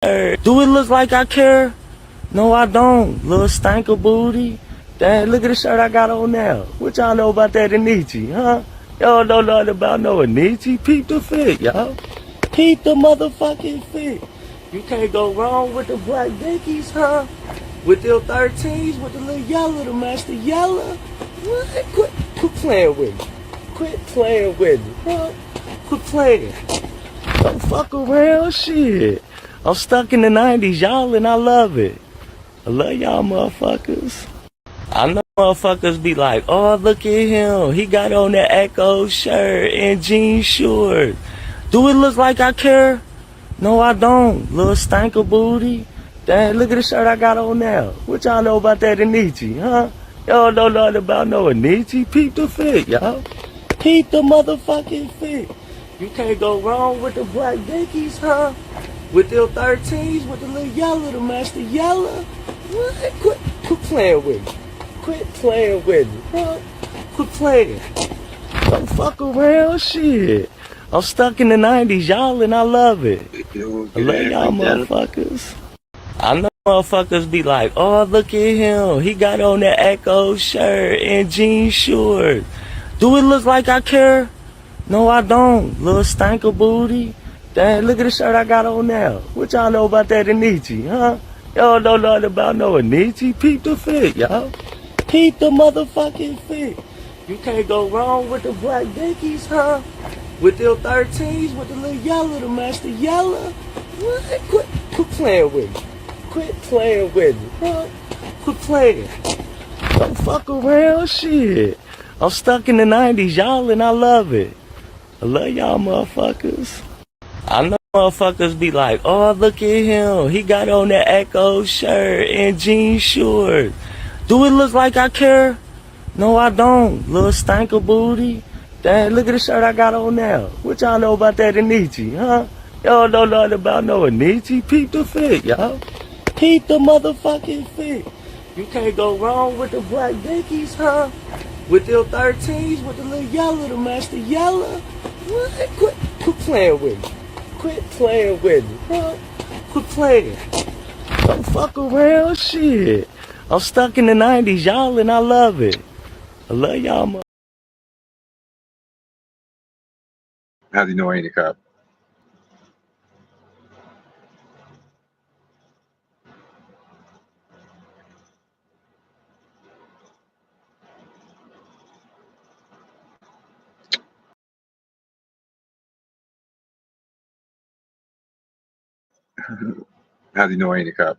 Do it look like I care? No, I don't. Little stanker booty. Dang, look at the shirt I got on now. What y'all know about that Anichi, huh? Y'all know nothing about no Anichi? Peep the fit, y'all. Peep the motherfucking fit. You can't go wrong with the black Beckies, huh? With your 13s, with the little yellow, the master yellow. What? Quit playing with me. Quit playing with me, huh? Quit playing. Don't fuck around, shit. I'm stuck in the 90s, y'all, and I love it. I love y'all motherfuckers. I know motherfuckers be like, oh, look at him. He got on that Echo shirt and jean shorts. Do it look like I care? No, I don't. Little stanker booty. Dang, look at the shirt I got on now. What y'all know about that Anichi, huh? Y'all know nothing about no Anichi? Peep the fit, y'all. Peep the motherfucking fit. You can't go wrong with the black Beckies, huh? With your 13s, with the little yellow, the master yellow. What? Quit playing with me. Quit playing with me, huh? Quit playing. Don't fuck around, shit. I'm stuck in the 90s, y'all, and I love it. I love y'all motherfuckers. I know motherfuckers be like, oh, look at him. He got on that Echo shirt and jean shorts. Do it look like I care? No, I don't. Little stanker booty. Dang, look at the shirt I got on now. What y'all know about that Anichi, huh? Y'all know nothing about no Anichi? Peep the fit, y'all. Peep the motherfucking fit. You can't go wrong with the black Beckies, huh? With your 13s, with the little yellow, the master yellow. What? Quit playing with me. Quit playing with me, huh? Quit playing. Don't fuck around, shit. I'm stuck in the 90s, y'all, and I love it. I love y'all motherfuckers. I know motherfuckers be like, oh, look at him. He got on that Echo shirt and jean shorts. Do it look like I care? No, I don't. Little stanker booty. Dang, look at the shirt I got on now. What y'all know about that Anichi, huh? Y'all know nothing about no Anichi? Peep the fit, y'all. Peep the motherfucking fit. You can't go wrong with the black Beckies, huh? With your 13s, with the little yellow, the master yellow. What? Quit playing with me. Quit playing with me, huh? Quit playing. Don't fuck around, shit. I'm stuck in the 90s, y'all, and I love it. I love y'all motherfuckers. How do you know I ain't a cop? How do you know I ain't a cop?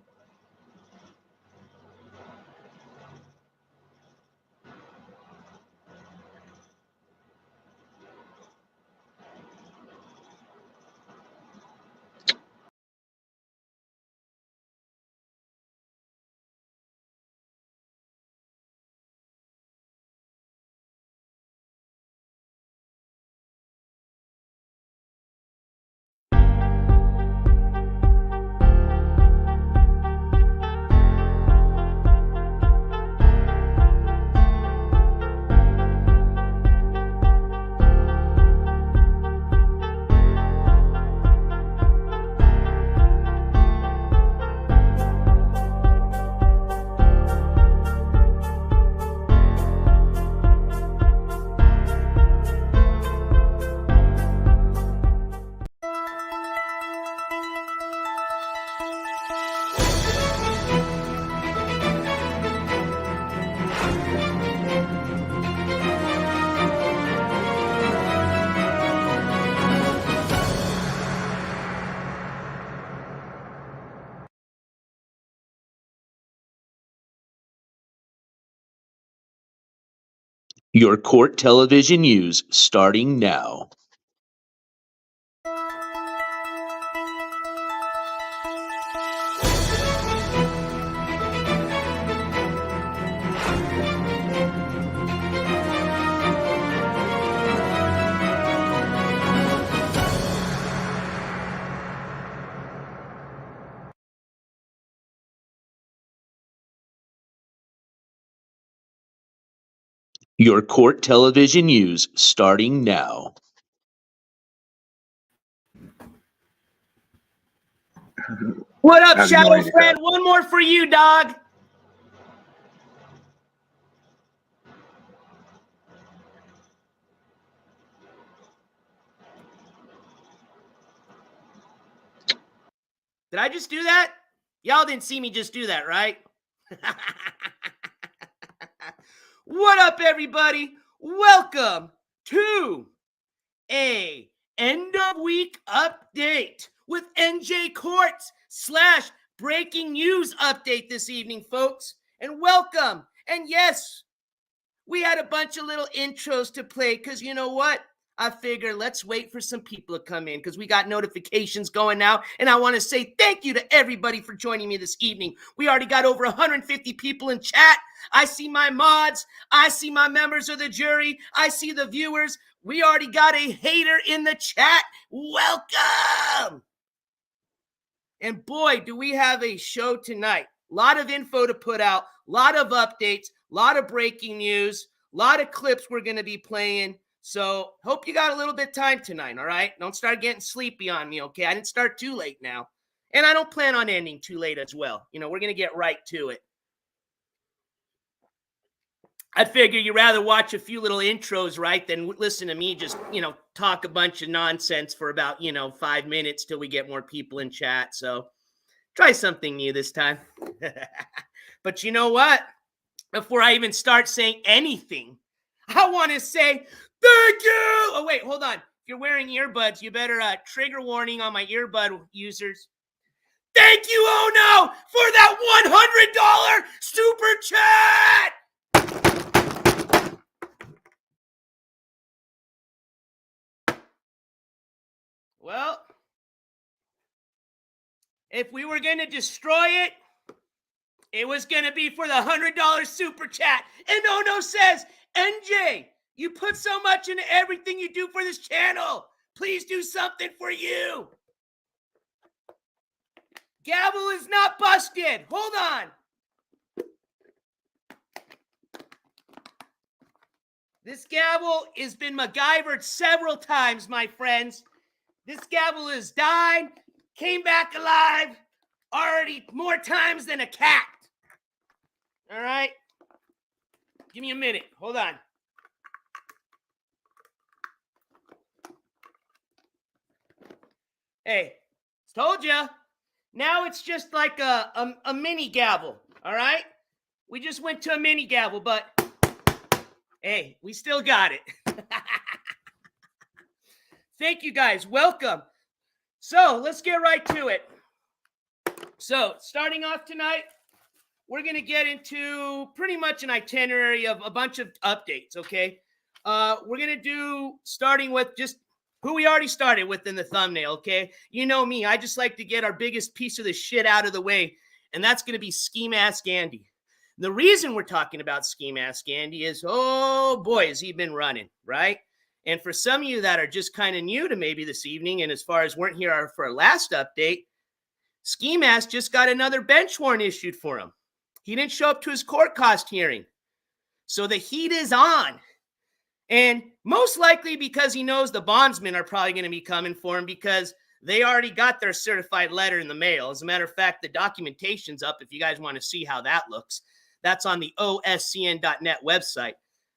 Your court television news starting now. Your court television news starting now. What up, How's he know I Shadow ain't a Friend? cop? One more for you, dog. Did I just do that? Y'all didn't see me just do that, right? What up, everybody? Welcome to a end of week update with NJCourts / breaking news update this evening, folks. And welcome. And yes, we had a bunch of little intros to play because you know what? I figure let's wait for some people to come in because we got notifications going now. And I want to say thank you to everybody for joining me this evening. We already got over 150 people in chat. I see my mods. I see my members of the jury. I see the viewers. We already got a hater in the chat. Welcome. And boy, do we have a show tonight. A lot of info to put out, a lot of updates, a lot of breaking news, a lot of clips we're going to be playing. So hope you got a little bit of time tonight, all right? Don't start getting sleepy on me, okay? I didn't start too late now. And I don't plan on ending too late as well. You know, we're going to get right to it. I figure you'd rather watch a few little intros, right, than listen to me just, talk a bunch of nonsense for about, 5 minutes till we get more people in chat. So try something new this time. But you know what? Before I even start saying anything, I want to say thank you. Oh, wait, hold on. If you're wearing earbuds, you better trigger warning on my earbud users. Thank you, oh no, for that $100 super chat. Well, if we were going to destroy it, it was going to be for the $100 super chat. And Ono says, NJ, you put so much into everything you do for this channel. Please do something for you. Gavel is not busted. Hold on. This gavel has been MacGyvered several times, my friends. This gavel has died, came back alive, already more times than a cat. All right? Give me a minute. Hold on. Hey, told you. Now it's just like a mini gavel, all right? We just went to a mini gavel, but hey, we still got it. Thank you, guys. Welcome. So let's get right to it. So starting off tonight, we're going to get into pretty much an itinerary of a bunch of updates, okay? We're going to do, starting with just who we already started with in the thumbnail, okay? You know me. I just like to get our biggest piece of the shit out of the way, and that's going to be Ski Mask Andy. The reason we're talking about Ski Mask Andy is, oh boy, has he been running, right? And for some of you that are just kind of new to maybe this evening, and as far as weren't here for our last update, Ski Mask just got another bench warrant issued for him. He didn't show up to his court cost hearing. So the heat is on. And most likely because he knows the bondsmen are probably going to be coming for him because they already got their certified letter in the mail. As a matter of fact, the documentation's up if you guys want to see how that looks. That's on the oscn.net website.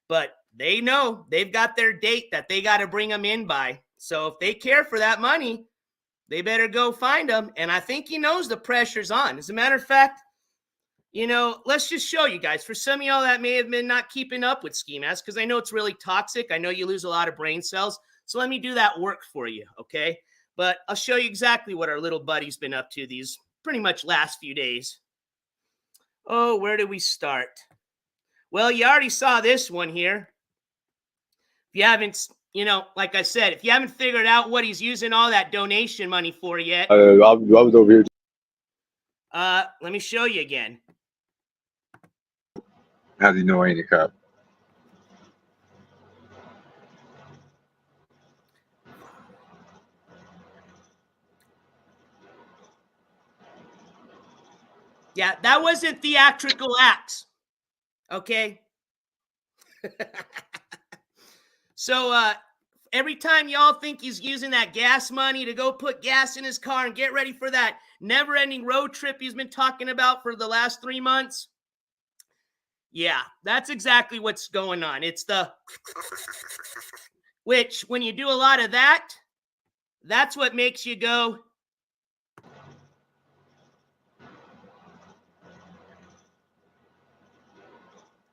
But they know they've got their date that they got to bring them in by. So if they care for that money, they better go find them. And I think he knows the pressure's on. As a matter of fact, let's just show you guys. For some of y'all that may have been not keeping up with Ski Mask, because I know it's really toxic. I know you lose a lot of brain cells. So let me do that work for you, okay? But I'll show you exactly what our little buddy's been up to these pretty much last few days. Oh, where do we start? Well, you already saw this one here. If you haven't, like I said, if you haven't figured out what he's using all that donation money for yet. I was over here. Let me show you again. How's he know I ain't a cop? Yeah, that wasn't theatrical acts. Okay? So, every time y'all think he's using that gas money to go put gas in his car and get ready for that never-ending road trip he's been talking about for the last 3 months, yeah, that's exactly what's going on. It's the which, when you do a lot of that, that's what makes you go,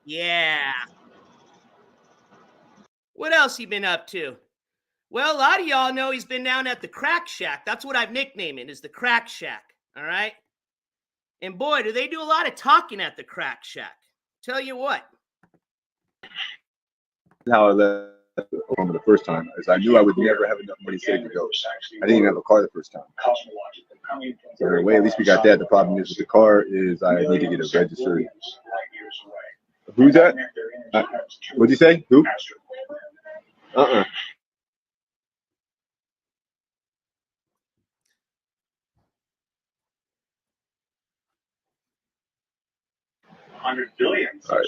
yeah. What else he been up to? Well, a lot of y'all know he's been down at the Crack Shack. That's what I've nicknamed it, is the Crack Shack. All right? And boy, do they do a lot of talking at the Crack Shack. Tell you what. How I left Oklahoma the first time is I knew I would never have enough money saved to go. I didn't even have a car the first time. So in a way, at least we got that. The problem is with the car is I need to get it registered. Who's that? What'd you say? Who? $100 billion. All right.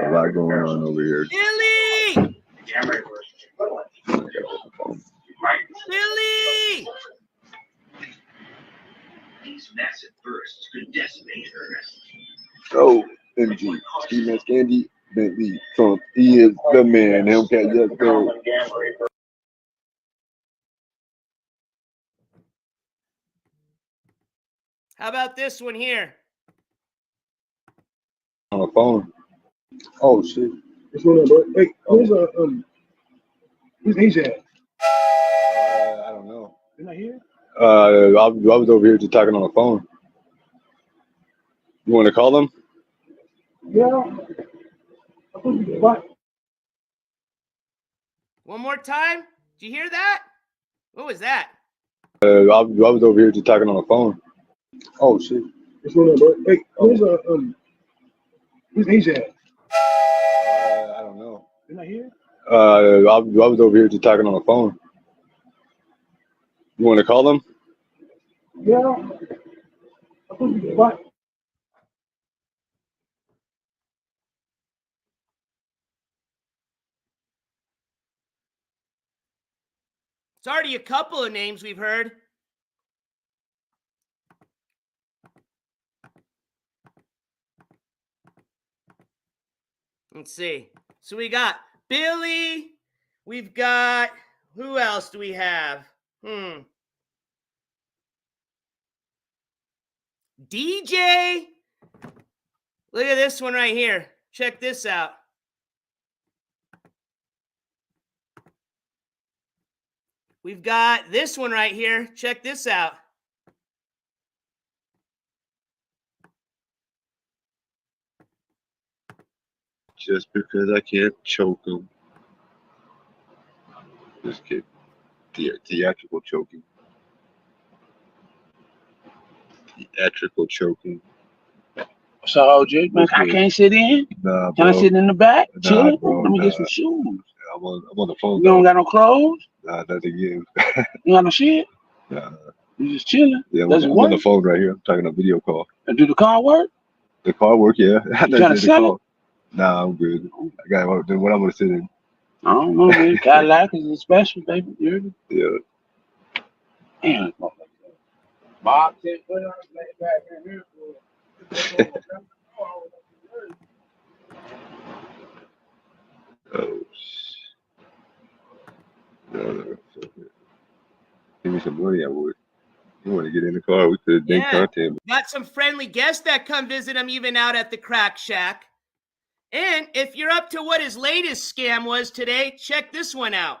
A lot going on over here. Billy! Billy! These massive bursts could decimate Earth. Oh, MG. Steve Candy, Bentley, Trump. He is the man. Hellcat, yes, go. How about this one here? On the phone. Oh, shit. What's going on, bro? Hey, who's AJ at? I don't know. You're not here? I was over here just talking on the phone. You want to call them? Yeah. I thought you what? One more time? Did you hear that? What was that? I was over here just talking on the phone. Oh, shit. What's going on, bro? Hey, who's AJ at? I don't know. You're not here? I was over here just talking on the phone. You want to call them? Yeah. I thought you what? It's already a couple of names we've heard. Let's see. So we got Billy. We've got, who else do we have? DJ. Look at this one right here. Check this out. We've got this one right here. Check this out. Just because I can't choke him. This kid. Theatrical choking. Theatrical choking. So, OJ, man, I can't sit in. Nah, Can I sit in the back? Nah, Chilling? bro, Let me nah. get some shoes. I'm on the phone. You don't got no clothes? Nah, nothing again. You got no shit? Nah. You just chilling? Yeah, Does it I'm work? on the phone right here. I'm talking on video call. And do the car work? The car work, yeah. You trying to sell it? Nah, I'm good. I got what I want to sit in. I don't know, man. Cadillac is special, baby. You heard me? Yeah. Damn. Bob said, put it on the back in here for Oh, no. Give me some money, I would. You want to get in the car? We could have done content. Got some friendly guests that come visit him even out at the Crack Shack. And if you're up to what his latest scam was today, check this one out.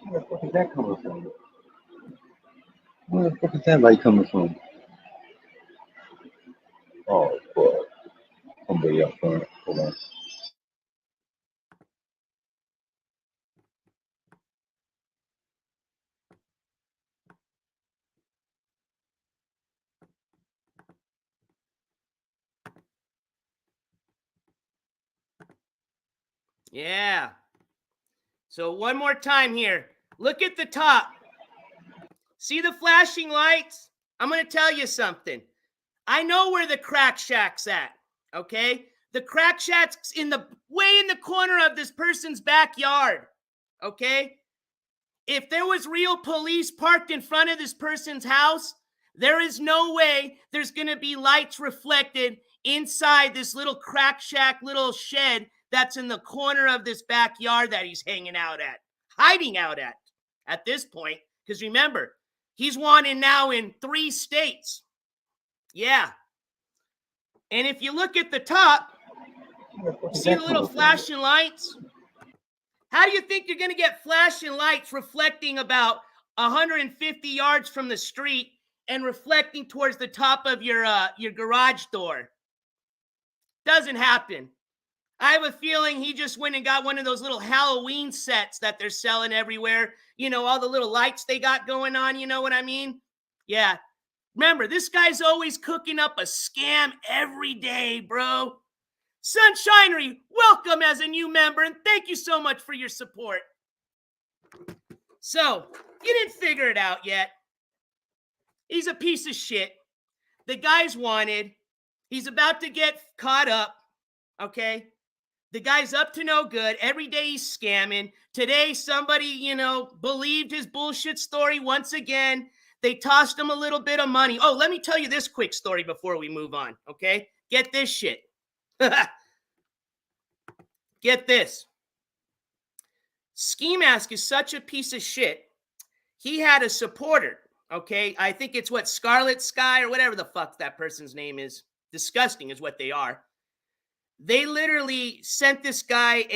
Where the fuck is that coming from? Where the fuck is that light coming from? Oh, fuck. Somebody up front. Hold on. Yeah. So one more time here. Look at the top. See the flashing lights? I'm going to tell you something. I know where the crack shack's at, okay? The crack shack's way in the corner of this person's backyard, okay? If there was real police parked in front of this person's house, there is no way there's going to be lights reflected inside this little crack shack, little shed that's in the corner of this backyard that he's hanging out hiding out at this point. Because remember, he's wanted now in 3 states. Yeah. And if you look at the top, see the little flashing lights? How do you think you're going to get flashing lights reflecting about 150 yards from the street and reflecting towards the top of your garage door? Doesn't happen. I have a feeling he just went and got one of those little Halloween sets that they're selling everywhere. You know, all the little lights they got going on, you know what I mean? Yeah. Remember, this guy's always cooking up a scam every day, bro. Sunshinery, welcome as a new member, and thank you so much for your support. So, you didn't figure it out yet. He's a piece of shit. The guy's wanted. He's about to get caught up, okay? The guy's up to no good. Every day he's scamming. Today, somebody, believed his bullshit story once again. They tossed him a little bit of money. Oh, let me tell you this quick story before we move on, okay? Get this shit. Get this. Ski Mask is such a piece of shit. He had a supporter, okay? I think it's Scarlet Sky or whatever the fuck that person's name is. Disgusting is what they are. They literally sent this guy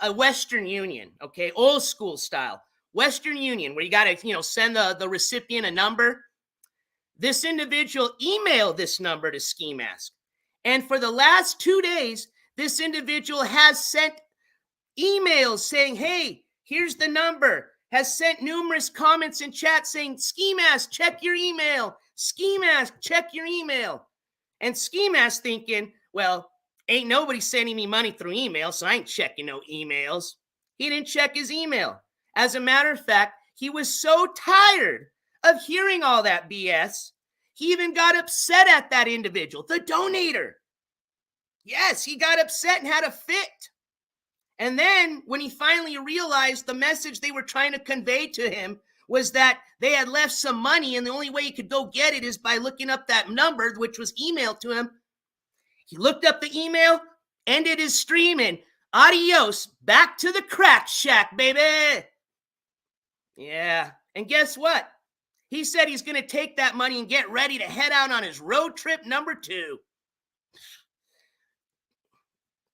a Western Union, okay? Old school style. Western Union, where you got to, send the recipient a number. This individual emailed this number to Ski Mask. And for the last 2 days, this individual has sent emails saying, hey, here's the number. Has sent numerous comments in chat saying, Ski Mask, check your email. Ski Mask, check your email. And Ski Mask thinking, well, ain't nobody sending me money through email, so I ain't checking no emails. He didn't check his email. As a matter of fact, he was so tired of hearing all that BS, he even got upset at that individual, the donator. Yes, he got upset and had a fit. And then when he finally realized the message they were trying to convey to him was that they had left some money and the only way he could go get it is by looking up that number, which was emailed to him. He looked up the email, ended his stream, and adios, back to the crack shack, baby. Yeah, and guess what? He said he's going to take that money and get ready to head out on his road trip number 2.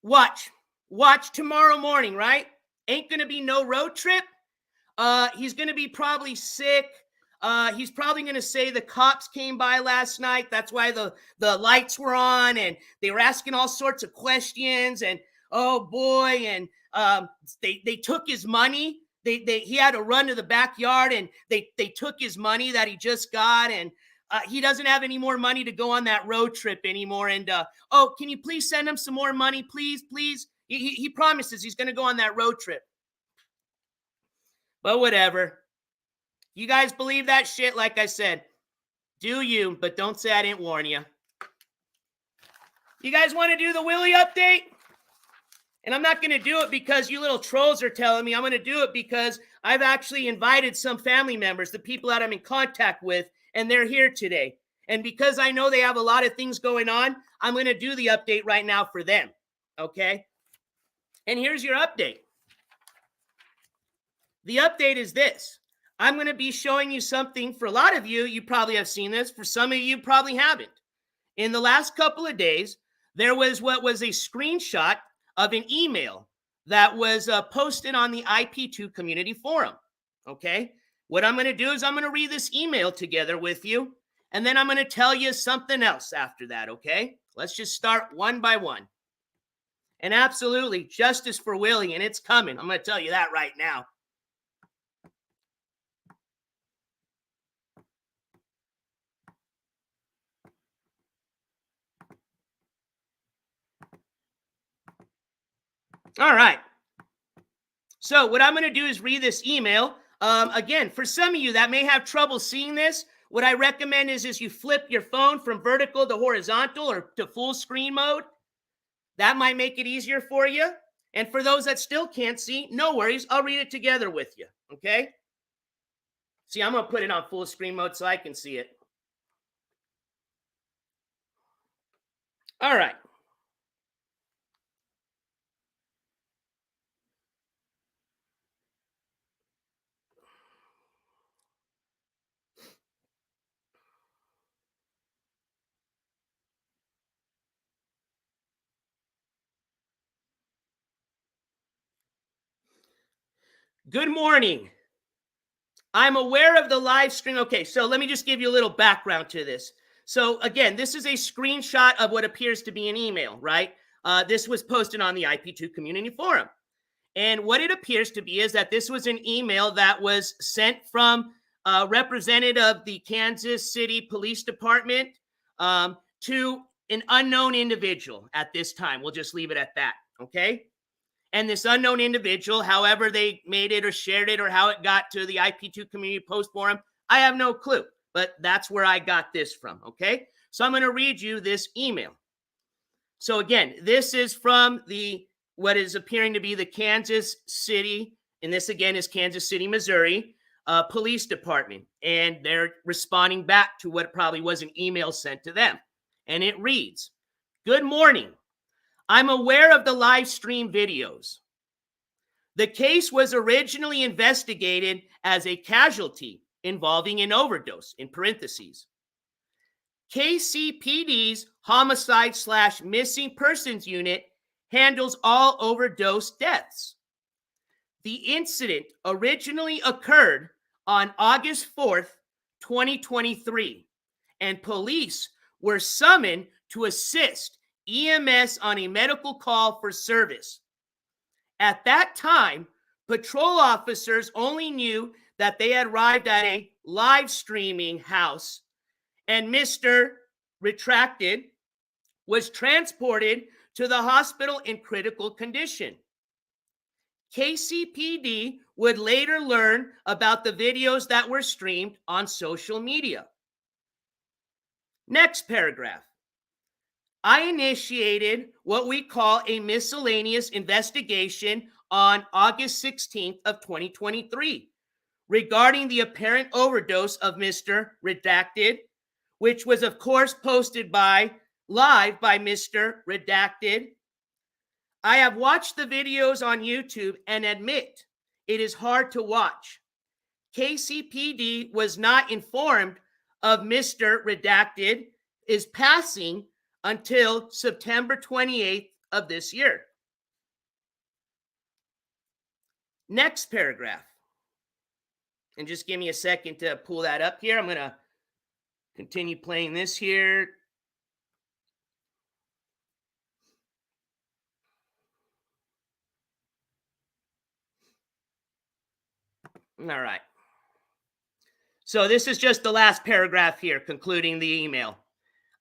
Watch tomorrow morning, right? Ain't going to be no road trip. He's going to be probably sick. He's probably going to say the cops came by last night. That's why the lights were on and they were asking all sorts of questions. And oh boy, and they took his money. He had to run to the backyard and they took his money that he just got. And he doesn't have any more money to go on that road trip anymore. And can you please send him some more money, please? He promises he's going to go on that road trip. But whatever. You guys believe that shit, like I said. Do you, but don't say I didn't warn you. You guys want to do the Willie update? And I'm not going to do it because you little trolls are telling me. I'm going to do it because I've actually invited some family members, the people that I'm in contact with, and they're here today. And because I know they have a lot of things going on, I'm going to do the update right now for them. Okay? And here's your update. The update is this. I'm going to be showing you something. For a lot of you, you probably have seen this. For some of you, probably haven't. In the last couple of days, there was what was a screenshot of an email that was posted on the IP2 community forum. Okay? What I'm going to do is I'm going to read this email together with you, and then I'm going to tell you something else after that, okay? Let's just start one by one. And absolutely, justice for Willie, and it's coming. I'm going to tell you that right now. All right. So what I'm going to do is read this email. Again, for some of you that may have trouble seeing this, What I recommend is you flip your phone from vertical to horizontal or to full screen mode. That might make it easier for you. And for those that still can't see, no worries. I'll read it together with you, okay? See, I'm going to put it on full screen mode so I can see it. All right. Good morning. I'm aware of the live stream. Okay, so let me just give you a little background to this. So again, this is a screenshot of what appears to be an email, right? This was posted on the IP2 community forum. And what it appears to be is that this was an email that was sent from a representative of the Kansas City Police Department to an unknown individual at this time. We'll just leave it at that, okay? And this unknown individual, however they made it or shared it or how it got to the IP2 community post forum, I have no clue. But that's where I got this from, okay? So I'm going to read you this email. So again, this is from what is appearing to be the Kansas City, and this again is Kansas City, Missouri, Police Department. And they're responding back to what probably was an email sent to them. And it reads, "Good morning. I'm aware of the live stream videos. The case was originally investigated as a casualty involving an overdose, in parentheses. KCPD's homicide/missing persons unit handles all overdose deaths. The incident originally occurred on August 4th, 2023, and police were summoned to assist EMS on a medical call for service. At that time, patrol officers only knew that they had arrived at a live streaming house, and Mr. Retracted was transported to the hospital in critical condition. KCPD would later learn about the videos that were streamed on social media." Next paragraph. "I initiated what we call a miscellaneous investigation on August 16th of 2023 regarding the apparent overdose of Mr. Redacted, which was of course posted live by Mr. Redacted. I have watched the videos on YouTube and admit it is hard to watch. KCPD was not informed of Mr. Redacted is passing until September 28th of this year." Next paragraph. And just give me a second to pull that up here. I'm going to continue playing this here. All right. So this is just the last paragraph here, concluding the email.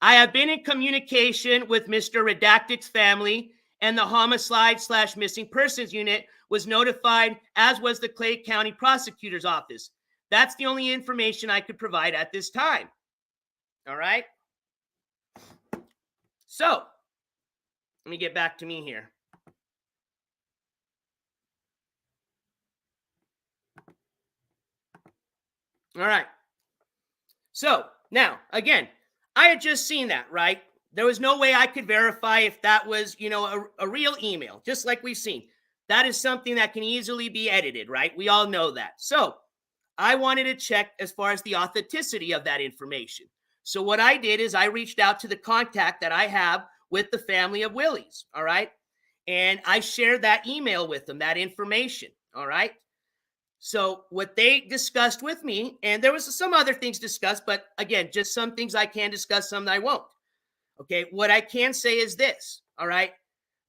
"I have been in communication with Mr. Redacted's family, and the homicide/missing persons unit was notified, as was the Clay County Prosecutor's Office. That's the only information I could provide at this time." All right. So let me get back to me here. All right. So now, again, I had just seen that, right? There was no way I could verify if that was, a real email, just like we've seen. That is something that can easily be edited, right? We all know that. So I wanted to check as far as the authenticity of that information. So what I did is I reached out to the contact that I have with the family of Willies, all right? And I shared that email with them, that information, all right? So what they discussed with me, and there was some other things discussed, but again, just some things I can discuss, some that I won't. Okay, what I can say is this, all right?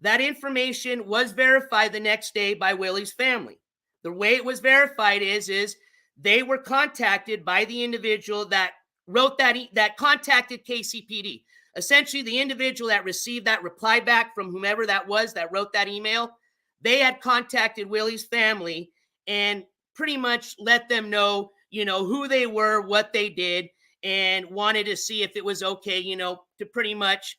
That information was verified the next day by Willie's family. The way it was verified is they were contacted by the individual that wrote that contacted KCPD. Essentially, the individual that received that reply back from whomever that was that wrote that email, they had contacted Willie's family and pretty much let them know, who they were, what they did, and wanted to see if it was okay, you know, to pretty much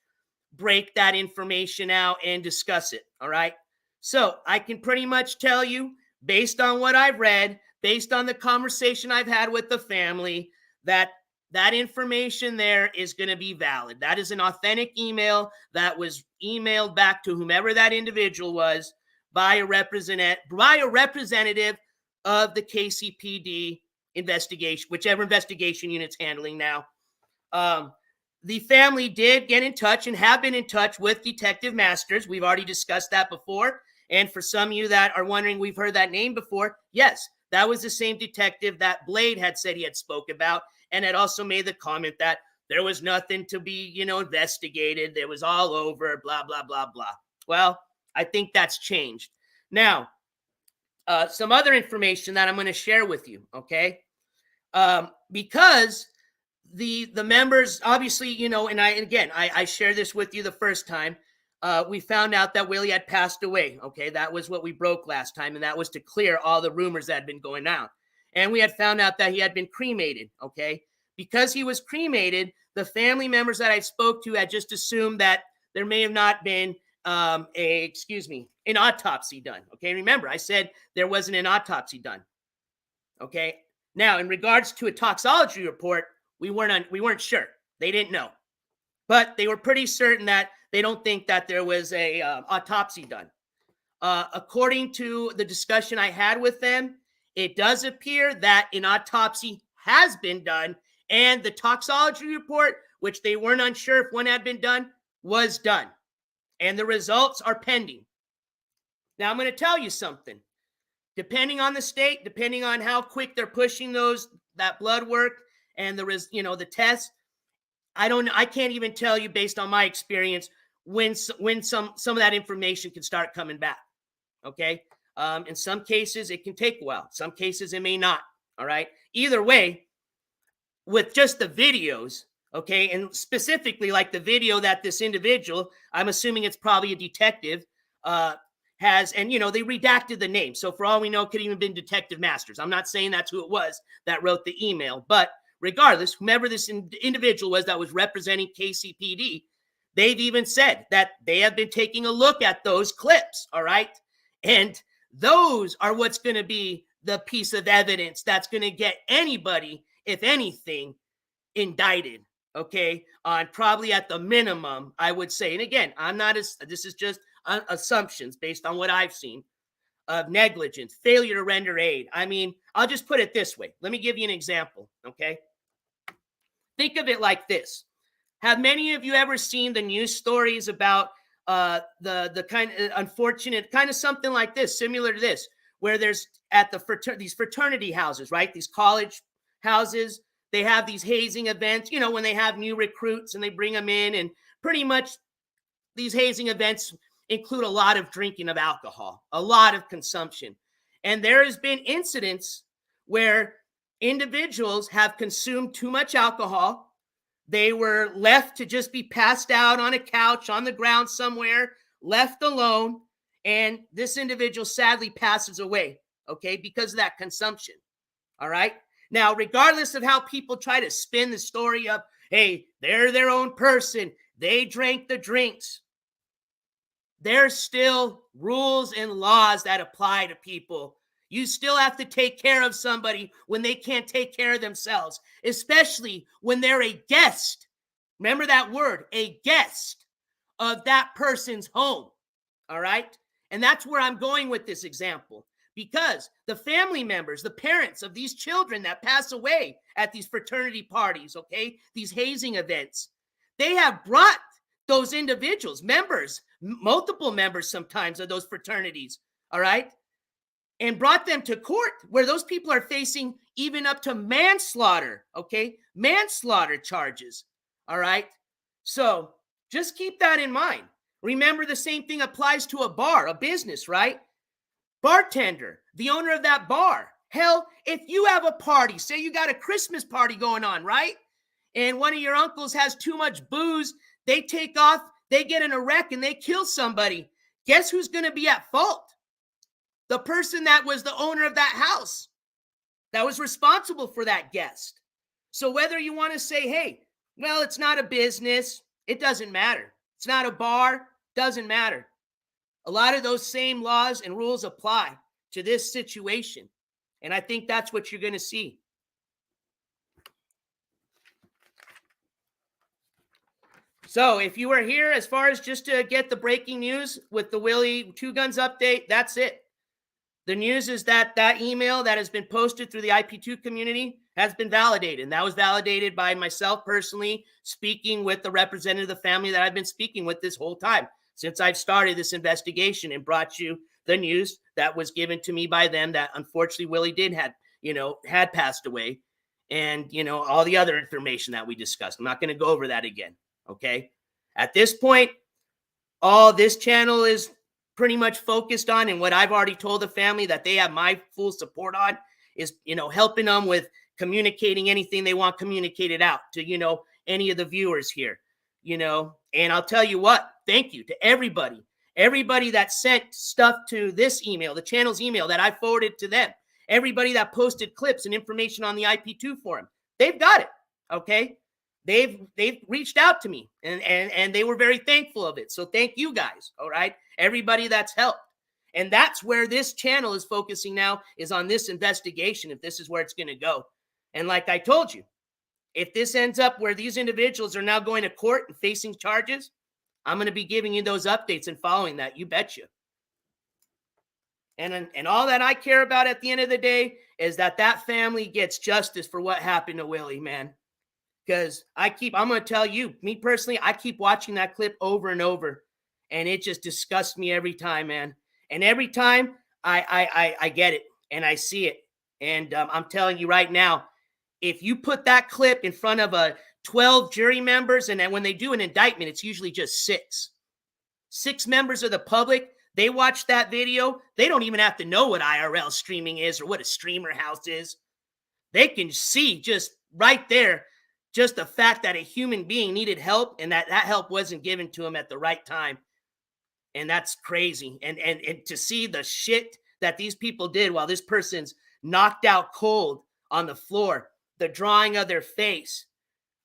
break that information out and discuss it. All right. So I can pretty much tell you, based on what I've read, based on the conversation I've had with the family, that that information there is going to be valid. That is an authentic email that was emailed back to whomever that individual was by a representative of the KCPD investigation, whichever investigation unit's handling now. The family did get in touch and have been in touch with Detective Masters. We've already discussed that before. And for some of you that are wondering, we've heard that name before. Yes, that was the same detective that Blade had said he had spoke about, and had also made the comment that there was nothing to be, you know, investigated. It was all over, blah, blah, blah, blah. Well, I think that's changed. Now, some other information that I'm going to share with you, okay? Because the members, obviously, you know, and I shared this with you the first time. We found out that Willie had passed away, okay? That was what we broke last time, and that was to clear all the rumors that had been going out. And we had found out that he had been cremated, okay? Because he was cremated, the family members that I spoke to had just assumed that there may have not been an autopsy done, okay? Remember, I said there wasn't an autopsy done, okay? Now, in regards to a toxicology report, we weren't sure. They didn't know. But they were pretty certain that they don't think that there was a autopsy done. According to the discussion I had with them, it does appear that an autopsy has been done, and the toxicology report, which they weren't unsure if one had been done, was done. And the results are pending. Now, I'm going to tell you something. Depending on the state, depending on how quick they're pushing that blood work and the test, I can't even tell you based on my experience when some of that information can start coming back. Okay. In some cases, it can take a while. Some cases, it may not. All right. Either way, with just the videos, okay, and specifically like the video that this individual, I'm assuming it's probably a detective, has, and, you know, they redacted the name. So for all we know, it could even have been Detective Masters. I'm not saying that's who it was that wrote the email, but regardless, whomever this individual was that was representing KCPD, they've even said that they have been taking a look at those clips, all right? And those are what's going to be the piece of evidence that's going to get anybody, if anything, indicted, okay? On probably at the minimum, I would say. And again, this is just assumptions based on what I've seen of negligence, failure to render aid. I mean, I'll just put it this way. Let me give you an example, okay? Think of it like this. Have many of you ever seen the news stories about the kind of unfortunate, kind of something like this, similar to this, where there's at these fraternity houses, right? These college houses, they have these hazing events, you know, when they have new recruits and they bring them in, and pretty much these hazing events include a lot of drinking of alcohol, a lot of consumption. And there has been incidents where individuals have consumed too much alcohol. They were left to just be passed out on a couch, on the ground somewhere, left alone. And this individual sadly passes away, okay, because of that consumption. All right. Now, regardless of how people try to spin the story up, hey, they're their own person, they drank the drinks, there's still rules and laws that apply to people. You still have to take care of somebody when they can't take care of themselves, especially when they're a guest. Remember that word, a guest of that person's home. All right. And that's where I'm going with this example, because the family members, the parents of these children that pass away at these fraternity parties, okay, these hazing events, they have brought those individuals, members, multiple members sometimes of those fraternities, all right, and brought them to court where those people are facing even up to manslaughter, okay, manslaughter charges, all right? So just keep that in mind. Remember, the same thing applies to a bar, a business, right? Bartender, the owner of that bar. Hell, if you have a party, say you got a Christmas party going on, right? And one of your uncles has too much booze, they take off, they get in a wreck and they kill somebody. Guess who's going to be at fault? The person that was the owner of that house, that was responsible for that guest. So whether you want to say, hey, well, it's not a business, it doesn't matter. It's not a bar, doesn't matter. A lot of those same laws and rules apply to this situation. And I think that's what you're going to see. So if you are here, as far as just to get the breaking news with the Willy2Guns update, that's it. The news is that that email that has been posted through the IP2 community has been validated. And that was validated by myself personally, speaking with the representative of the family that I've been speaking with this whole time since I've started this investigation and brought you the news that was given to me by them that unfortunately Willie had passed away, and, all the other information that we discussed. I'm not going to go over that again. Okay. At this point, all this channel is pretty much focused on, and what I've already told the family that they have my full support on, is, helping them with communicating anything they want communicated out to, any of the viewers here, and I'll tell you what, thank you to everybody that sent stuff to this email, the channel's email that I forwarded to them, everybody that posted clips and information on the IP2 forum. They've got it. Okay. They've reached out to me and they were very thankful of it. So thank you guys. All right. Everybody that's helped. And that's where this channel is focusing now, is on this investigation, if this is where it's going to go. And like I told you, if this ends up where these individuals are now going to court and facing charges, I'm going to be giving you those updates and following that. You betcha. And all that I care about at the end of the day is that family gets justice for what happened to Willie, man. Because I'm going to tell you, me personally, I keep watching that clip over and over, and it just disgusts me every time, man. And every time I get it and I see it. And I'm telling you right now, if you put that clip in front of 12 jury members, and then when they do an indictment, it's usually just 6 members of the public, they watch that video. They don't even have to know what IRL streaming is or what a streamer house is. They can see just right there, just the fact that a human being needed help and that help wasn't given to him at the right time. And that's crazy. And to see the shit that these people did while this person's knocked out cold on the floor, the drawing of their face,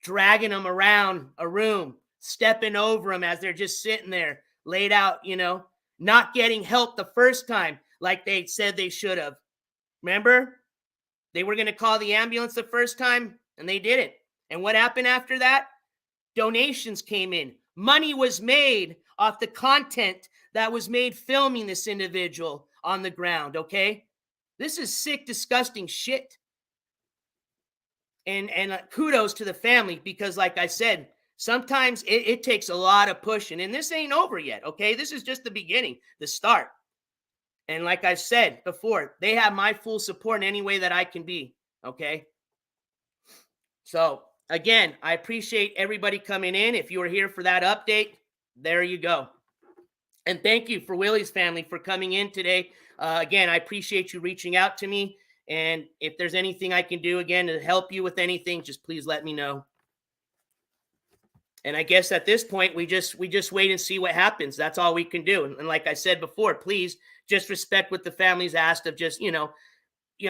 dragging them around a room, stepping over them as they're just sitting there laid out, not getting help the first time like they said they should have. Remember? They were going to call the ambulance the first time and they didn't. And what happened after that? Donations came in. Money was made off the content that was made filming this individual on the ground, okay? This is sick, disgusting shit. And kudos to the family, because like I said, sometimes it takes a lot of pushing, and this ain't over yet, okay? This is just the beginning, the start. And like I said before, they have my full support in any way that I can be, okay? So again, I appreciate everybody coming in. If you were here for that update, there you go. And thank you for Willie's family for coming in today. Again, I appreciate you reaching out to me. And if there's anything I can do, again, to help you with anything, just please let me know. And I guess at this point, we just wait and see what happens. That's all we can do. And like I said before, please just respect what the family's asked of. Just,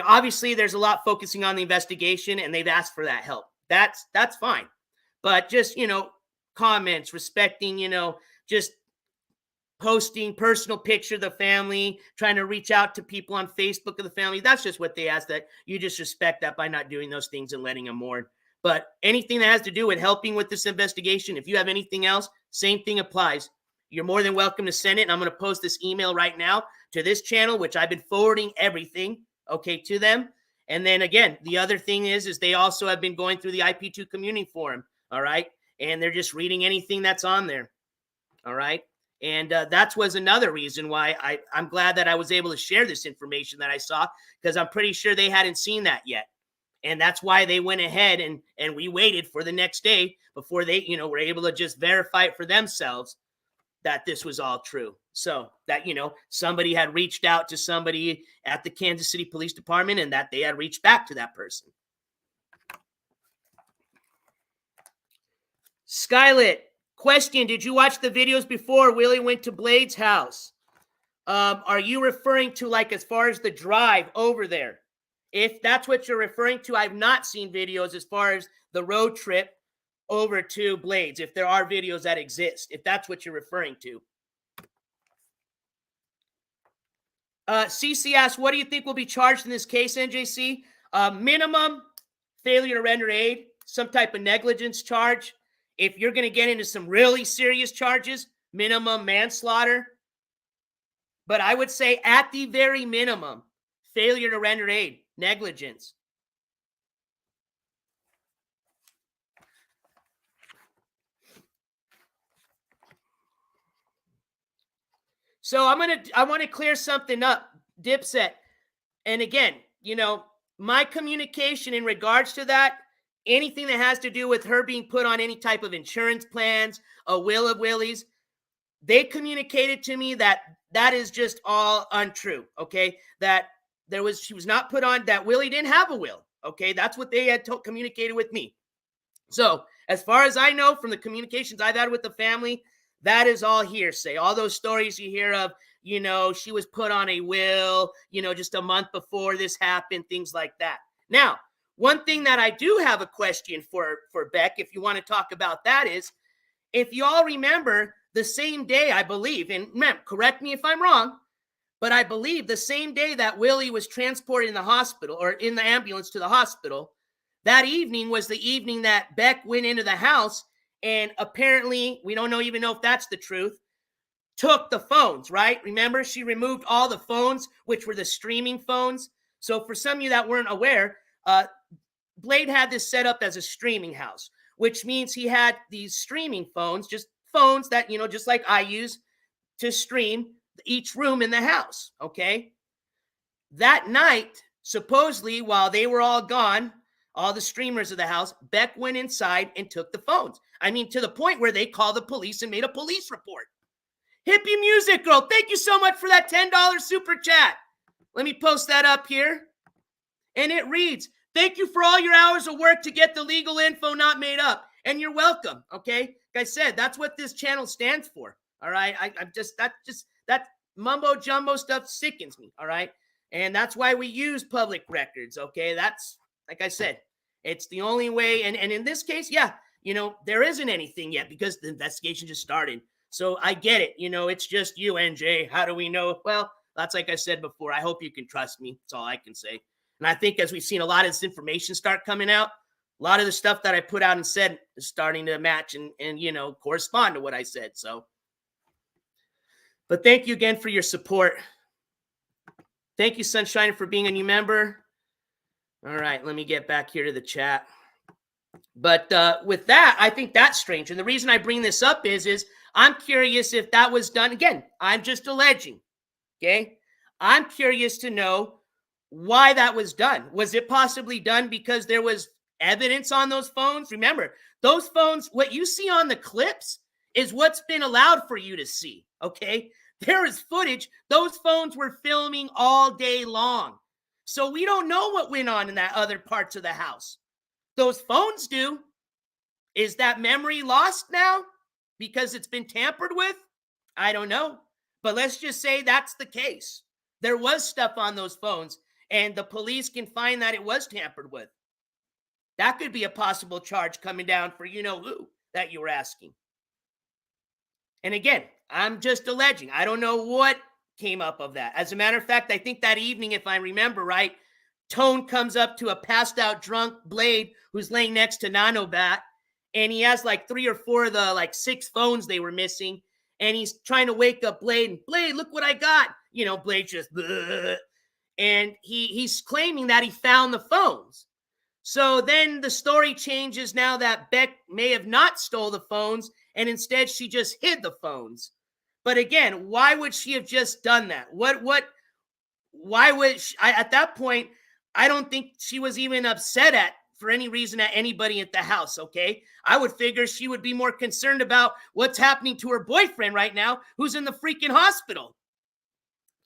obviously there's a lot focusing on the investigation and they've asked for that help. That's fine. But just, comments, respecting, just posting personal picture of the family, trying to reach out to people on Facebook of the family. That's just what they ask, that you just respect that by not doing those things and letting them mourn. But anything that has to do with helping with this investigation, if you have anything else, same thing applies. You're more than welcome to send it. And I'm going to post this email right now to this channel, which I've been forwarding everything, okay, to them. And then again, the other thing is they also have been going through the IP2 community forum, all right? And they're just reading anything that's on there, all right? And that was another reason why I'm glad that I was able to share this information that I saw, because I'm pretty sure they hadn't seen that yet. And that's why they went ahead and we waited for the next day before they, were able to just verify it for themselves that this was all true. So that, somebody had reached out to somebody at the Kansas City Police Department and that they had reached back to that person. Skylit, question, did you watch the videos before Willie went to Blade's house? Are you referring to, like, as far as the drive over there? If that's what you're referring to, I've not seen videos as far as the road trip over to Blades, if there are videos that exist, if that's what you're referring to. CC asks, what do you think will be charged in this case, NJC? Minimum failure to render aid, some type of negligence charge. If you're going to get into some really serious charges, minimum manslaughter. But I would say at the very minimum, failure to render aid, negligence. So I want to clear something up, Dipset. And again, you know, my communication in regards to that, anything that has to do with her being put on any type of insurance plans, a will of Willie's, they communicated to me that is just all untrue, okay? That she was not put on, that Willie didn't have a will, okay? That's what they had communicated with me. So as far as I know from the communications I've had with the family, that is all hearsay. All those stories you hear of, you know, she was put on a will, you know, just a month before this happened, things like that. Now, one thing that I do have a question for Beck, if you want to talk about that, is if you all remember the same day, I believe, and remember, correct me if I'm wrong, but I believe the same day that Willie was transported in the hospital or in the ambulance to the hospital, that evening was the evening that Beck went into the house and apparently, we don't even know if that's the truth, took the phones, right? Remember, she removed all the phones, which were the streaming phones. So for some of you that weren't aware, Blade had this set up as a streaming house, which means he had these streaming phones, just phones that, you know, just like I use to stream each room in the house, okay? That night, supposedly, while they were all gone, all the streamers of the house, Beck went inside and took the phones. I mean, to the point where they called the police and made a police report. Hippie Music Girl, thank you so much for that $10 super chat. Let me post that up here. And it reads, thank you for all your hours of work to get the legal info not made up. And you're welcome, okay? Like I said, that's what this channel stands for, all right? That mumbo jumbo stuff sickens me, all right? And that's why we use public records, okay? That's, like I said, it's the only way. And in this case, yeah, you know, there isn't anything yet because the investigation just started. So I get it. You know, it's just you, NJ. How do we know? Well, that's like I said before. I hope you can trust me. That's all I can say. And I think as we've seen a lot of this information start coming out, a lot of the stuff that I put out and said is starting to match and you know, correspond to what I said. So, but thank you again for your support. Thank you, Sunshine, for being a new member. All right, let me get back here to the chat. But with that, I think that's strange. And the reason I bring this up is I'm curious if that was done. Again, I'm just alleging, okay? I'm curious to know why that was done. Was it possibly done because there was evidence on those phones? Remember, those phones, what you see on the clips is what's been allowed for you to see, okay? There is footage. Those phones were filming all day long. So we don't know what went on in that other parts of the house. Those phones do. Is that memory lost now because it's been tampered with? I don't know. But let's just say that's the case. There was stuff on those phones, and the police can find that it was tampered with. That could be a possible charge coming down for you know who that you were asking. And again, I'm just alleging. I don't know what came up of that. As a matter of fact, I think that evening, if I remember right, Tone comes up to a passed out drunk Blade who's laying next to Nanobat, and he has like 3 or 4 of the like 6 phones they were missing, and he's trying to wake up Blade. And Blade, look what I got. You know, Blade just, bleh. And he's claiming that he found the phones. So then the story changes now that Beck may have not stole the phones, and instead she just hid the phones. But again, why would she have just done that? Why would she, at that point, I don't think she was even upset for any reason at anybody at the house, okay? I would figure she would be more concerned about what's happening to her boyfriend right now, who's in the freaking hospital.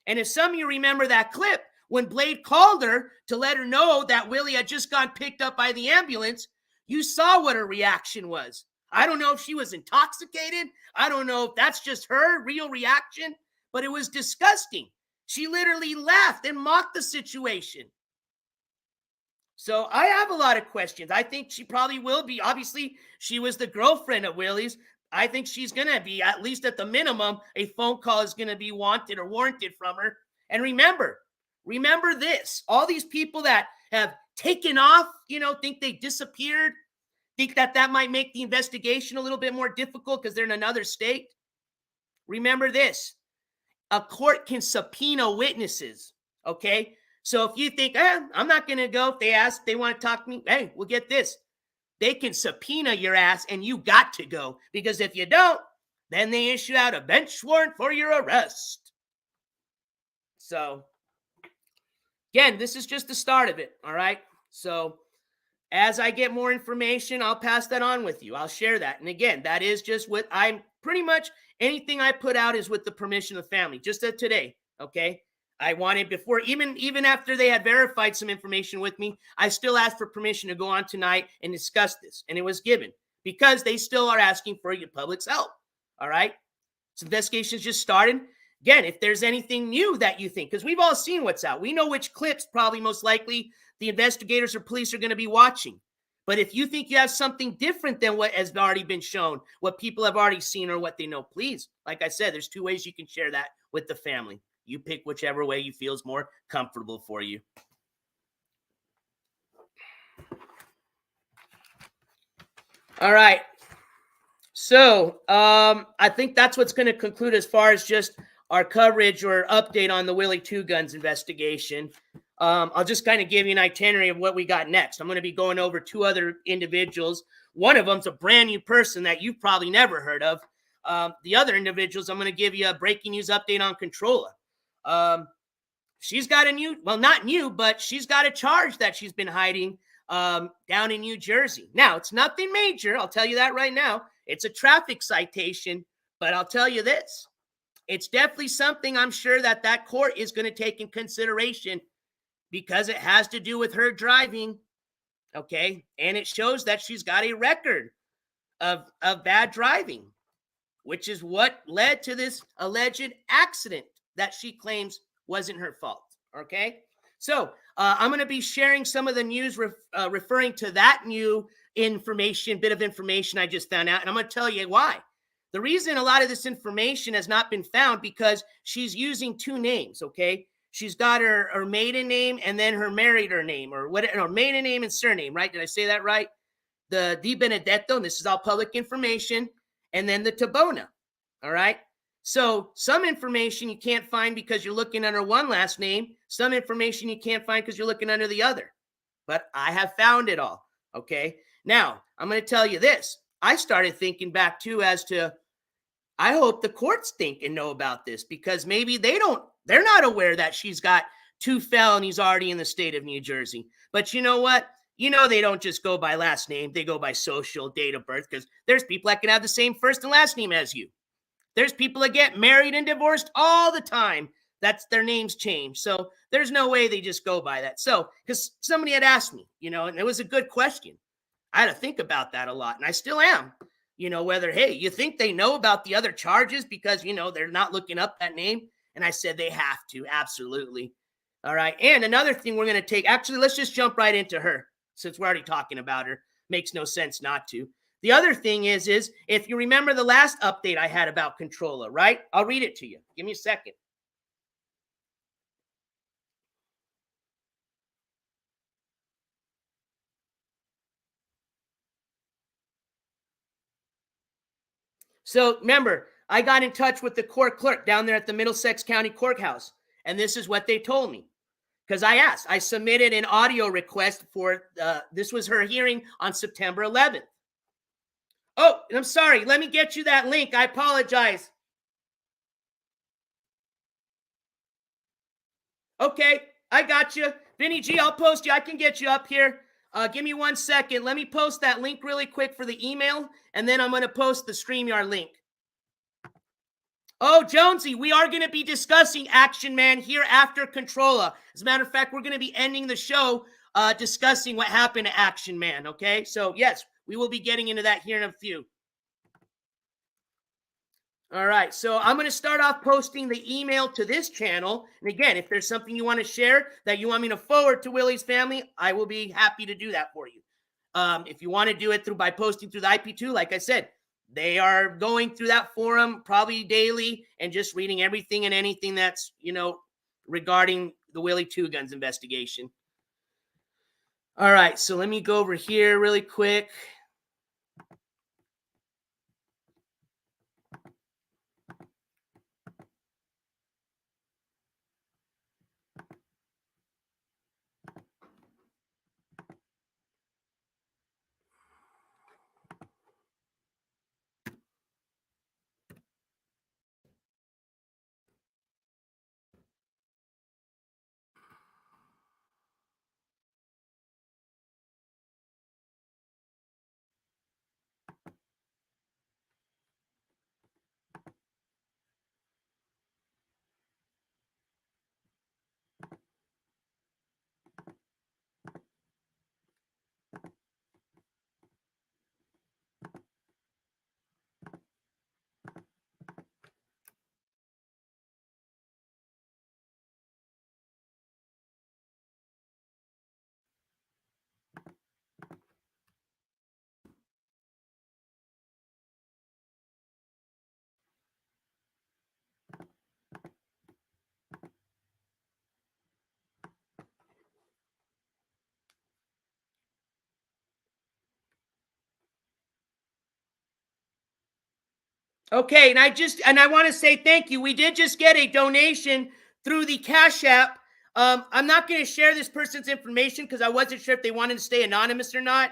And if some of you remember that clip, when Blade called her to let her know that Willie had just gotten picked up by the ambulance, you saw what her reaction was. I don't know if she was intoxicated. I don't know if that's just her real reaction, but it was disgusting. She literally laughed and mocked the situation. So I have a lot of questions. I think she probably will be. Obviously, she was the girlfriend of Willie's. I think she's going to be, at least at the minimum, a phone call is going to be wanted or warranted from her. And remember this. All these people that have taken off, think they disappeared, think that might make the investigation a little bit more difficult because they're in another state. Remember this. A court can subpoena witnesses, okay? So if you think, I'm not going to go, if they ask, they want to talk to me, hey, we'll get this. They can subpoena your ass and you got to go. Because if you don't, then they issue out a bench warrant for your arrest. So, again, this is just the start of it, all right? So, as I get more information, I'll pass that on with you. I'll share that. And again, that is just what I'm pretty much, anything I put out is with the permission of the family, just today, okay? I wanted before, even after they had verified some information with me, I still asked for permission to go on tonight and discuss this. And it was given because they still are asking for your public's help. All right. So investigations just started. Again, if there's anything new that you think, because we've all seen what's out. We know which clips probably most likely the investigators or police are going to be watching. But if you think you have something different than what has already been shown, what people have already seen or what they know, please, like I said, there's 2 ways you can share that with the family. You pick whichever way you feel is more comfortable for you. All right. So I think that's what's going to conclude as far as just our coverage or update on the Willy2Guns investigation. I'll just kind of give you an itinerary of what we got next. I'm going to be going over 2 other individuals. One of them's a brand new person that you've probably never heard of. The other individuals, I'm going to give you a breaking news update on Controlla. She's got a new, well, not new, but she's got a charge that she's been hiding down in New Jersey. Now, it's nothing major. I'll tell you that right now. It's a traffic citation, but I'll tell you this. It's definitely something I'm sure that court is going to take in consideration because it has to do with her driving, okay? And it shows that she's got a record of bad driving, which is what led to this alleged accident that she claims wasn't her fault, okay? So I'm going to be sharing some of the news referring to that new bit of information I just found out, and I'm going to tell you why. The reason a lot of this information has not been found because she's using 2 names, okay? She's got her maiden name and then her married her name, or maiden name and surname, right? Did I say that right? The Di Benedetto, and this is all public information, and then the Tabona, all right? So some information you can't find because you're looking under one last name. Some information you can't find because you're looking under the other. But I have found it all, okay? Now, I'm going to tell you this. I started thinking back, too, as to I hope the courts think and know about this because maybe they're not aware that she's got 2 felonies already in the state of New Jersey. But you know what? They don't just go by last name. They go by social, date of birth, because there's people that can have the same first and last name as you. There's people that get married and divorced all the time. That's their names change. So there's no way they just go by that. So, because somebody had asked me, and it was a good question. I had to think about that a lot, and I still am. Whether, hey, you think they know about the other charges because, they're not looking up that name? And I said they have to, absolutely. All right. And another thing we're going to take, actually, let's just jump right into her since we're already talking about her. Makes no sense not to. The other thing is if you remember the last update I had about Controlla, right? I'll read it to you. Give me a second. So remember, I got in touch with the court clerk down there at the Middlesex County Courthouse, and this is what they told me. Because I submitted an audio request for, this was her hearing on September 11th. Oh, I'm sorry. Let me get you that link. I apologize. Okay, I got you. Vinny G, I'll post you. I can get you up here. Give me 1 second. Let me post that link really quick for the email, and then I'm going to post the StreamYard link. Oh, Jonesy, we are going to be discussing Action Man here after Controlla. As a matter of fact, we're going to be ending the show discussing what happened to Action Man, okay? So, yes, we will be getting into that here in a few. All right, so I'm going to start off posting the email to this channel. And again, if there's something you want to share that you want me to forward to Willie's family, I will be happy to do that for you. If you want to do it by posting through the IP2, like I said, they are going through that forum probably daily and just reading everything and anything that's, regarding the Willy2Guns investigation. All right, so let me go over here really quick. Okay, and I want to say thank you. We did just get a donation through the Cash App. I'm not going to share this person's information because I wasn't sure if they wanted to stay anonymous or not.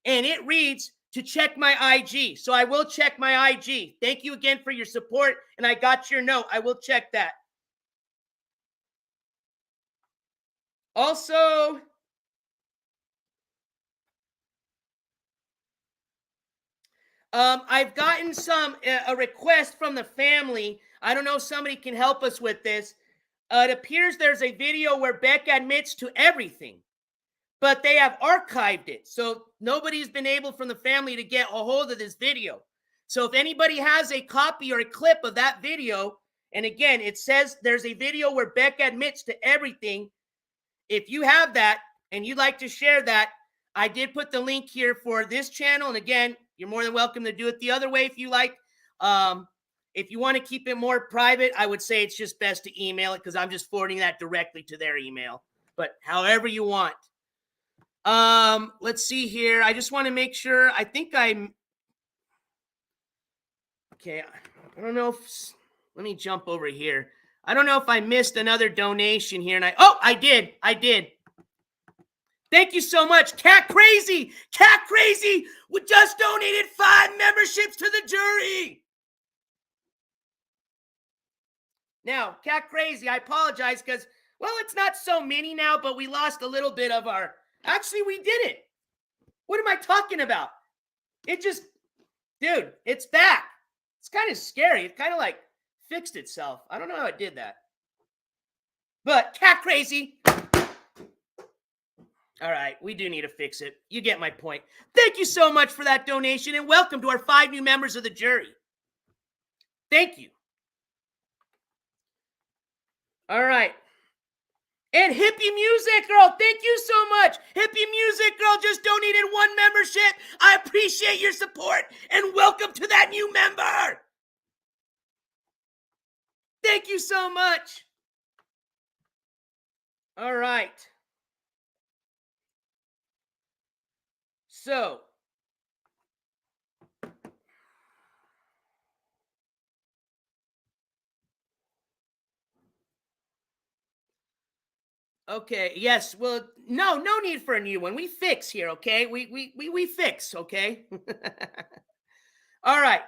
And it reads to check my IG. So I will check my IG. Thank you again for your support. And I got your note. I will check that. Also, I've gotten a request from the family. I don't know if somebody can help us with this. It appears there's a video where Beck admits to everything, but they have archived it. So nobody's been able from the family to get a hold of this video. So if anybody has a copy or a clip of that video, and again, it says there's a video where Beck admits to everything. If you have that and you'd like to share that, I did put the link here for this channel. And again, you're more than welcome to do it the other way if you like. If you want to keep it more private, I would say it's just best to email it because I'm just forwarding that directly to their email. But however you want. Let's see here. I just want to make sure. I think okay. I don't know if, let me jump over here. I don't know if I missed another donation here. And I did. Thank you so much. Cat Crazy just donated 5 memberships to the jury. Now, Cat Crazy, I apologize because, well, it's not so many now, but we lost a little bit of our, actually, we did it. What am I talking about? It just, dude, it's back. It's kind of scary. It kind of like fixed itself. I don't know how it did that. But Cat Crazy. All right, we do need to fix it. You get my point. Thank you so much for that donation, and welcome to our 5 new members of the jury. Thank you. All right. And Hippie Music Girl, thank you so much. Hippie Music Girl just donated 1 membership. I appreciate your support, and welcome to that new member. Thank you so much. All right. So, okay, yes, well, no need for a new one. We fix here, okay? We fix, okay? All right.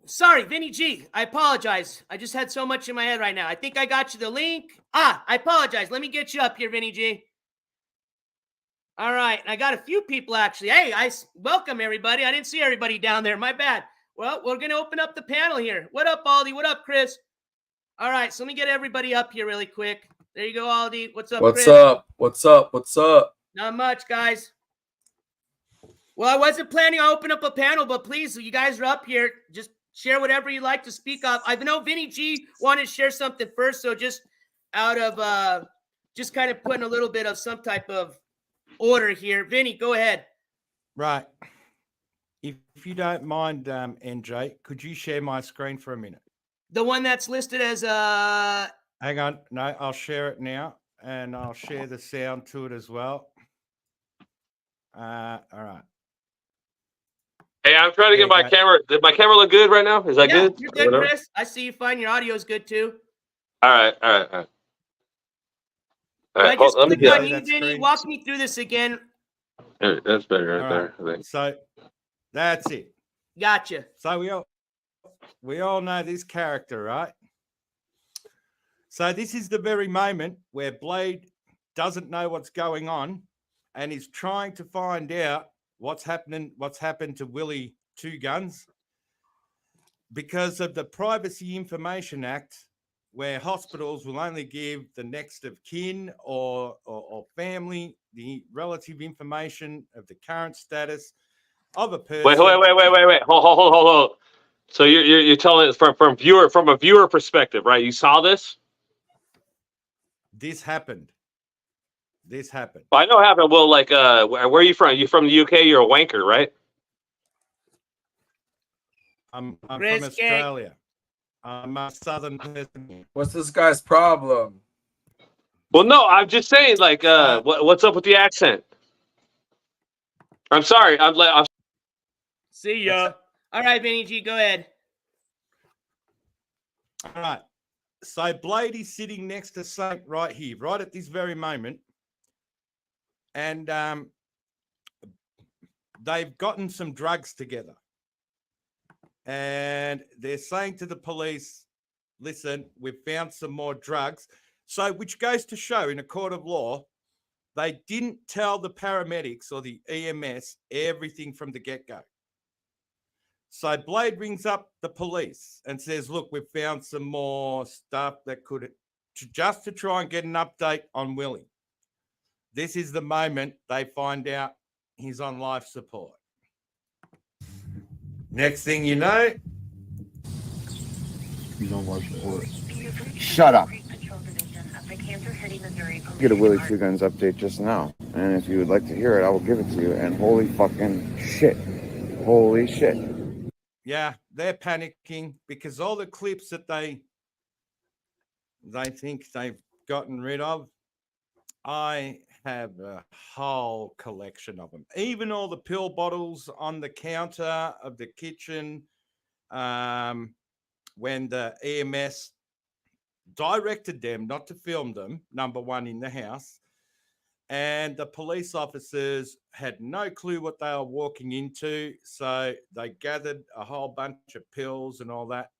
Sorry, Vinny G, I apologize. I just had so much in my head right now. I think I got you the link. I apologize. Let me get you up here, Vinny G. All right, I got a few people actually. Hey, I welcome everybody. I didn't see everybody down there. My bad. Well, we're going to open up the panel here. What up, Aldi? What up, Chris? All right, so let me get everybody up here really quick. There you go, Aldi. What's up, Chris? What's up? Not much, guys. Well, I wasn't planning on opening up a panel, but please, you guys are up here. Just share whatever you like to speak of. I know Vinny G wanted to share something first, so just out of just kind of putting a little bit of some type of order here. Vinny, go ahead. Right. If you don't mind, NJ, could you share my screen for a minute? The one that's listed as Hang on. No, I'll share it now, and I'll share the sound to it as well. All right. Hey, I'm trying to get my camera. Did my camera look good right now? Is that good? You're good, Chris. I see you fine. Your audio is good too. All right. All right. Just Let me click on get you, Vinny. Walk me through this again. That's better right there. I think. So that's it. Gotcha. So we all know this character, right? So this is the very moment where Blade doesn't know what's going on and is trying to find out what's happened to Willy2Guns because of the Privacy Information Act, where hospitals will only give the next of kin or family the relative information of the current status of a person. Wait. Hold. So you're telling it from a viewer perspective, right? You saw this? This happened. I know it happened. Well, like, where are you from? You from the UK? You're a wanker, right? I'm from Australia. I'm a southern person. What's this guy's problem? Well, no, I'm just saying, like, what's up with the accent? I'm sorry. I'm See ya. All right, Vinny G, go ahead. All right. So Blade is sitting next to Saint right here, right at this very moment. And they've gotten some drugs together. And they're saying to the police, listen, we've found some more drugs. So, which goes to show in a court of law, they didn't tell the paramedics or the EMS everything from the get-go. So Blade rings up the police and says, look, we've found some more stuff that could, just to try and get an update on Willie. This is the moment they find out he's on life support. Next thing you know, He's on life support. Shut up. Get a Willy2Guns update just now. And if you would like to hear it, I will give it to you. And holy fucking shit. Holy shit. yeah, they're panicking because all the clips that they think they've gotten rid of, I have a whole collection of them. Even all the pill bottles on the counter of the kitchen, when the EMS directed them not to film them, number one, in the house, and the police officers had no clue what they were walking into, so they gathered a whole bunch of pills and all that.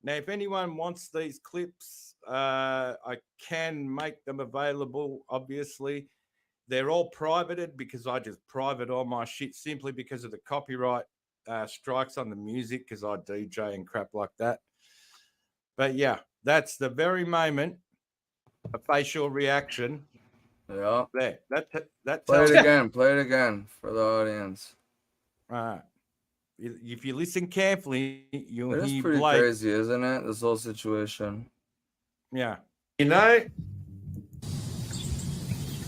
Now, if anyone wants these clips, I can make them available, obviously. They're all privated because I just private all my shit simply because of the copyright strikes on the music, because I DJ and crap like that. But yeah, that's the very moment a facial reaction. Yeah. There. That Play tells it again. Play it again for the audience. Right. If you listen carefully, you'll It is hear pretty Blade. crazy, isn't it? This whole situation. Yeah. You know,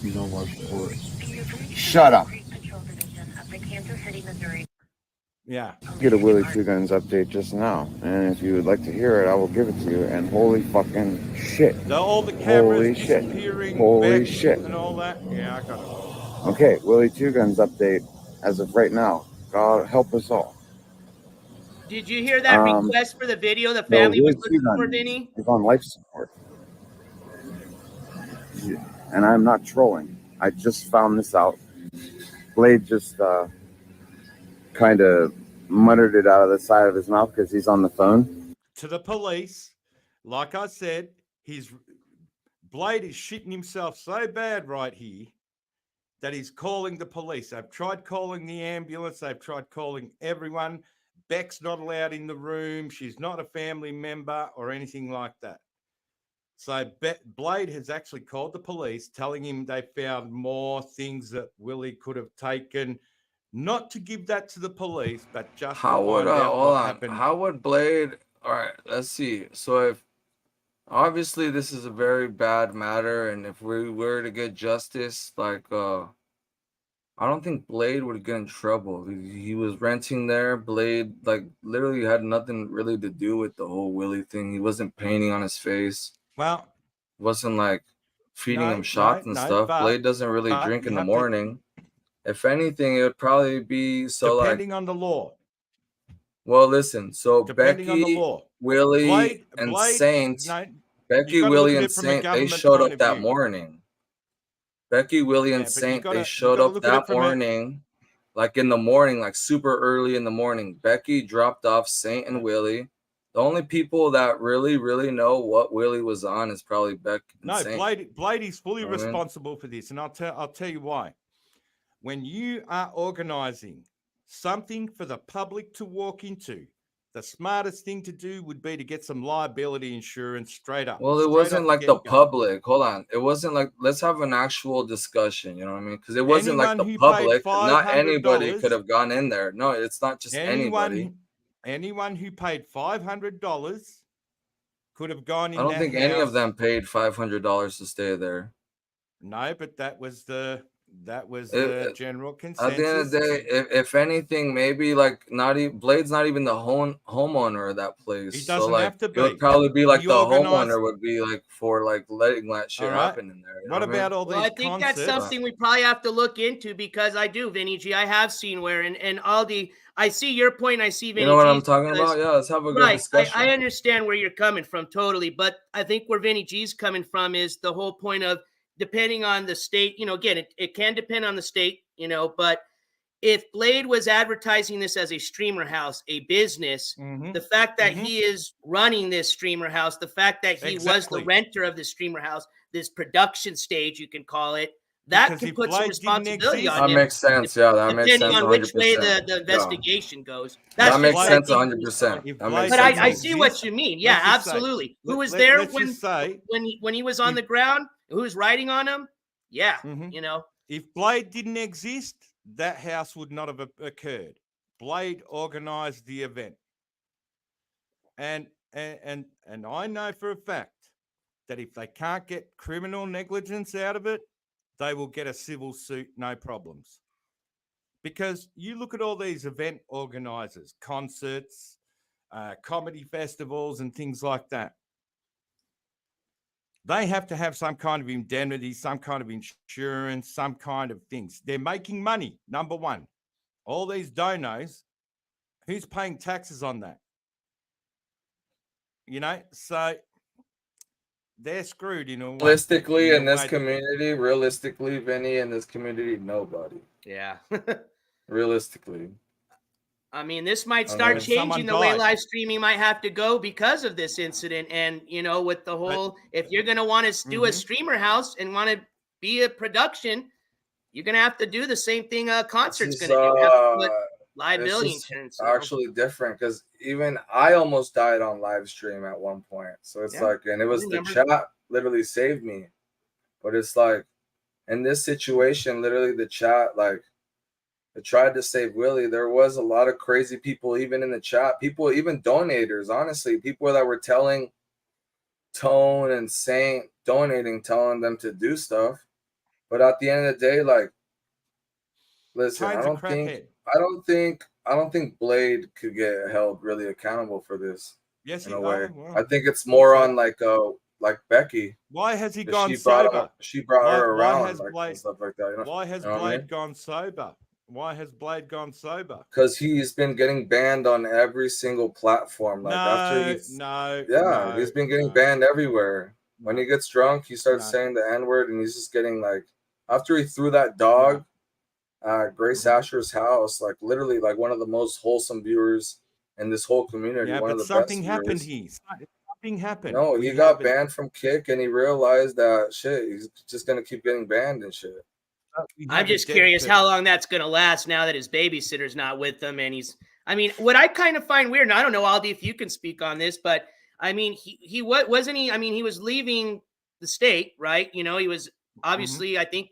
He's on life support. Shut up. yeah. Get a Willy2Guns update just now. And if you would like to hear it, I will give it to you. And holy fucking shit. All the cameras Holy shit. disappearing, Holy Becky shit. and all that. Yeah, I got it. Okay, Willy2Guns update as of right now. God help us all. Did you hear that request for the video the No, family was looking for, Willy2Guns Vinny? is on life support. And I'm not trolling. I just found this out. Blade just kind of muttered it out of the side of his mouth because he's on the phone. To the police, like I said, Blade is shitting himself so bad right here that he's calling the police. I've tried calling the ambulance. I've tried calling everyone. Beck's not allowed in the room. She's not a family member or anything like that. So Blade has actually called the police, telling him they found more things that Willie could have taken not to give that to the police, but just How to would find out hold what on? happened. How would Blade? All right, let's see. So if obviously this is a very bad matter, and if we were to get justice, like I don't think Blade would get in trouble. He was renting there. Blade like literally had nothing really to do with the whole Willie thing. He wasn't painting on his face. Well, Wasn't like feeding no, him shots and stuff. but Blade doesn't really drink you in the have to, morning. If anything, it would probably be so like. depending on the law. Well, listen. So Depending on the Becky, law. Willie, and Saint. No, Becky, you gotta look Willie, at and it from a Saint, they government showed point up of that view. morning. Becky, Willie, and Yeah, but you Saint, gotta- they you showed gotta up look at it that from a- morning, like in the morning, like super early in the morning. Becky dropped off Saint and Willie. The only people that really, really know what Willie was on is probably Becky and No, Saint. Blade is fully You know what I mean? responsible for this, and I'll tell you why. When you are organizing something for the public to walk into, the smartest thing to do would be to get some liability insurance straight up. Well, it straight wasn't off like the get-go. public. Hold on. It wasn't like, let's have an actual discussion. You know what I mean? Because it wasn't like Anyone the who paid public. Not anybody $500 could have gone in there. No, it's not just anybody. Anyone who paid $500 could have gone in. I don't that think any of house. them paid $500 to stay there. No, but that was the general consensus. At the end of the day, if anything, maybe like not even Blade's not even the homeowner of that place. He doesn't so like have to it would be. probably be like He the organized- homeowner would be like for like letting that shit All right. happen in there. You know What I mean? about all these Well, I think that's concerts? something we probably have to look into because I do, Vinny G. I have seen where and Aldi. I see your point. I see Vinny You know what G's I'm talking because- about? Yeah, let's have a good Right. discussion. I understand where you're coming from totally, but I think where Vinny G's coming from is the whole point of depending on the state, again, it can depend on the state, but if Blade was advertising this as a streamer house, a business, the fact that he is running this streamer house, the fact that he was Exactly. the renter of the streamer house, this production stage, you can call it, that Because can if put some Blade didn't responsibility exist- on That him. makes sense. Yeah, that makes sense. Depending on which way 100%. the investigation goes. That just makes what I sense think 100%. If That Blade makes But sense. I see what you mean. Yeah, Let's just say- absolutely. Who was let- there let's just say- when he was on the ground? Who was riding on him? Yeah, Mhm. If Blade didn't exist, that house would not have occurred. Blade organized the event. And I know for a fact that if they can't get criminal negligence out of it, they will get a civil suit, no problems. Because you look at all these event organizers, concerts, comedy festivals, and things like that. They have to have some kind of indemnity, some kind of insurance, some kind of things. They're making money, number one. All these donos, who's paying taxes on that? So they're screwed, Realistically, in this community, Vinny, in this community, nobody. Yeah. Realistically. I mean, this might start changing the way live streaming might have to go because of this incident. And, with the whole, if you're going to want to do a streamer house and want to be a production, you're going to have to do the same thing a concert's going to do. You have to put liability insurance. Actually different because even I almost died on live stream at one point. So it's like, and it was the chat literally saved me. But it's like, in this situation, literally the chat, like, I tried to save Willie. There was a lot of crazy people, even in the chat. People, even donators, honestly, people that were telling Tone and Saint, telling them to do stuff. But at the end of the day, like, listen, I don't think Blade could get held really accountable for this. Yes, in a way. I think it's more on like Becky. Why has he gone sober? She brought her around and stuff like that. Why has Blade gone sober? Why has Blade gone sober? Because he's been getting banned on every single platform. He's been getting banned everywhere. When he gets drunk, he starts saying the N-word, and he's just getting like, after he threw that dog at Grace Asher's house, like literally like one of the most wholesome viewers in this whole community. Yeah, one but of the something best happened viewers. Something happened. No, he got banned from Kick, and he realized that shit, he's just gonna keep getting banned and shit. I'm just curious how long that's going to last now that his babysitter's not with him. And what I kind of find weird, and I don't know, Aldi, if you can speak on this, but I mean, he was leaving the state, right? He was obviously, I think,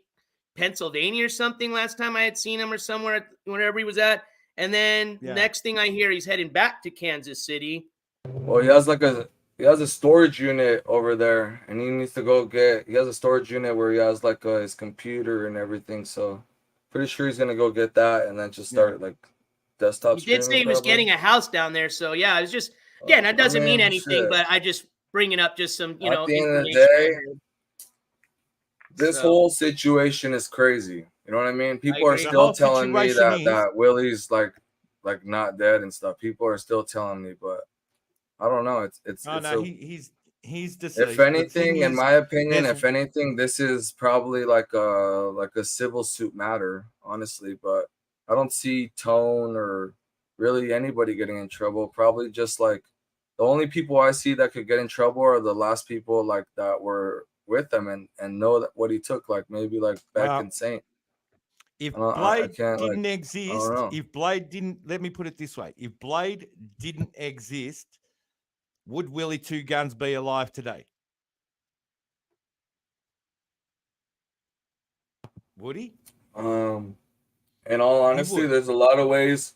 Pennsylvania or something last time I had seen him, or somewhere, wherever he was at. And then next thing I hear, he's heading back to Kansas City. Well, he has a storage unit over there, and he needs to go get. He has a storage unit where he has like his computer and everything. So, pretty sure he's gonna go get that and then just start like desktop. He did say he was getting a house down there. So yeah, it was just again, that doesn't mean anything, but I just bringing up just some, you know, at the end of the day, this whole situation is crazy. You know what I mean? People are still telling me that Willie's like not dead and stuff. People are still telling me, but I don't know. He's deceased. If anything, in my opinion, if anything, this is probably like a civil suit matter, honestly. But I don't see Tone or really anybody getting in trouble. Probably just like the only people I see that could get in trouble are the last people like that were with him and know that what he took, like maybe like Beck and Saint. If Blade didn't exist, if Blade didn't, let me put it this way: if Blade didn't exist, would Willy2Guns be alive today? Would he? In all honesty, there's a lot of ways.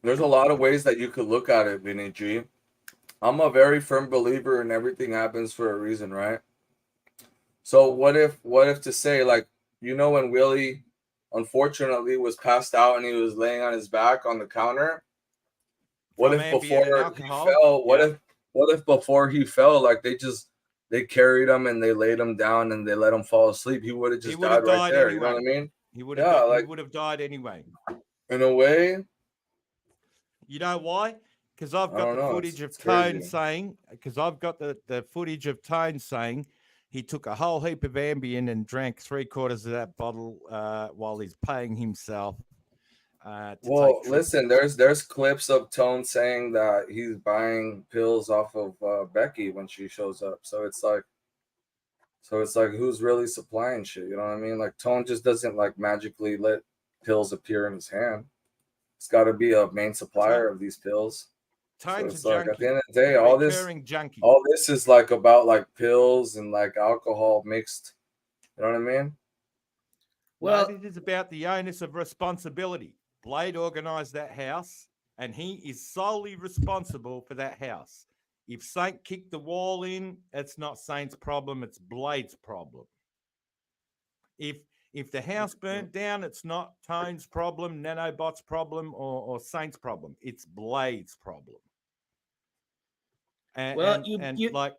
There's a lot of ways that you could look at it, Vinny G. I'm a very firm believer in everything happens for a reason, right? So what if to say, like, you know, when Willie unfortunately was passed out and he was laying on his back on the counter, what if before he fell, what if before he fell, like they carried him and they laid him down and they let him fall asleep, he would have just died right there. You know what I mean? He would have died anyway. In a way. You know why? Because I've got the footage of Tone saying, the footage of Tone saying he took a whole heap of Ambien and drank 3/4 of that bottle while he's paying himself. Well, listen, there's clips of Tone saying that he's buying pills off of Becky when she shows up. So it's like who's really supplying shit? You know what I mean? Like Tone just doesn't like magically let pills appear in his hand. It's got to be a main supplier of these pills. So it's like at the end of the day, all this is like about like pills and like alcohol mixed. You know what I mean? Well, it is about the onus of responsibility. Blade organized that house, and he is solely responsible for that house. If Saint kicked the wall in, it's not Saint's problem; it's Blade's problem. If the house burnt down, it's not Tone's problem, Nanobot's problem, or Saint's problem. It's Blade's problem. And, you like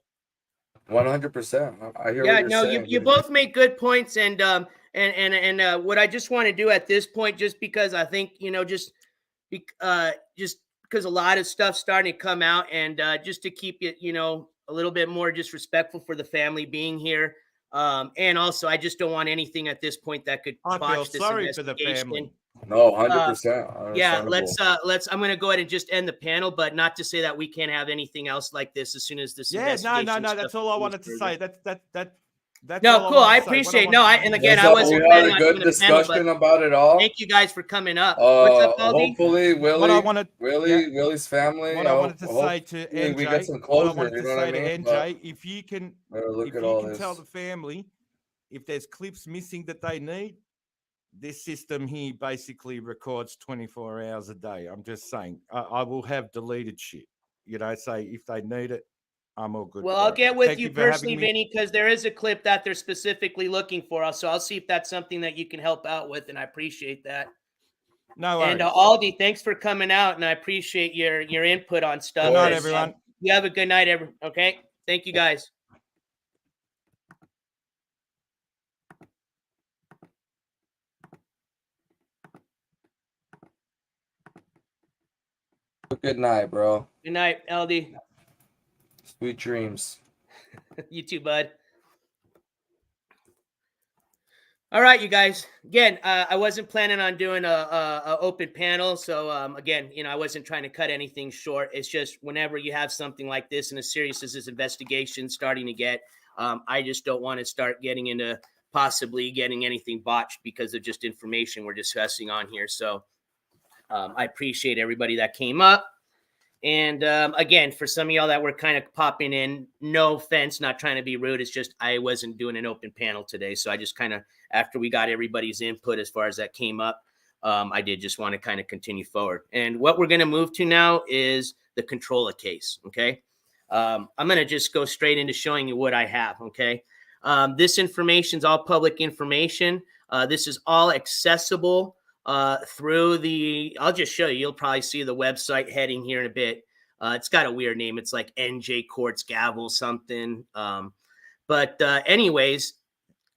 100%. I hear. Yeah, no, you both make good points, and what I just want to do at this point, just because I think, you know, just because a lot of stuff's starting to come out, and just to keep it, you know, a little bit more just respectful for the family being here. And also, I just don't want anything at this point that could botch this investigation. For the family. No, 100%. Yeah, let's. I'm going to go ahead and just end the panel, but not to say that we can't have anything else like this as soon as this. Yeah, no. That's all I wanted to say. That's no, cool. I appreciate. And again, I wasn't. We had a good discussion about it all. Thank you guys for coming up. What's up, Aldi? Hopefully, Willie's family. What I wanted to say to NJ, we get some closure. You know what I mean? NJ, if you can tell the family if there's clips missing that they need, this system here basically records 24 hours a day. I'm just saying, I will have deleted shit. You know, say if they need it, I'm all good. Well, I'll get with you personally, Vinny, because there is a clip that they're specifically looking for. So I'll see if that's something that you can help out with, and I appreciate that. No worries. And Aldi, thanks for coming out, and I appreciate your input on stuff. Good night, everyone. You have a good night, okay? Thank you, guys. Good night, bro. Good night, LD. Sweet dreams. You too, bud. All right, you guys. Again, I wasn't planning on doing a open panel, so again, you know, I wasn't trying to cut anything short. It's just whenever you have something like this and as serious as this investigation starting to get, I just don't want to start getting into possibly getting anything botched because of just information we're discussing on here. So I appreciate everybody that came up. And again, for some of y'all that were kind of popping in, no offense, not trying to be rude. It's just I wasn't doing an open panel today. So I just kind of, after we got everybody's input as far as that came up, I did just want to kind of continue forward. And what we're going to move to now is the controller case. Okay. I'm going to just go straight into showing you what I have. Okay. This information is all public information. This is all accessible through the, I'll just show you. You'll probably see the website heading here in a bit. It's got a weird name. It's like NJCourts gavel something. But anyways,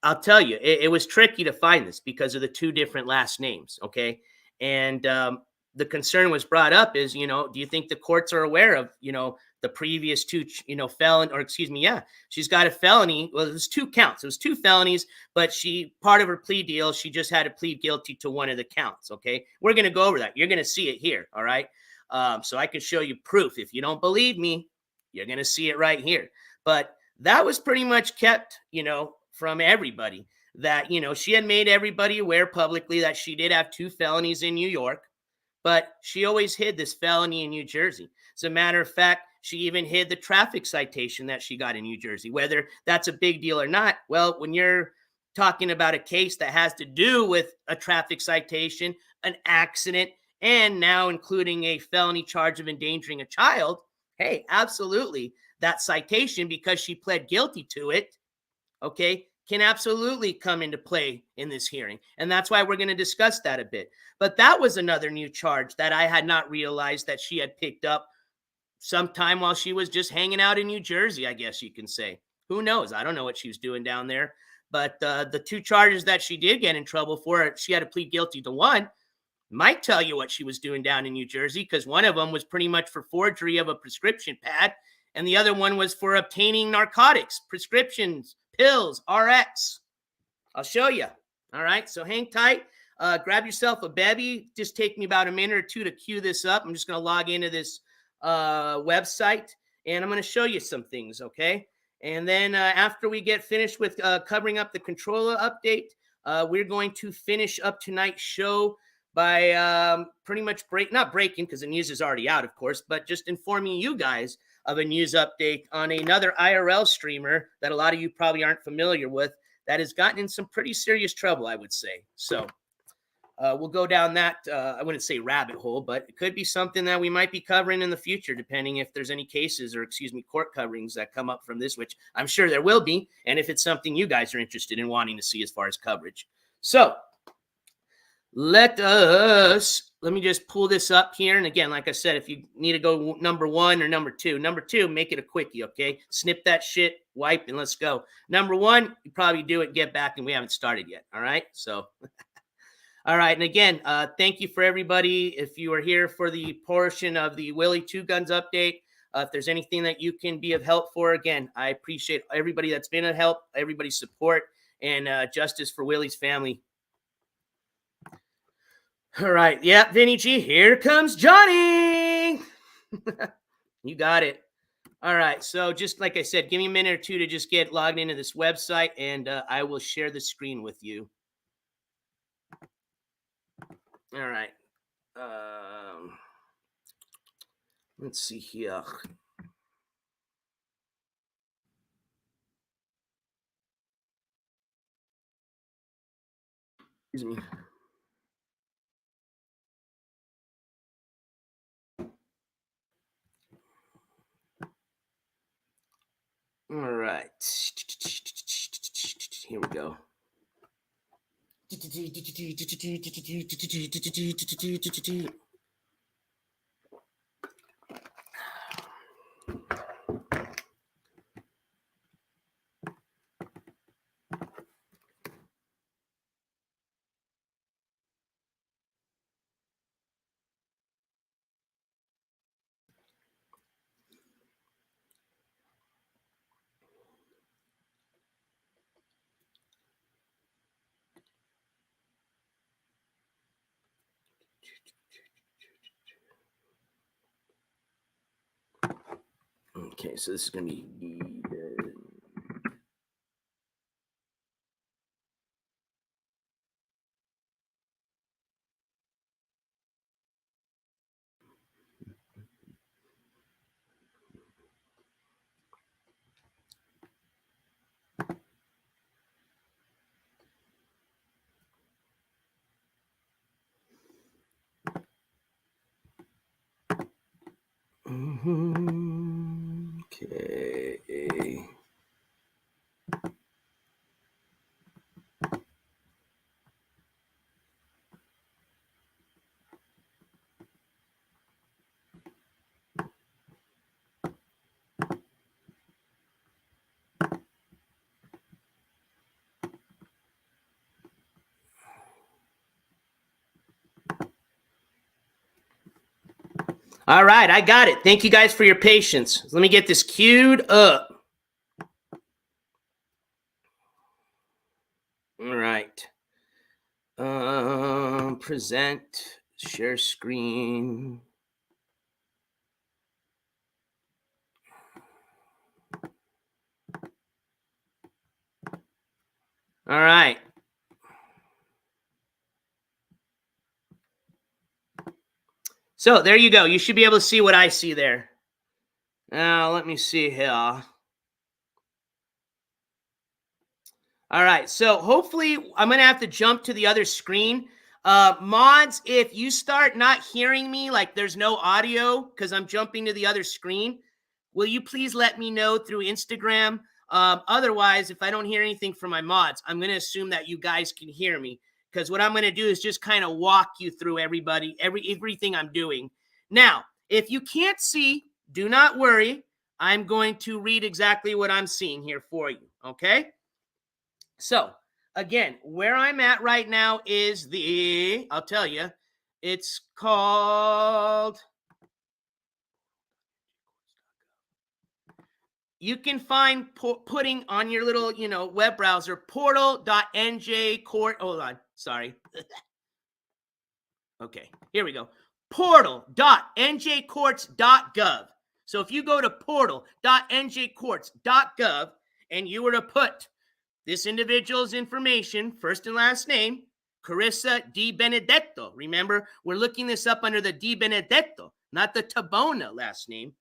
I'll tell you, it was tricky to find this because of the two different last names. Okay. And the concern was brought up is, you know, do you think the courts are aware of, you know, the previous two, you know, she's got a felony. Well, it was 2 counts. It was 2 felonies, but part of her plea deal, she just had to plead guilty to one of the counts. Okay. We're going to go over that. You're going to see it here. All right. So I can show you proof. If you don't believe me, you're going to see it right here. But that was pretty much kept, you know, from everybody that, you know, she had made everybody aware publicly that she did have 2 felonies in New York, but she always hid this felony in New Jersey. As a matter of fact, she even hid the traffic citation that she got in New Jersey. Whether that's a big deal or not, well, when you're talking about a case that has to do with a traffic citation, an accident, and now including a felony charge of endangering a child, hey, absolutely, that citation, because she pled guilty to it, okay, can absolutely come into play in this hearing. And that's why we're going to discuss that a bit. But that was another new charge that I had not realized that she had picked up sometime while she was just hanging out in New Jersey, I guess you can say. Who knows? I don't know what she was doing down there. But the 2 charges that she did get in trouble for, she had to plead guilty to one. Might tell you what she was doing down in New Jersey, because one of them was pretty much for forgery of a prescription pad, and the other one was for obtaining narcotics, prescriptions, pills, RX. I'll show you. All right, so hang tight. Grab yourself a bevy. Just take me about a minute or two to queue this up. I'm just going to log into this website, and I'm going to show you some things, okay? And then after we get finished with covering up the controller update, we're going to finish up tonight's show by pretty much not breaking, because the news is already out, of course, but just informing you guys of a news update on another IRL streamer that a lot of you probably aren't familiar with that has gotten in some pretty serious trouble, I would say. So we'll go down that, I wouldn't say rabbit hole, but it could be something that we might be covering in the future, depending if there's any cases or, court coverings that come up from this, which I'm sure there will be, and if it's something you guys are interested in wanting to see as far as coverage. So let me just pull this up here. And again, like I said, if you need to go number 1 or number 2, make it a quickie, okay? Snip that shit, wipe, and let's go. Number 1, you probably do it, get back, and we haven't started yet, all right? So, all right, and again, thank you for everybody. If you are here for the portion of the Willy2Guns update, if there's anything that you can be of help for, again, I appreciate everybody that's been of help, everybody's support, and justice for Willie's family. All right. Yeah, Vinny G, here comes Johnny. You got it. All right. So just like I said, give me a minute or two to just get logged into this website, and I will share the screen with you. All right. Let's see here. Excuse me. All right. Here we go. Okay, so this is going to be Okay. All right, I got it. Thank you guys for your patience. Let me get this queued up. All right. Present, share screen. All right. So there you go. You should be able to see what I see there. Now, let me see here. All right. So hopefully I'm going to have to jump to the other screen. Mods, if you start not hearing me, like there's no audio because I'm jumping to the other screen, will you please let me know through Instagram? Otherwise, if I don't hear anything from my mods, I'm going to assume that you guys can hear me. Because what I'm going to do is just kind of walk you through everything I'm doing. Now, if you can't see, do not worry. I'm going to read exactly what I'm seeing here for you, okay? So, again, where I'm at right now is I'll tell you, it's called... You can find putting on your little, web browser, portal.NJCourt. Hold on. Sorry. Okay, here we go. Portal.NJCourts.gov. So if you go to portal.NJCourts.gov and you were to put this individual's information, first and last name, Carissa Di Benedetto. Remember, we're looking this up under the Di Benedetto, not the Tabona last name.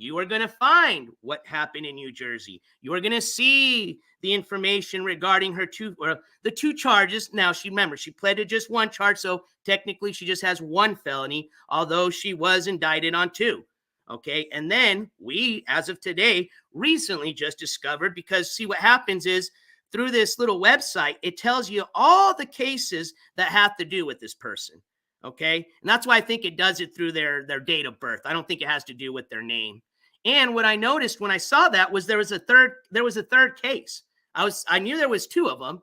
You are going to find what happened in New Jersey. You are going to see the information regarding the two charges. Now, she pled to just one charge, so technically she just has one felony, although she was indicted on two. Okay, and then we, as of today, recently just discovered, because see what happens is through this little website, it tells you all the cases that have to do with this person. Okay, and that's why I think it does it through their date of birth. I don't think it has to do with their name. And what I noticed when I saw that was there was a third case. I knew there was two of them.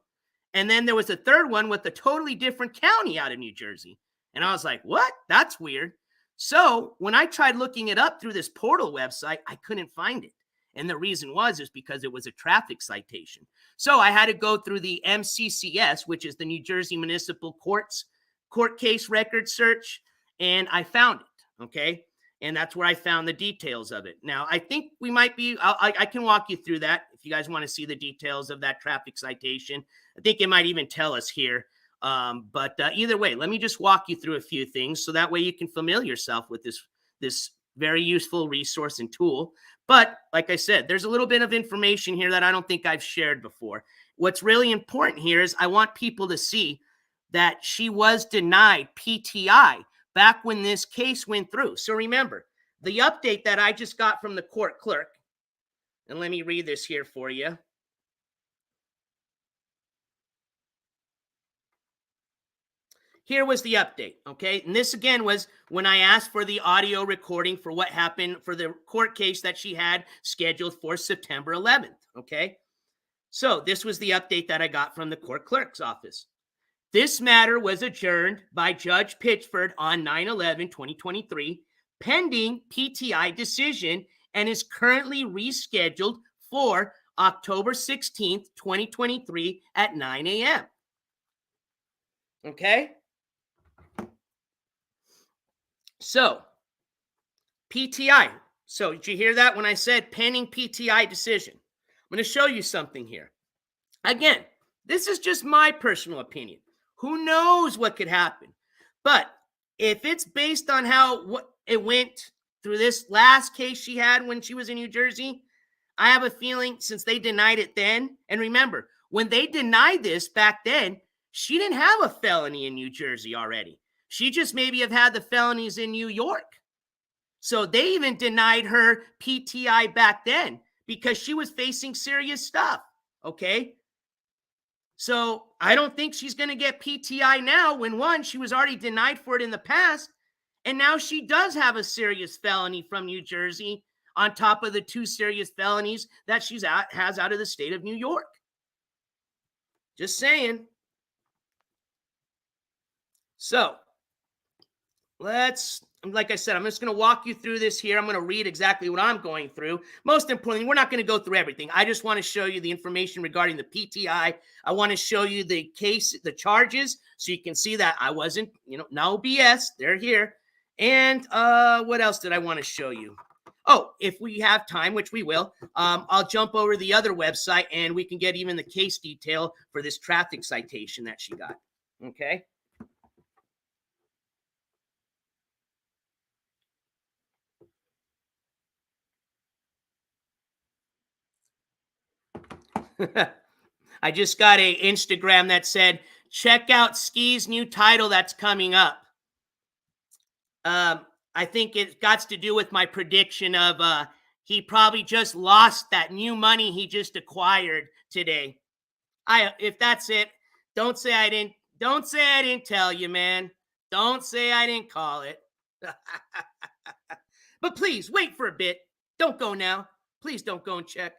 And then there was a third one with a totally different county out of New Jersey. And I was like, what? That's weird. So when I tried looking it up through this portal website, I couldn't find it. And the reason is because it was a traffic citation. So I had to go through the MCCS, which is the New Jersey Municipal Court case record search. And I found it. Okay. And that's where I found the details of it. Now, I think we might be, I can walk you through that if you guys want to see the details of that traffic citation. I think it might even tell us here. But either way, let me just walk you through a few things so that way you can familiar yourself with this very useful resource and tool. But like I said, there's a little bit of information here that I don't think I've shared before. What's really important here is I want people to see that she was denied PTI back when this case went through. So remember, the update that I just got from the court clerk, and let me read this here for you. Here was the update, okay? And this, again, was when I asked for the audio recording for what happened for the court case that she had scheduled for September 11th, okay? So this was the update that I got from the court clerk's office. This matter was adjourned by Judge Pitchford on 9/11/2023, pending PTI decision, and is currently rescheduled for October 16th, 2023 at 9 a.m. Okay? So, PTI. So, did you hear that when I said pending PTI decision? I'm going to show you something here. Again, this is just my personal opinion. Who knows what could happen? But if it's based on what it went through this last case she had when she was in New Jersey, I have a feeling since they denied it then, and remember, when they denied this back then, she didn't have a felony in New Jersey already. She just maybe have had the felonies in New York. So they even denied her PTI back then because she was facing serious stuff. Okay. So I don't think she's going to get PTI now when, one, she was already denied for it in the past. And now she does have a serious felony from New Jersey on top of the 2 serious felonies that has out of the state of New York. Just saying. So like I said, I'm just going to walk you through this here. I'm going to read exactly what I'm going through. Most importantly, we're not going to go through everything. I just want to show you the information regarding the PTI. I want to show you the case, the charges, so you can see that I wasn't, no BS. They're here. And what else did I want to show you? Oh, if we have time, which we will, I'll jump over to the other website and we can get even the case detail for this traffic citation that she got. Okay. I just got a Instagram that said, check out Ski's new title that's coming up. I think it got to do with my prediction of he probably just lost that new money he just acquired today. If that's it, don't say I didn't tell you, man. Don't say I didn't call it. But please wait for a bit. Don't go now. Please don't go and check.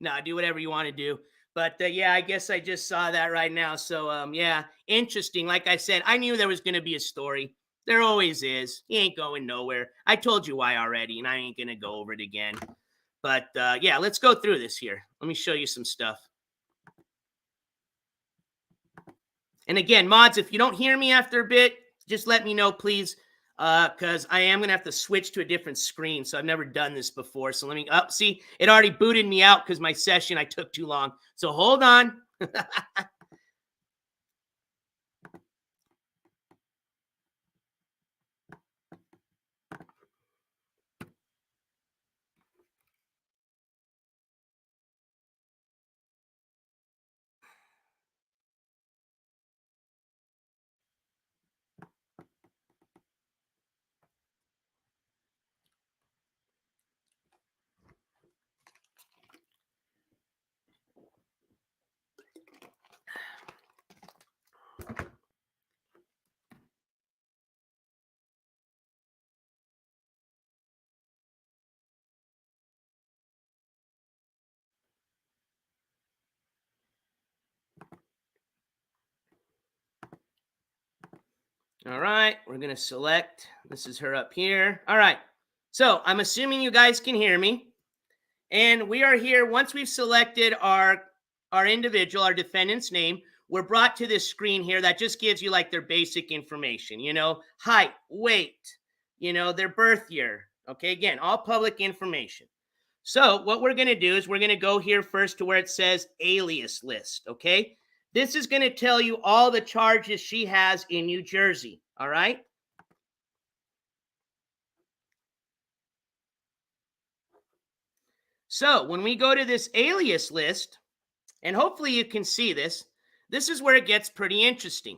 No, do whatever you want to do. But yeah, I guess I just saw that right now. So yeah, interesting. Like I said, I knew there was going to be a story. There always is. He ain't going nowhere. I told you why already, and I ain't going to go over it again. But yeah, let's go through this here. Let me show you some stuff. And again, mods, if you don't hear me after a bit, just let me know, please, because I am going to have to switch to a different screen. So I've never done this before. So let me see, it already booted me out because my session, I took too long. So hold on. All right, we're going to select. This is her up here. All right, so I'm assuming you guys can hear me. And we are here. Once we've selected our individual, our defendant's name, we're brought to this screen here that just gives you like their basic information, height, weight, their birth year. Okay, again, all public information. So what we're going to do is we're going to go here first to where it says alias list, okay? This is going to tell you all the charges she has in New Jersey, all right? So when we go to this alias list, and hopefully you can see this, this is where it gets pretty interesting.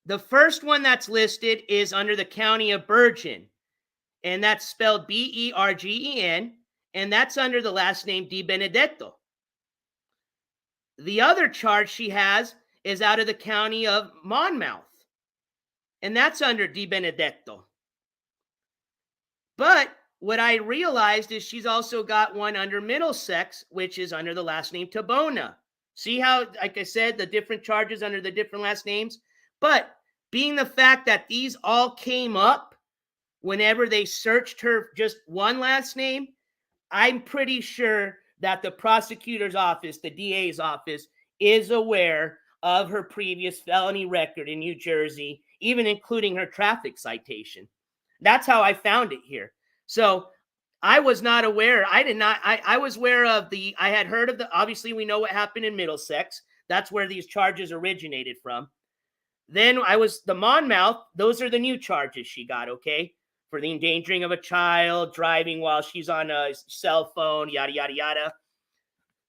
The first one that's listed is under the county of Bergen, and that's spelled B-E-R-G-E-N, and that's under the last name Di Benedetto. The other charge she has is out of the county of Monmouth, and that's under Di Benedetto. But what I realized is she's also got one under Middlesex, which is under the last name Tabona. See how, like I said, the different charges under the different last names? But being the fact that these all came up whenever they searched her just one last name, I'm pretty sure that the prosecutor's office, the DA's office, is aware of her previous felony record in New Jersey, even including her traffic citation. That's how I found it here. So I was not aware. I was aware of I had heard of obviously we know what happened in Middlesex. That's where these charges originated from. Then the Monmouth, those are the new charges she got, okay? For the endangering of a child, driving while she's on a cell phone, yada, yada, yada,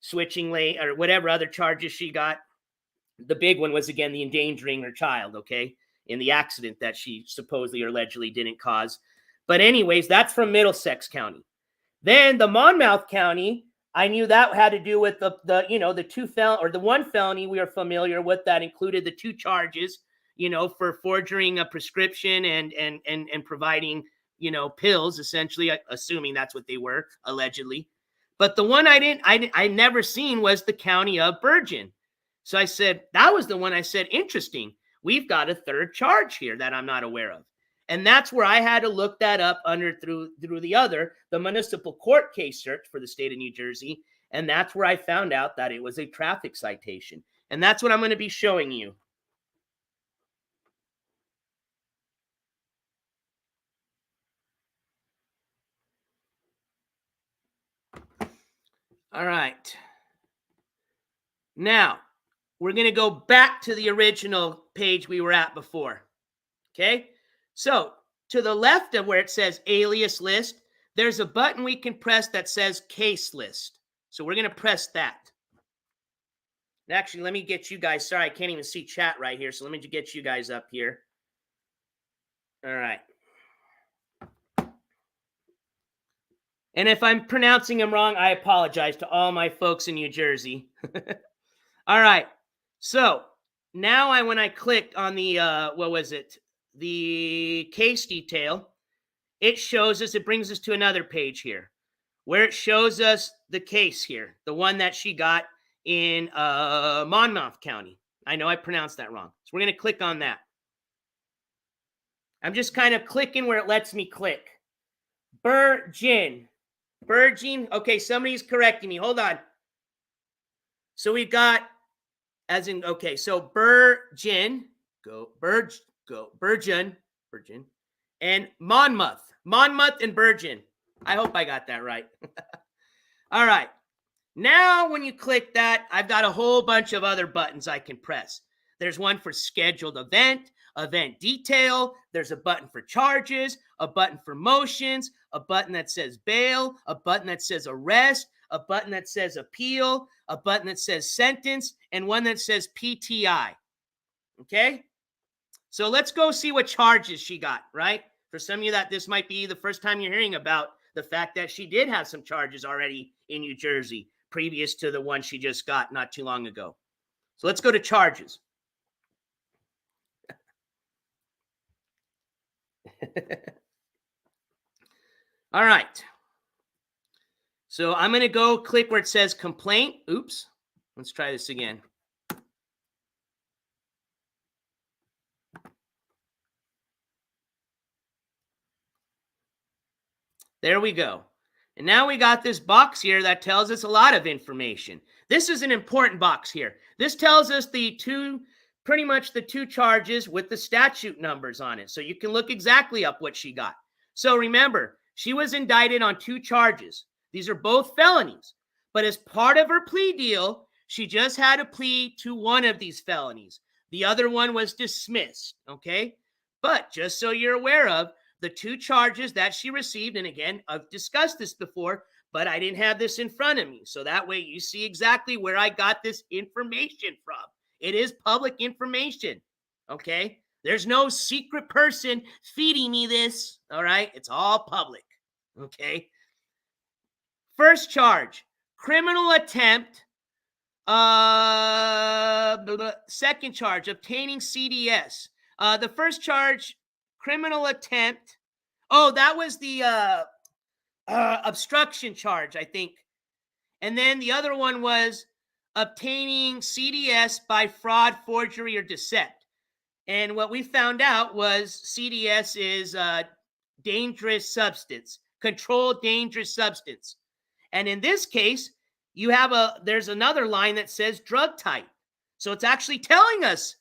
switching lane, or whatever other charges she got. The big one was, again, the endangering her child, okay? in the accident that she supposedly or allegedly didn't cause. But anyways, that's from Middlesex County. Then the Monmouth County, I knew that had to do with the the one felony we are familiar with that included the 2 charges, for forging a prescription and providing, pills, essentially, assuming that's what they were, allegedly. But the one I never seen was the county of Bergen. So I said, that was the one I said, interesting. We've got a 3rd charge here that I'm not aware of. And that's where I had to look that up through the municipal court case search for the state of New Jersey. And that's where I found out that it was a traffic citation. And that's what I'm going to be showing you. All right. Now, we're going to go back to the original page we were at before. Okay? So, to the left of where it says alias list, there's a button we can press that says case list. So, we're going to press that. And actually, let me get you guys. Sorry, I can't even see chat right here. So, let me get you guys up here. All right. And if I'm pronouncing them wrong, I apologize to all my folks in New Jersey. All right. So now when I clicked on the, the case detail, it shows us, it brings us to another page here where it shows us the case here, the one that she got in Monmouth County. I know I pronounced that wrong. So we're going to click on that. I'm just kind of clicking where it lets me click. Bergen. Okay, somebody's correcting me. Hold on. So we've got, so Bergen, Bergen, and Monmouth and Bergen. I hope I got that right. All right. Now, when you click that, I've got a whole bunch of other buttons I can press. There's one for scheduled event detail. There's a button for charges, a button for motions, a button that says bail, a button that says arrest, a button that says appeal, a button that says sentence, and one that says PTI. Okay? So let's go see what charges she got, right? For some of you that this might be the first time you're hearing about the fact that she did have some charges already in New Jersey previous to the one she just got not too long ago. So let's go to charges. All right. So I'm going to go click where it says complaint. Oops. Let's try this again. There we go. And now we got this box here that tells us a lot of information. This is an important box here. This tells us pretty much the 2 charges with the statute numbers on it. So you can look exactly up what she got. So remember, she was indicted on 2 charges. These are both felonies. But as part of her plea deal, she just had to plead to one of these felonies. The other one was dismissed, okay? But just so you're aware of, the 2 charges that she received, and again, I've discussed this before, but I didn't have this in front of me. So that way you see exactly where I got this information from. It is public information, okay? There's no secret person feeding me this, all right? It's all public, okay? First charge, criminal attempt. Second charge, obtaining CDS. The first charge, criminal attempt. Oh, that was the obstruction charge, I think. And then the other one was obtaining CDS by fraud, forgery, or deception. And what we found out was CDS is dangerous substance, controlled dangerous substance. And in this case, there's another line that says drug type. So it's actually telling us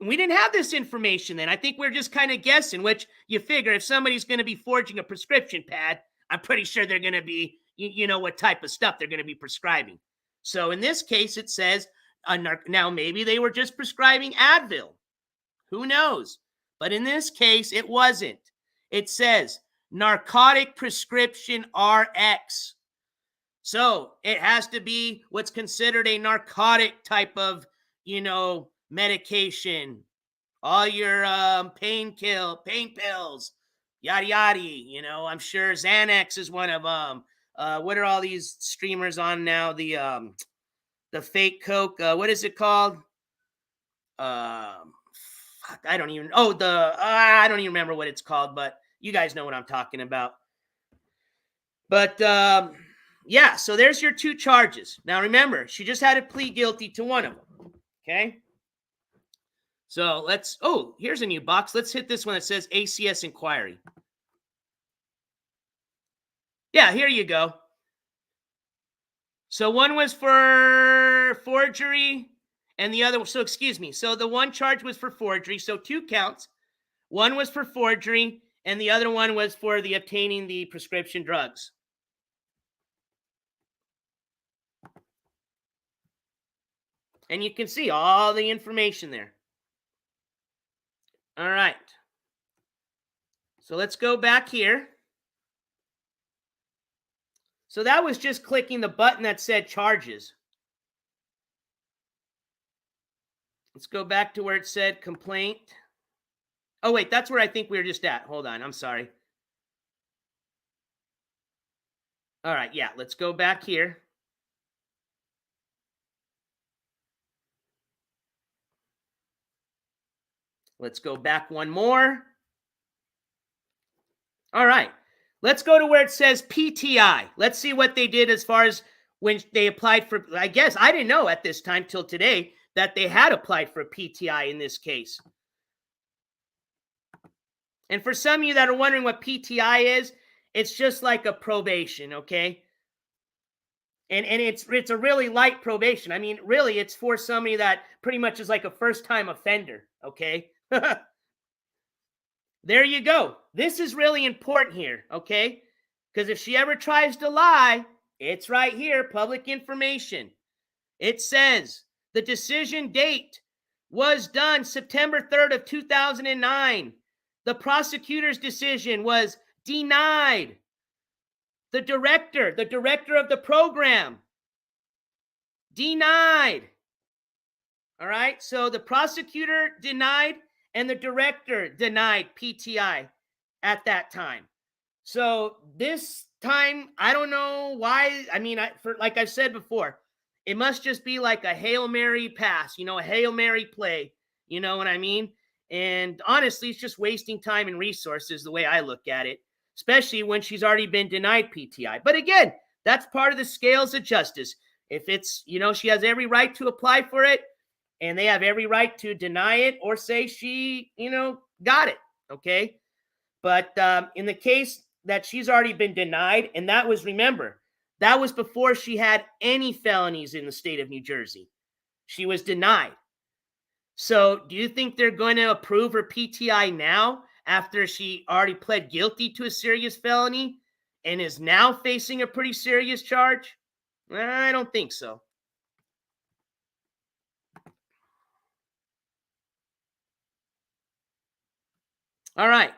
we didn't have this information then. I think we're just kind of guessing, which you figure if somebody's going to be forging a prescription pad, I'm pretty sure they're going to be, you know what type of stuff they're going to be prescribing. So in this case, it says, now maybe they were just prescribing Advil. Who knows? But in this case, it wasn't. It says narcotic prescription RX. So it has to be what's considered a narcotic type of, medication all your pain pills, yada yada. You know, I'm sure Xanax is one of them. What are all these streamers on now? The fake Coke. What is it called? I don't even. Oh, I don't even remember what it's called, but you guys know what I'm talking about. But yeah, so there's your 2 charges. Now remember, she just had to plead guilty to one of them. Okay. So let's. Oh, here's a new box. Let's hit this one that says ACS inquiry. Yeah, here you go. So one was for forgery and the other, so excuse me. So the one charge was for forgery. So 2 counts. One was for forgery and the other one was for the obtaining the prescription drugs. And you can see all the information there. All right. So let's go back here. So that was just clicking the button that said charges. Let's go back to where it said complaint. Oh, wait, that's where I think we were just at. Hold on, I'm sorry. All right, yeah, let's go back here. Let's go back one more. All right. Let's go to where it says PTI. Let's see what they did as far as when they applied for, I guess, I didn't know at this time till today that they had applied for PTI in this case. And for some of you that are wondering what PTI is, it's just like a probation, okay? And it's a really light probation. I mean, really, it's for somebody that pretty much is like a first-time offender, okay? There you go. This is really important here, okay? Because if she ever tries to lie, it's right here, public information. It says the decision date was done September 3rd of 2009. The prosecutor's decision was denied. The director of the program, denied. All right, so the prosecutor denied and the director denied PTI at that time. So this time, I don't know why. I mean, like I've said before, it must just be like a Hail Mary pass, you know, a Hail Mary play. You know what I mean? And honestly, it's just wasting time and resources the way I look at it, especially when she's already been denied PTI. But again, that's part of the scales of justice. If it's, you know, she has every right to apply for it, and they have every right to deny it or say she, you know, got it, okay? But in the case that she's already been denied, and that was, remember, that was before she had any felonies in the state of New Jersey. She was denied. So do you think they're going to approve her PTI now after she already pled guilty to a serious felony and is now facing a pretty serious charge? I don't think so. All right.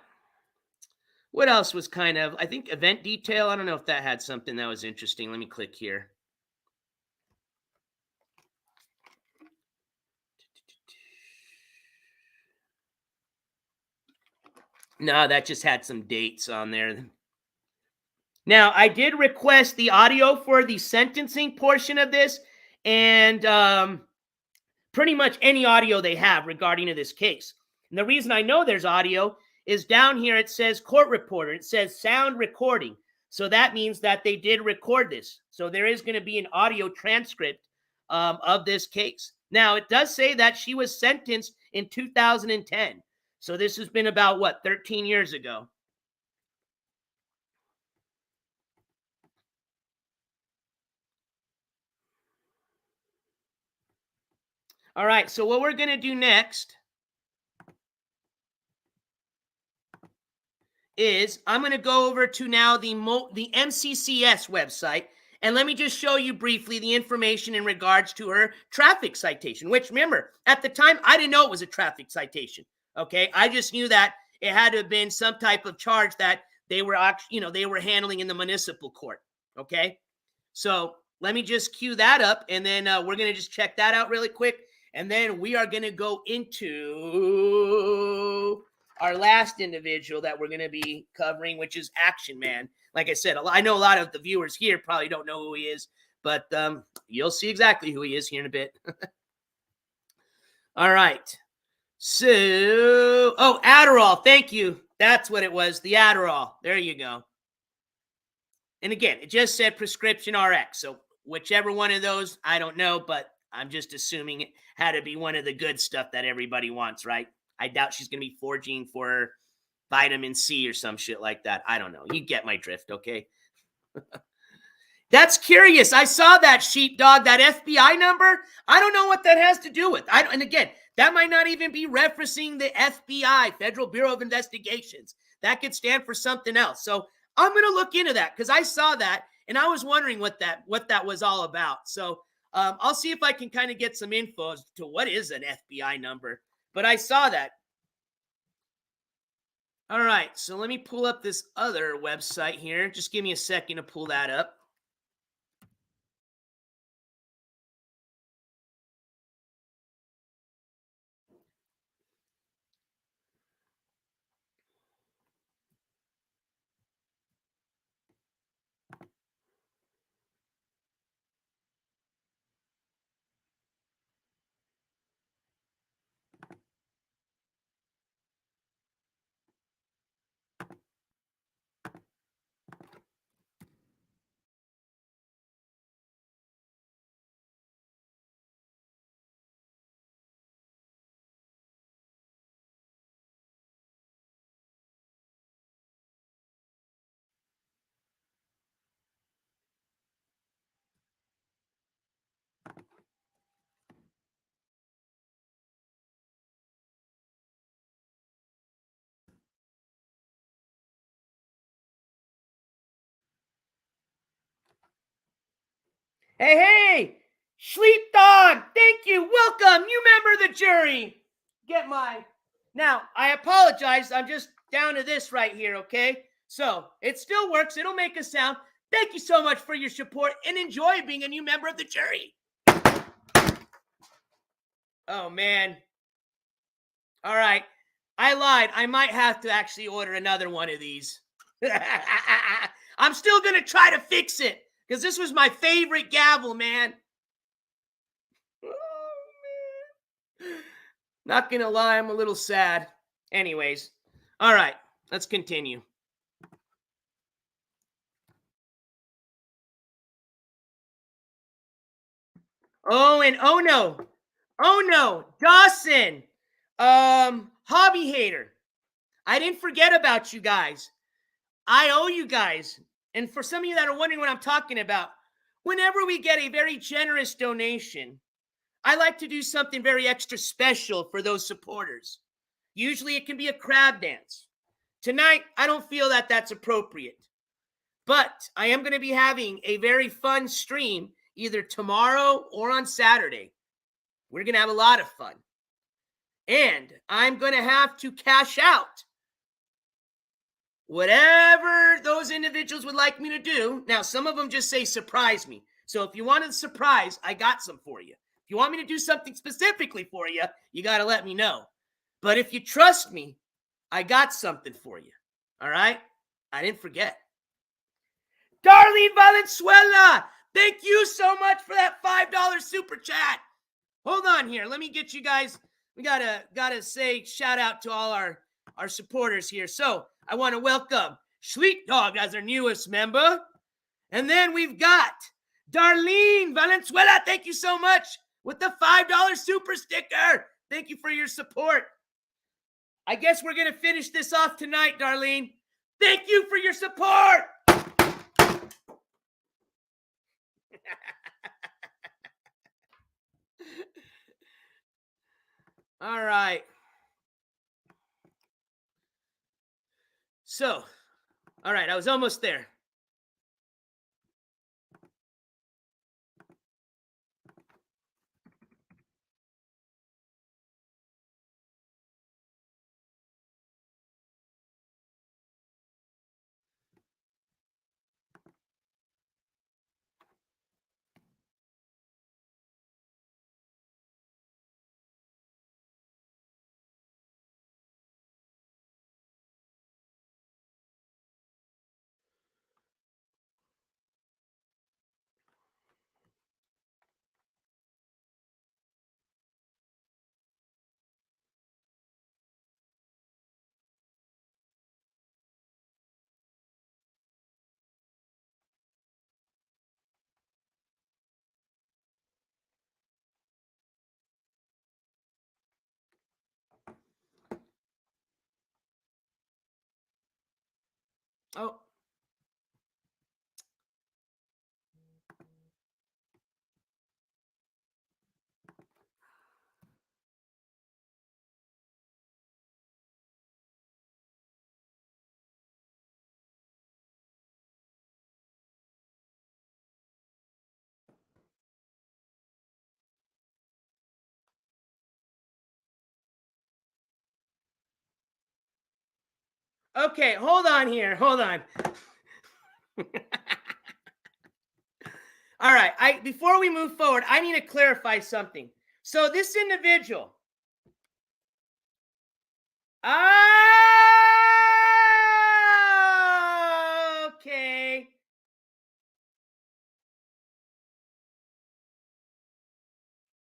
What else was kind of, I think event detail. I don't know if that had something that was interesting. Let me click here. No, that just had some dates on there. Now, I did request the audio for the sentencing portion of this and pretty much any audio they have regarding to this case. And the reason I know there's audio is down here it says court reporter. It says sound recording. So that means that they did record this. So there is going to be an audio transcript of this case. Now, it does say that she was sentenced in 2010. So this has been about, what, 13 years ago. All right, so what we're going to do next is I'm going to go over to now the MCCS website, and let me just show you briefly the information in regards to her traffic citation, which, remember, at the time, I didn't know it was a traffic citation, okay? I just knew that it had to have been some type of charge that they were actually, you know, they were handling in the municipal court, okay? So let me just cue that up, and then we're going to just check that out really quick, And then we are going to go into our last individual that we're going to be covering, which is Action Man. Like I said, I know a lot of the viewers here probably don't know who he is, but you'll see exactly who he is here in a bit. All right. So, oh, Adderall. Thank you. That's what it was. The Adderall. There you go. And again, it just said prescription RX. So whichever one of those, I don't know, but I'm just assuming it had to be one of the good stuff that everybody wants, right? I doubt she's going to be forging for vitamin C or some shit like that. I don't know. You get my drift, okay? That's curious. I saw that, Sheepdog, that FBI number. I don't know what that has to do with. And again, that might not even be referencing the FBI, Federal Bureau of Investigations. That could stand for something else. So I'm going to look into that because I saw that and I was wondering what that was all about. So I'll see if I can kind of get some info as to what is an FBI number. But I saw that. All right, so let me pull up this other website here. Just give me a second to pull that up. Hey, Sleepdog, thank you. Welcome, you member of the jury. Get my... Now, I apologize. I'm just down to this right here, okay? So, it still works. It'll make a sound. Thank you so much for your support and enjoy being a new member of the jury. Oh, man. All right. I lied. I might have to actually order another one of these. I'm still going to try to fix it. Because this was my favorite gavel, man. Oh, man. Not gonna lie, I'm a little sad. Anyways, all right, let's continue. Oh, and oh no, Dawson, hobby hater. I didn't forget about you guys. I owe you guys. And for some of you that are wondering what I'm talking about, whenever we get a very generous donation, I like to do something very extra special for those supporters. Usually it can be a crab dance. Tonight, I don't feel that that's appropriate. But I am going to be having a very fun stream either tomorrow or on Saturday. We're going to have a lot of fun. And I'm going to have to cash out whatever those individuals would like me to do. Now, some of them just say surprise me. So if you want a surprise, I got some for you. If you want me to do something specifically for you, you got to let me know. But if you trust me, I got something for you. All right? I didn't forget. Darlene Valenzuela, thank you so much for that $5 super chat. Hold on here. Let me get you guys. We gotta say shout out to all our supporters here. So I want to welcome Sleep Dog as our newest member. And then we've got Darlene Valenzuela. Thank you so much with the $5 super sticker. Thank you for your support. I guess we're going to finish this off tonight, Darlene. Thank you for your support. All right. So, all right, I was almost there. Oh. Okay, hold on here. Hold on. All right. Before we move forward, I need to clarify something. So this individual. Okay.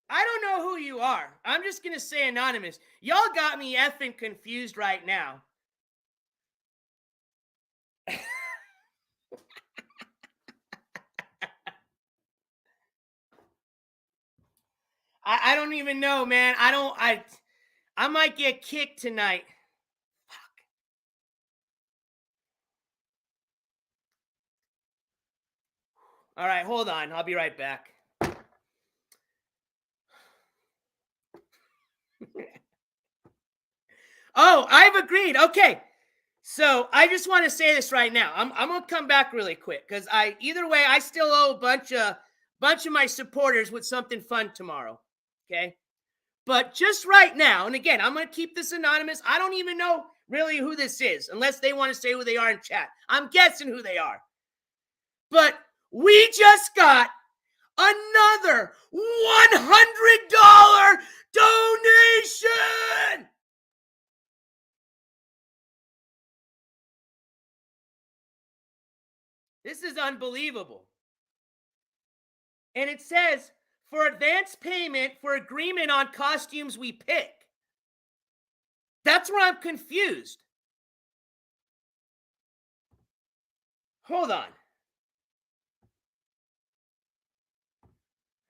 I don't know who you are. I'm just going to say anonymous. Y'all got me effing confused right now. I don't even know, man. I might get kicked tonight. Fuck. All right, hold on. I'll be right back. Oh, I've agreed. Okay. So I just want to say this right now. I'm gonna come back really quick because either way I still owe a bunch of my supporters with something fun tomorrow. Okay. But just right now, and again, I'm gonna keep this anonymous. I don't even know really who this is unless they want to say who they are in chat. I'm guessing who they are. But we just got another $100 donation. This is unbelievable. And it says, for advance payment for agreement on costumes we pick. That's where I'm confused. Hold on.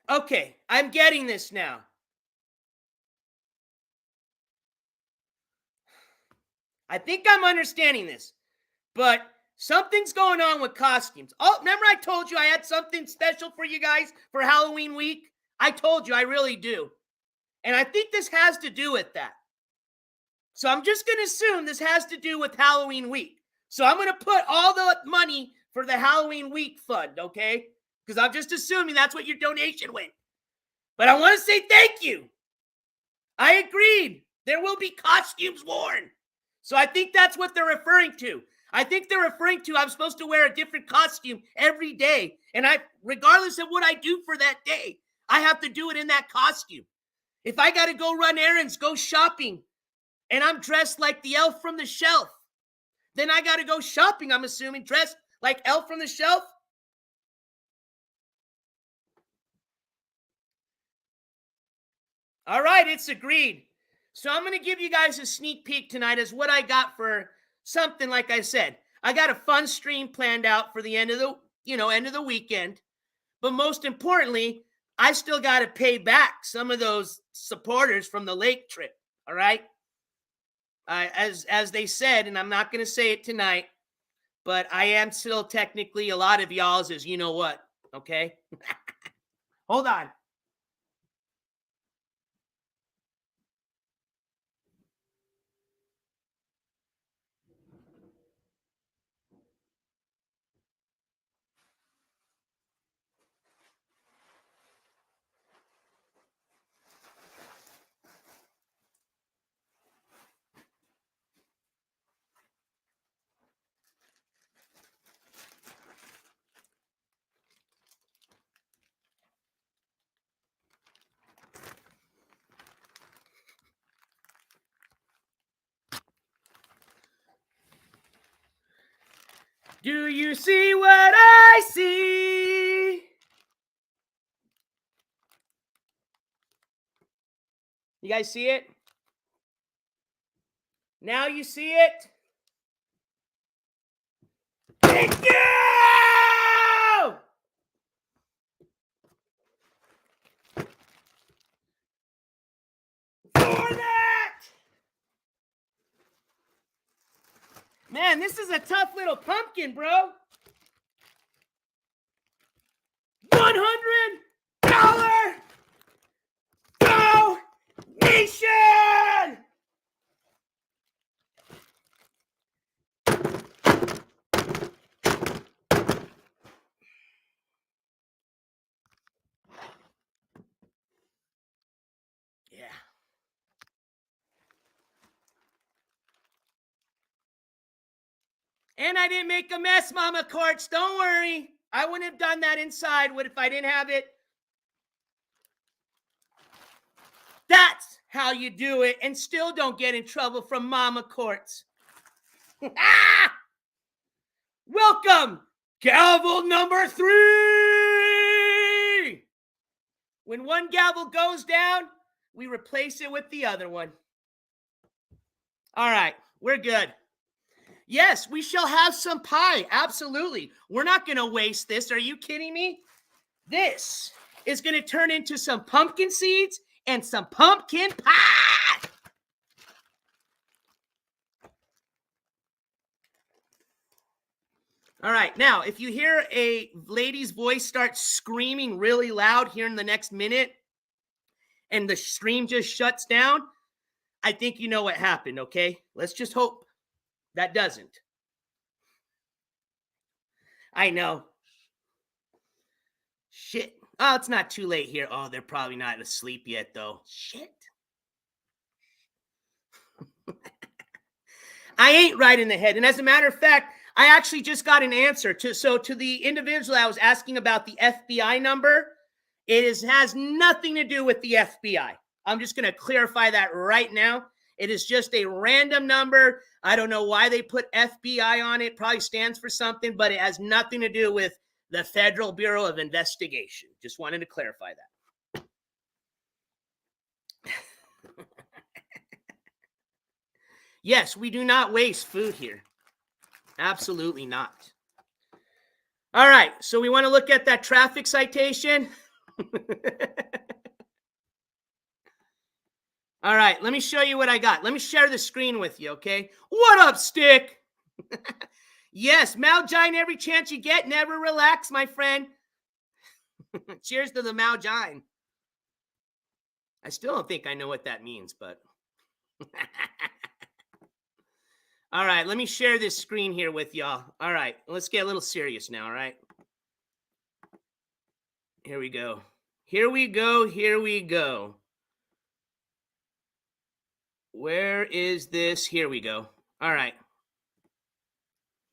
Okay, I'm getting this now. I think I'm understanding this. But something's going on with costumes. Oh, remember I told you I had something special for you guys for Halloween week? I told you I really do. And I think this has to do with that. So I'm just going to assume this has to do with Halloween week. So I'm going to put all the money for the Halloween week fund, okay? Because I'm just assuming that's what your donation went. But I want to say thank you. I agreed. There will be costumes worn. So I think that's what they're referring to. I think they're referring to I'm supposed to wear a different costume every day. And regardless of what I do for that day, I have to do it in that costume. If I got to go run errands, go shopping, and I'm dressed like the elf from the shelf, then I got to go shopping, I'm assuming, dressed like elf from the shelf. All right, it's agreed. So I'm going to give you guys a sneak peek tonight as what I got for something, like I said. I got a fun stream planned out for the end of the weekend. But most importantly, I still got to pay back some of those supporters from the lake trip. All right. As they said, and I'm not going to say it tonight, but I am still technically a lot of y'all's is you know what. Okay. Hold on. Do you see what I see? You guys see it? Now you see it? Thank you! For that! Man, this is a tough little pumpkin, bro. $100 donation! Yeah. And I didn't make a mess, Mama Courts. Don't worry. I wouldn't have done that inside if I didn't have it. That's how you do it and still don't get in trouble from Mama Courts. Welcome, gavel number 3. When one gavel goes down, we replace it with the other one. All right, we're good. Yes, we shall have some pie. Absolutely. We're not going to waste this. Are you kidding me? This is going to turn into some pumpkin seeds and some pumpkin pie. All right. Now, if you hear a lady's voice start screaming really loud here in the next minute and the stream just shuts down, I think you know what happened, okay? Let's just hope that doesn't. I know. Shit. Oh, it's not too late here. Oh, they're probably not asleep yet, though. Shit. I ain't right in the head. And as a matter of fact, I actually just got an answer to the individual I was asking about the FBI number. It has nothing to do with the FBI. I'm just going to clarify that right now. It is just a random number. I don't know why they put FBI on it. Probably stands for something, but it has nothing to do with the Federal Bureau of Investigation. Just wanted to clarify that. Yes, we do not waste food here. Absolutely not. All right, so we want to look at that traffic citation. All right, let me show you what I got. Let me share the screen with you, okay? What up, Stick? Yes, Malgine every chance you get. Never relax, my friend. Cheers to the Malgine. I still don't think I know what that means, but... All right, let me share this screen here with y'all. All right, let's get a little serious now, all right? Here we go. Here we go. Here we go. Where is this? Here we go. All right.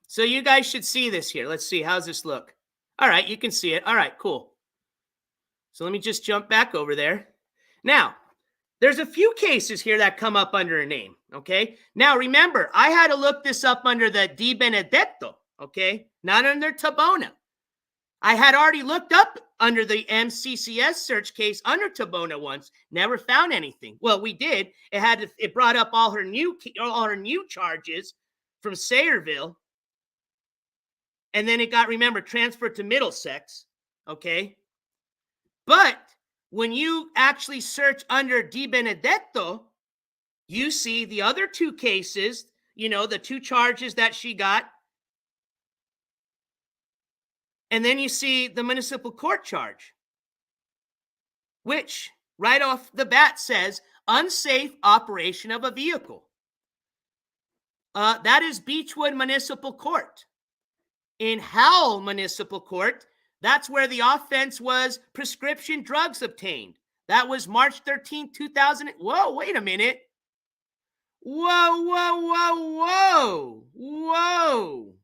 So you guys should see this here. Let's see. How's this look? All right, you can see it. All right, cool. So let me just jump back over there. Now, there's a few cases here that come up under a name, okay? Now, remember, I had to look this up under the Di Benedetto, okay? Not under Tabona. I had already looked up under the MCCS search case under Tabona once, never found anything. Well, we did. It brought up all her new charges from Sayreville. And then it got, remember, transferred to Middlesex, okay? But when you actually search under Di Benedetto, you see the other two cases, the two charges that she got. And then you see the municipal court charge, which right off the bat says unsafe operation of a vehicle. That is Beechwood Municipal Court. In Howell Municipal Court, that's where the offense was prescription drugs obtained. That was March 13, 2000. Whoa, wait a minute. Whoa, whoa, whoa, whoa, whoa.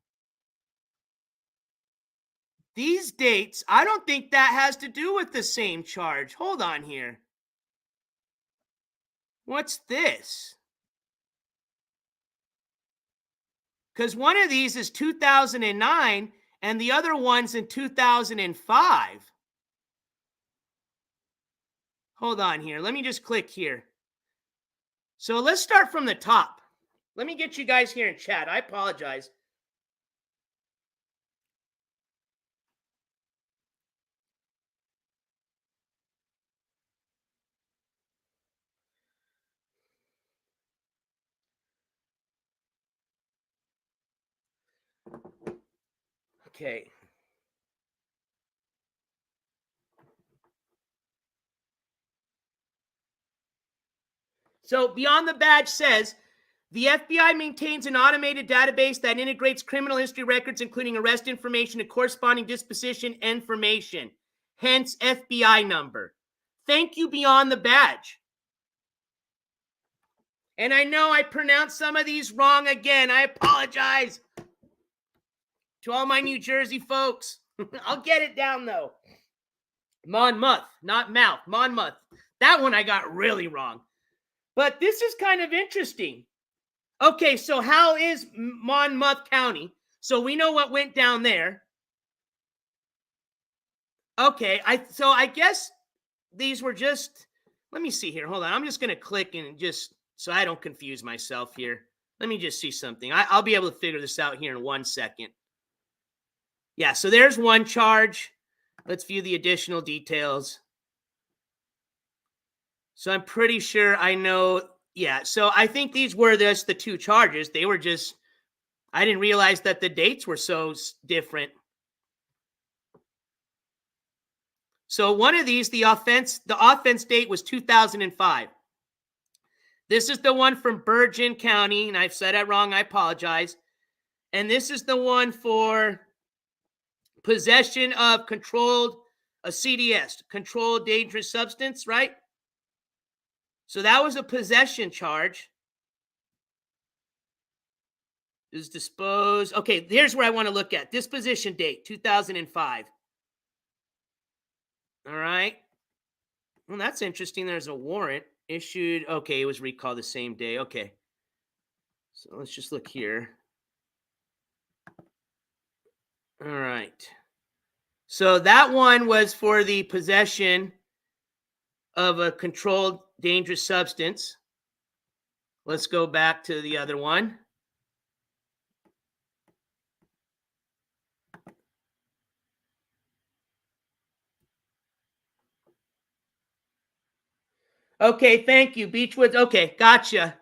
These dates, I don't think that has to do with the same charge. Hold on here. What's this? Because one of these is 2009 and the other one's in 2005. Hold on here. Let me just click here. So let's start from the top. Let me get you guys here in chat. I apologize. Okay. So Beyond the Badge says, the FBI maintains an automated database that integrates criminal history records, including arrest information and corresponding disposition information, hence FBI number. Thank you, Beyond the Badge. And I know I pronounced some of these wrong again. I apologize to all my New Jersey folks. I'll get it down, though. Monmouth, not mouth, Monmouth. That one I got really wrong. But this is kind of interesting. Okay, so how is Monmouth County? So we know what went down there. Okay, so I guess these were just, let me see here. Hold on. I'm just going to click and just, so I don't confuse myself here. Let me just see something. I'll be able to figure this out here in 1 second. Yeah, so there's one charge. Let's view the additional details. So I'm pretty sure I know. Yeah, so I think these were just the 2 charges. They were just, I didn't realize that the dates were so different. So one of these, the offense date was 2005. This is the one from Bergen County, and I've said that wrong. I apologize. And this is the one for possession of a CDS, controlled dangerous substance, right? So that was a possession charge. Is disposed. Okay, here's where I want to look at. Disposition date, 2005. All right. Well, that's interesting. There's a warrant issued. Okay, it was recalled the same day. Okay. So let's just look here. All right. So that one was for the possession of a controlled dangerous substance. Let's go back to the other one. Okay, thank you. Beechwoods. Okay, gotcha.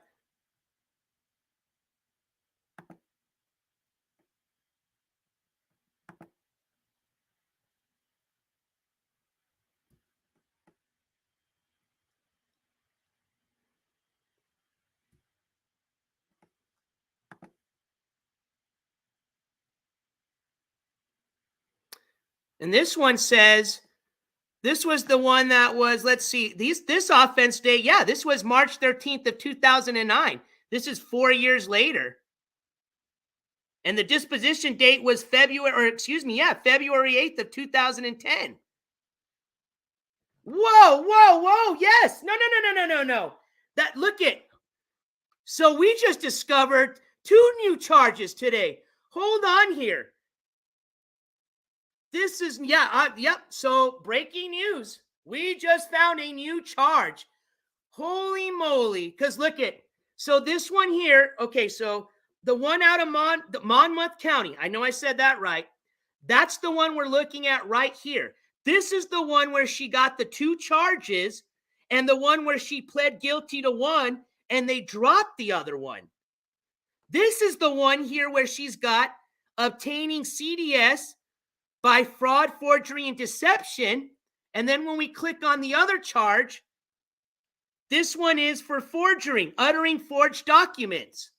And this one says, this was the one that was, let's see, this offense day, yeah, this was March 13th of 2009. This is 4 years later. And the disposition date was February 8th of 2010. Whoa, yes. No. That, look it. So we just discovered 2 new charges today. Hold on here. This is, yep. So breaking news. We just found a new charge. Holy moly. Because look it. So this one here, okay, so the one out of Monmouth County, I know I said that right. That's the one we're looking at right here. This is the one where she got the 2 charges and the one where she pled guilty to one and they dropped the other one. This is the one here where she's got obtaining CDS by fraud, forgery, and deception. And then when we click on the other charge, this one is for forgery, uttering forged documents.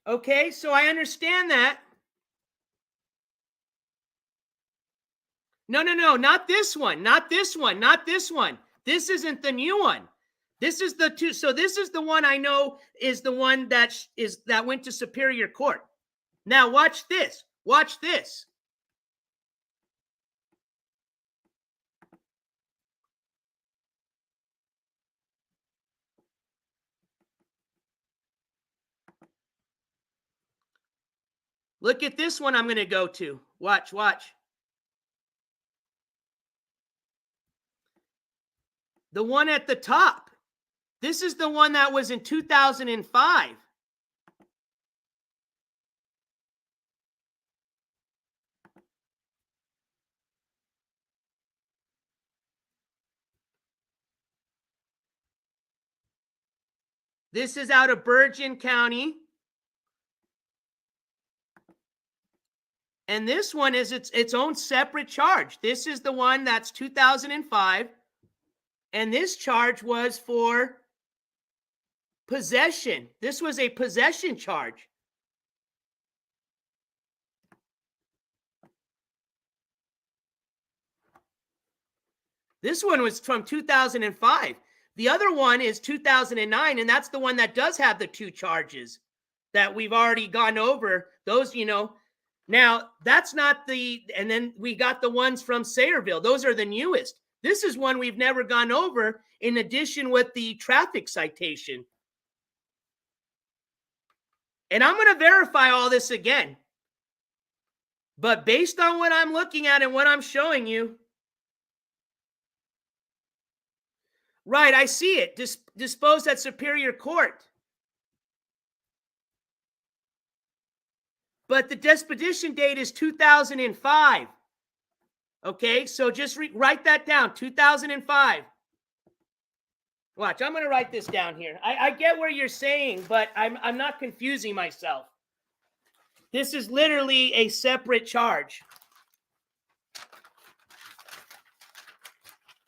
Okay, so I understand that. No, not this one. This isn't the new one. This is the 2. So this is the one I know is the one that went to Superior Court. Now watch this. Look at this one I'm going to go to. Watch. The one at the top. This is the one that was in 2005. This is out of Bergen County. And this one is its own separate charge. This is the one that's 2005. And this charge was for possession. This was a possession charge. This one was from 2005. The other one is 2009, and that's the one that does have the two charges that we've already gone over. Those, you know, now that's not the, and then we got the ones from Sayreville. Those are the newest. This is one we've never gone over in addition with the traffic citation. And I'm going to verify all this again. But based on what I'm looking at and what I'm showing you, right, I see it. Disposed at Superior Court. But the disposition date is 2005. Okay, so just write that down, 2005. Watch, I'm going to write this down here. I get where you're saying, but I'm not confusing myself. This is literally a separate charge.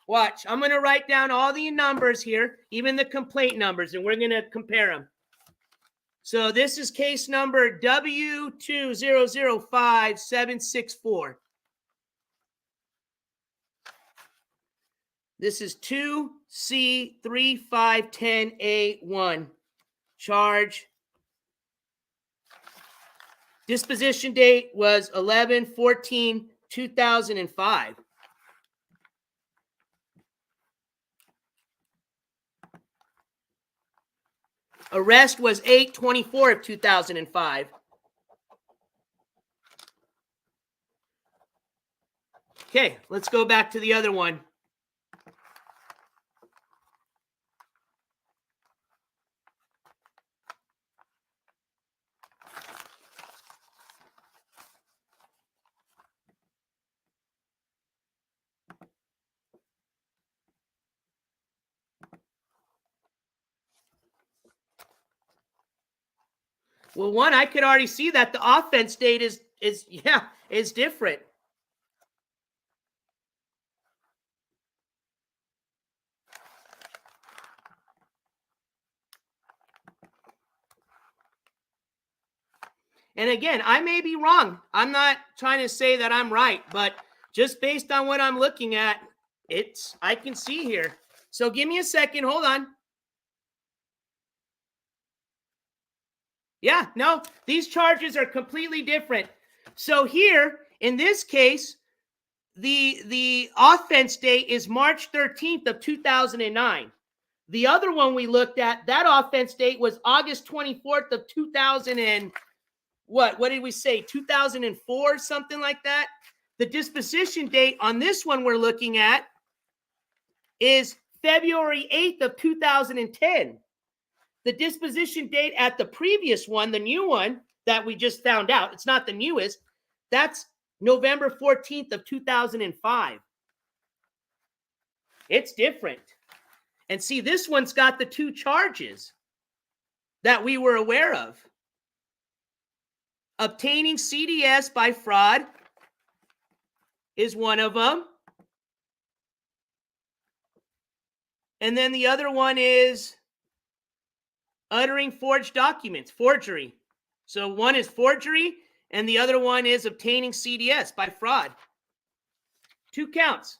Watch, I'm going to write down all the numbers here, even the complaint numbers, and we're going to compare them. So this is case number W2005-764. This is 2C3510A1. Charge. Disposition date was 11/14/2005. Arrest was 8/24/2005. Okay, let's go back to the other one. Well, one, I could already see that the offense date is different. And again, I may be wrong. I'm not trying to say that I'm right, but just based on what I'm looking at, I can see here. So give me a second. Hold on. Yeah, no, these charges are completely different. So here, in this case, the offense date is March 13th of 2009. The other one we looked at, that offense date was August 24th of 2000 and what did we say? 2004, something like that. The disposition date on this one we're looking at is February 8th of 2010. The disposition date at the previous one, the new one that we just found out, it's not the newest, that's November 14th of 2005. It's different. And see, this one's got the two charges that we were aware of. Obtaining CDS by fraud is one of them. And then the other one is uttering forged documents, forgery. So one is forgery, and the other one is obtaining CDS by fraud. 2 counts.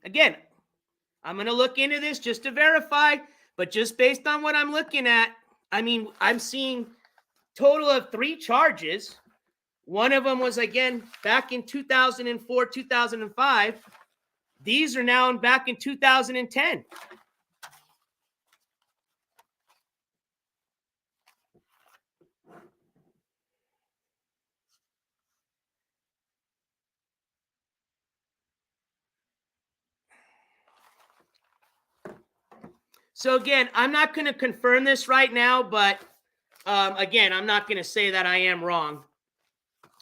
Again, I'm going to look into this just to verify, but just based on what I'm looking at, I mean, I'm seeing total of 3 charges. One of them was, again, back in 2004, 2005. These are now back in 2010. So again, I'm not going to confirm this right now, but again, I'm not going to say that I am wrong.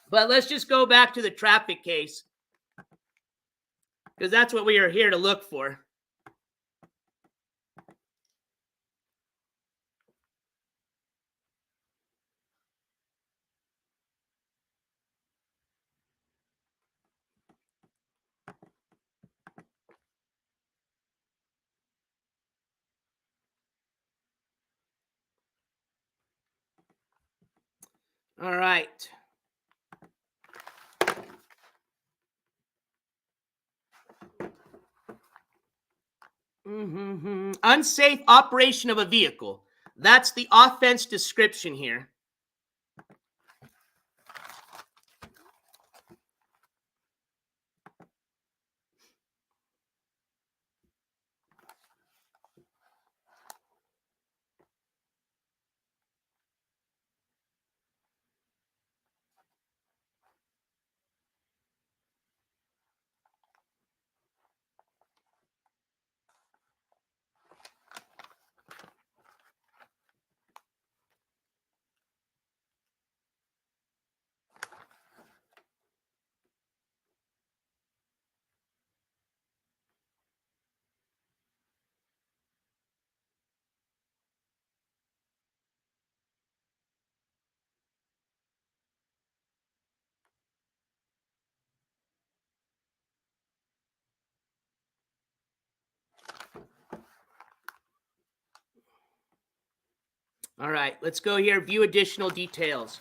But let's just go back to the traffic case. because that's what we are here to look for. All right. Unsafe operation of a vehicle. That's the offense description here. All right, let's go here. View additional details.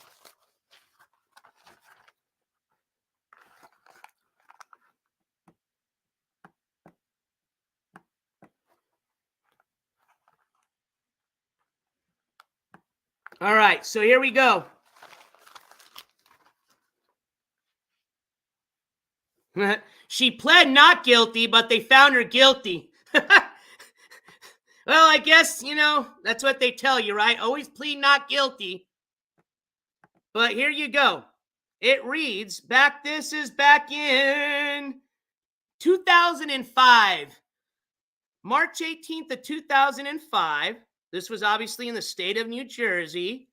All right, so here we go. She pled not guilty, but they found her guilty. Well, I guess, you know, that's what they tell you, right? Always plead not guilty. But here you go. It reads, this is back in 2005. March 18th of 2005. This was obviously in the state of New Jersey.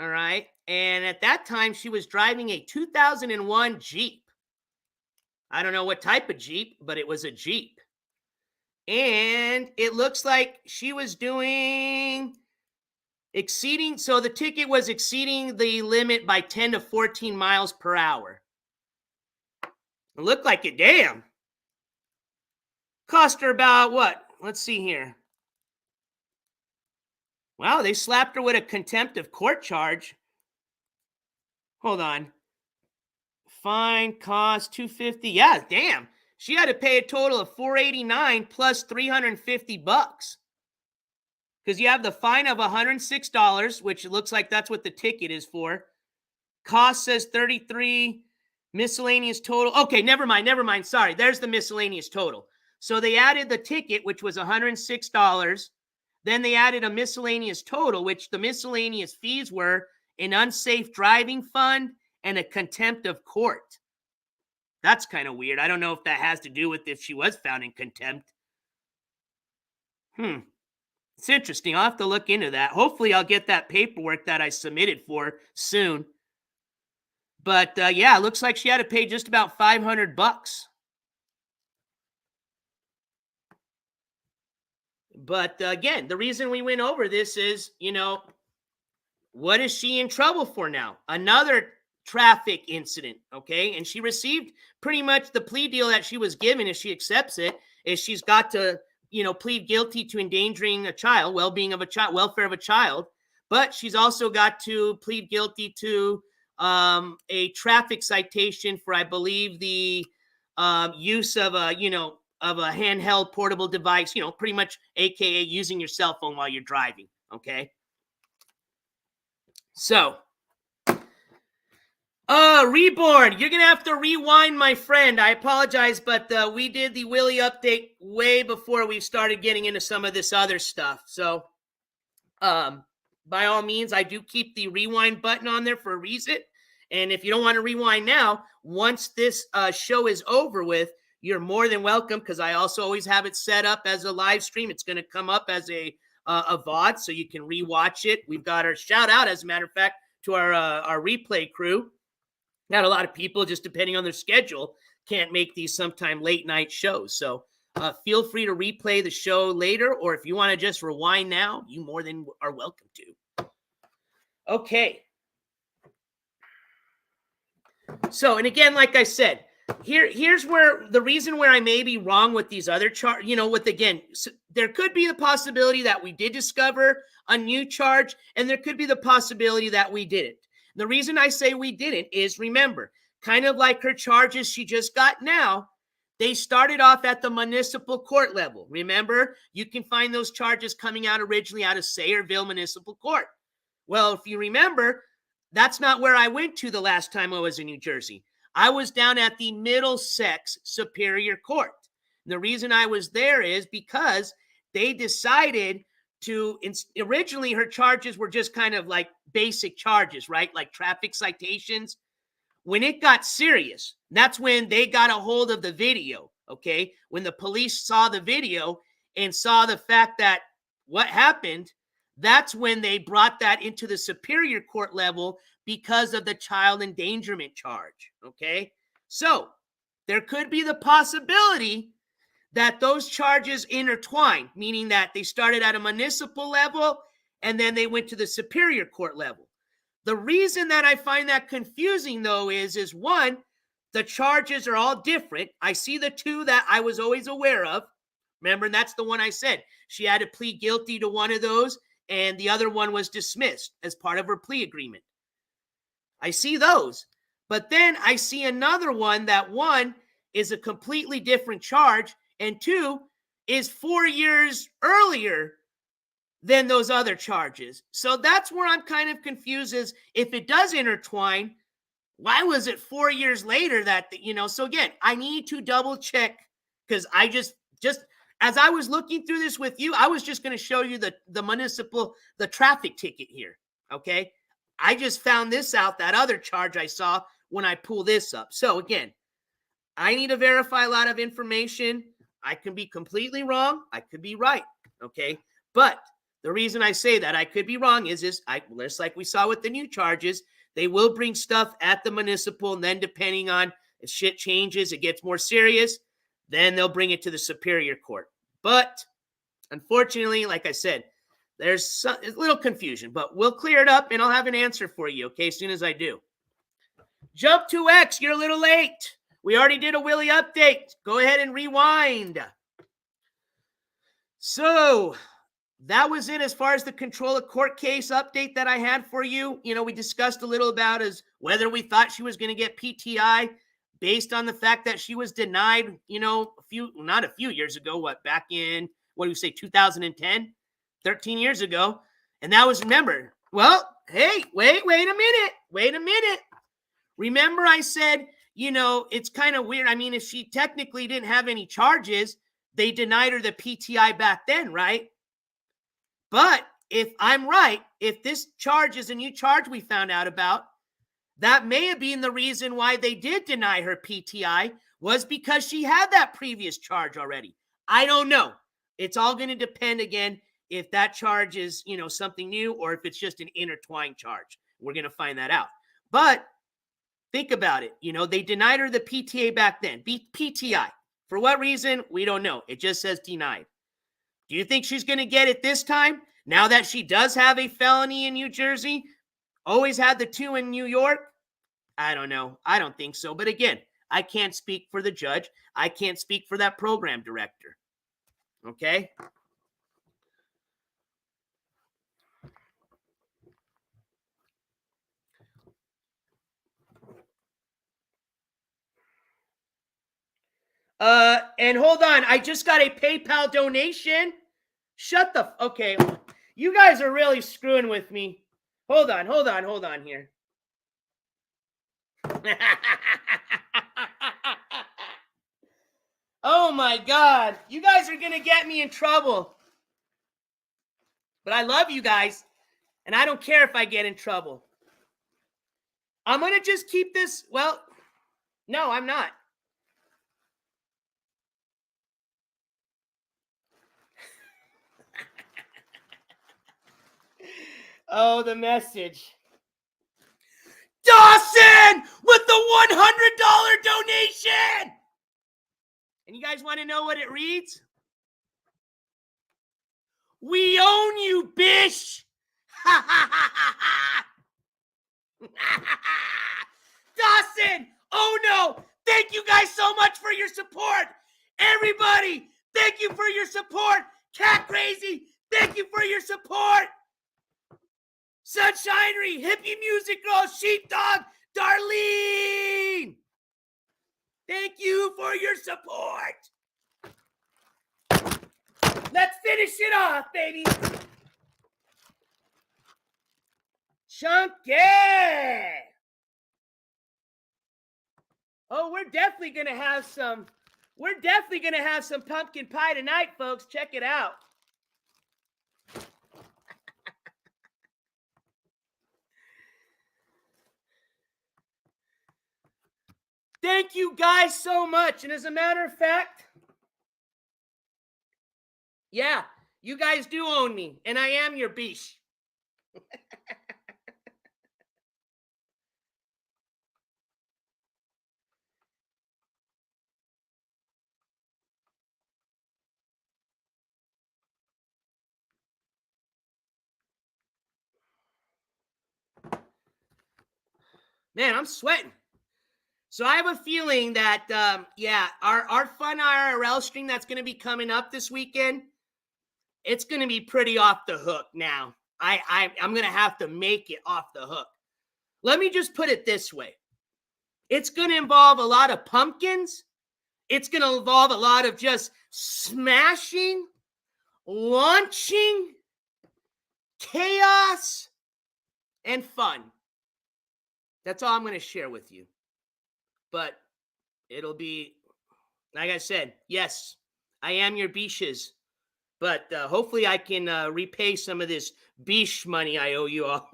All right. And at that time, she was driving a 2001 Jeep. I don't know what type of Jeep, but it was a Jeep. And it looks like she was exceeding, so the ticket was exceeding the limit by 10 to 14 miles per hour. It looked like it, damn. Cost her about what? Let's see here. Wow, they slapped her with a contempt of court charge. Hold on. Fine, cost $250. Yeah, damn. She had to pay a total of $489 plus $350. Because you have the fine of $106, which looks like that's what the ticket is for. Cost says $33. Miscellaneous total. Okay, never mind. Sorry, there's the miscellaneous total. So they added the ticket, which was $106. Then they added a miscellaneous total, which the miscellaneous fees were an unsafe driving fund and a contempt of court. That's kind of weird. I don't know if that has to do with if she was found in contempt. It's interesting. I'll have to look into that. Hopefully I'll get that paperwork that I submitted for soon. But yeah, it looks like she had to pay just about $500. But again, the reason we went over this is, you know, what is she in trouble for now? Another traffic incident, okay? And she received pretty much the plea deal that she was given, if she accepts it, is she's got to, you know, plead guilty to endangering a child, well-being of a child, welfare of a child, but she's also got to plead guilty to a traffic citation for, I believe, the use of a, you know, of a handheld portable device, you know, pretty much AKA using your cell phone while you're driving, okay? So, Reborn, you're going to have to rewind, my friend. I apologize, but we did the Willie update way before we started getting into some of this other stuff. So, by all means, I do keep the rewind button on there for a reason. And if you don't want to rewind now, once this show is over with, you're more than welcome, because I also always have it set up as a live stream. It's going to come up as a VOD, so you can rewatch it. We've got our shout out, as a matter of fact, to our replay crew. Got a lot of people, just depending on their schedule, can't make these sometime late night shows. So feel free to replay the show later, or if you want to just rewind now, you more than are welcome to. Okay. So, and again, like I said, here's where the reason where I may be wrong with these other charts, with, again, there could be the possibility that we did discover a new charge, and there could be the possibility that we didn't. The reason I say we didn't is, remember, kind of like her charges she just got now, they started off at the municipal court level. Remember, you can find those charges coming out originally out of Sayreville Municipal Court. Well, if you remember, that's not where I went to the last time I was in New Jersey. I was down at the Middlesex Superior Court. And the reason I was there is because they decided to, originally her charges were just kind of like basic charges, right? Like traffic citations. When it got serious, that's when they got a hold of the video, okay? When the police saw the video and saw the fact that what happened, that's when they brought that into the Superior Court level because of the child endangerment charge, okay? So there could be the possibility that those charges intertwine, meaning that they started at a municipal level and then they went to the Superior Court level. The reason that I find that confusing, though, is one, the charges are all different. I see the two that I was always aware of. Remember, and that's the one I said. She had to plead guilty to one of those, and the other one was dismissed as part of her plea agreement. I see those. But then I see another one that, one, is a completely different charge, and two, is 4 years earlier than those other charges. So that's where I'm kind of confused, is if it does intertwine, why was it 4 years later that, so again, I need to double check, because I just as I was looking through this with you, I was just going to show you the traffic ticket here, okay? I just found this out, that other charge I saw when I pull this up. So again, I need to verify a lot of information. I can be completely wrong. I could be right, okay? But the reason I say that I could be wrong is just like we saw with the new charges, they will bring stuff at the municipal, and then depending on if shit changes, it gets more serious, then they'll bring it to the Superior Court. But unfortunately, like I said, there's a little confusion, but we'll clear it up and I'll have an answer for you, okay, as soon as I do. Jump to X, you're a little late. We already did a Willie update. Go ahead and rewind. So that was it as far as the control of court case update that I had for you. We discussed a little about as whether we thought she was going to get PTI based on the fact that she was denied, not a few years ago, back in, 2010, 13 years ago. And that was, remember, well, hey, wait a minute. Remember I said, it's kind of weird. I mean, if she technically didn't have any charges, they denied her the PTI back then, right? But if I'm right, if this charge is a new charge we found out about, that may have been the reason why they did deny her PTI, was because she had that previous charge already. I don't know. It's all going to depend, again, if that charge is, something new or if it's just an intertwined charge. We're going to find that out. But think about it. They denied her the PTA back then. PTI. For what reason? We don't know. It just says denied. Do you think she's going to get it this time? Now that she does have a felony in New Jersey, always had the 2 in New York? I don't know. I don't think so. But again, I can't speak for the judge. I can't speak for that program director. Okay? And hold on. I just got a PayPal donation. Okay. You guys are really screwing with me. Hold on here. Oh my God. You guys are going to get me in trouble. But I love you guys. And I don't care if I get in trouble. I'm going to just keep this. Well, no, I'm not. Oh, the message. Dawson with the $100 donation. And you guys want to know what it reads? We own you, bish. Dawson, oh no. Thank you guys so much for your support. Everybody, thank you for your support. Cat Crazy, thank you for your support. Sunshinery, Hippie Music Girl, Sheepdog, Darlene. Thank you for your support. Let's finish it off, baby. Chunky. Oh, we're definitely going to have some pumpkin pie tonight, folks. Check it out. Thank you guys so much. And as a matter of fact, yeah, you guys do own me, and I am your biche. Man, I'm sweating. So I have a feeling that, our fun IRL stream that's going to be coming up this weekend, it's going to be pretty off the hook now. I'm going to have to make it off the hook. Let me just put it this way. It's going to involve a lot of pumpkins. It's going to involve a lot of just smashing, launching, chaos, and fun. That's all I'm going to share with you. But it'll be, like I said, yes, I am your biches. But hopefully I can repay some of this biche money I owe you all.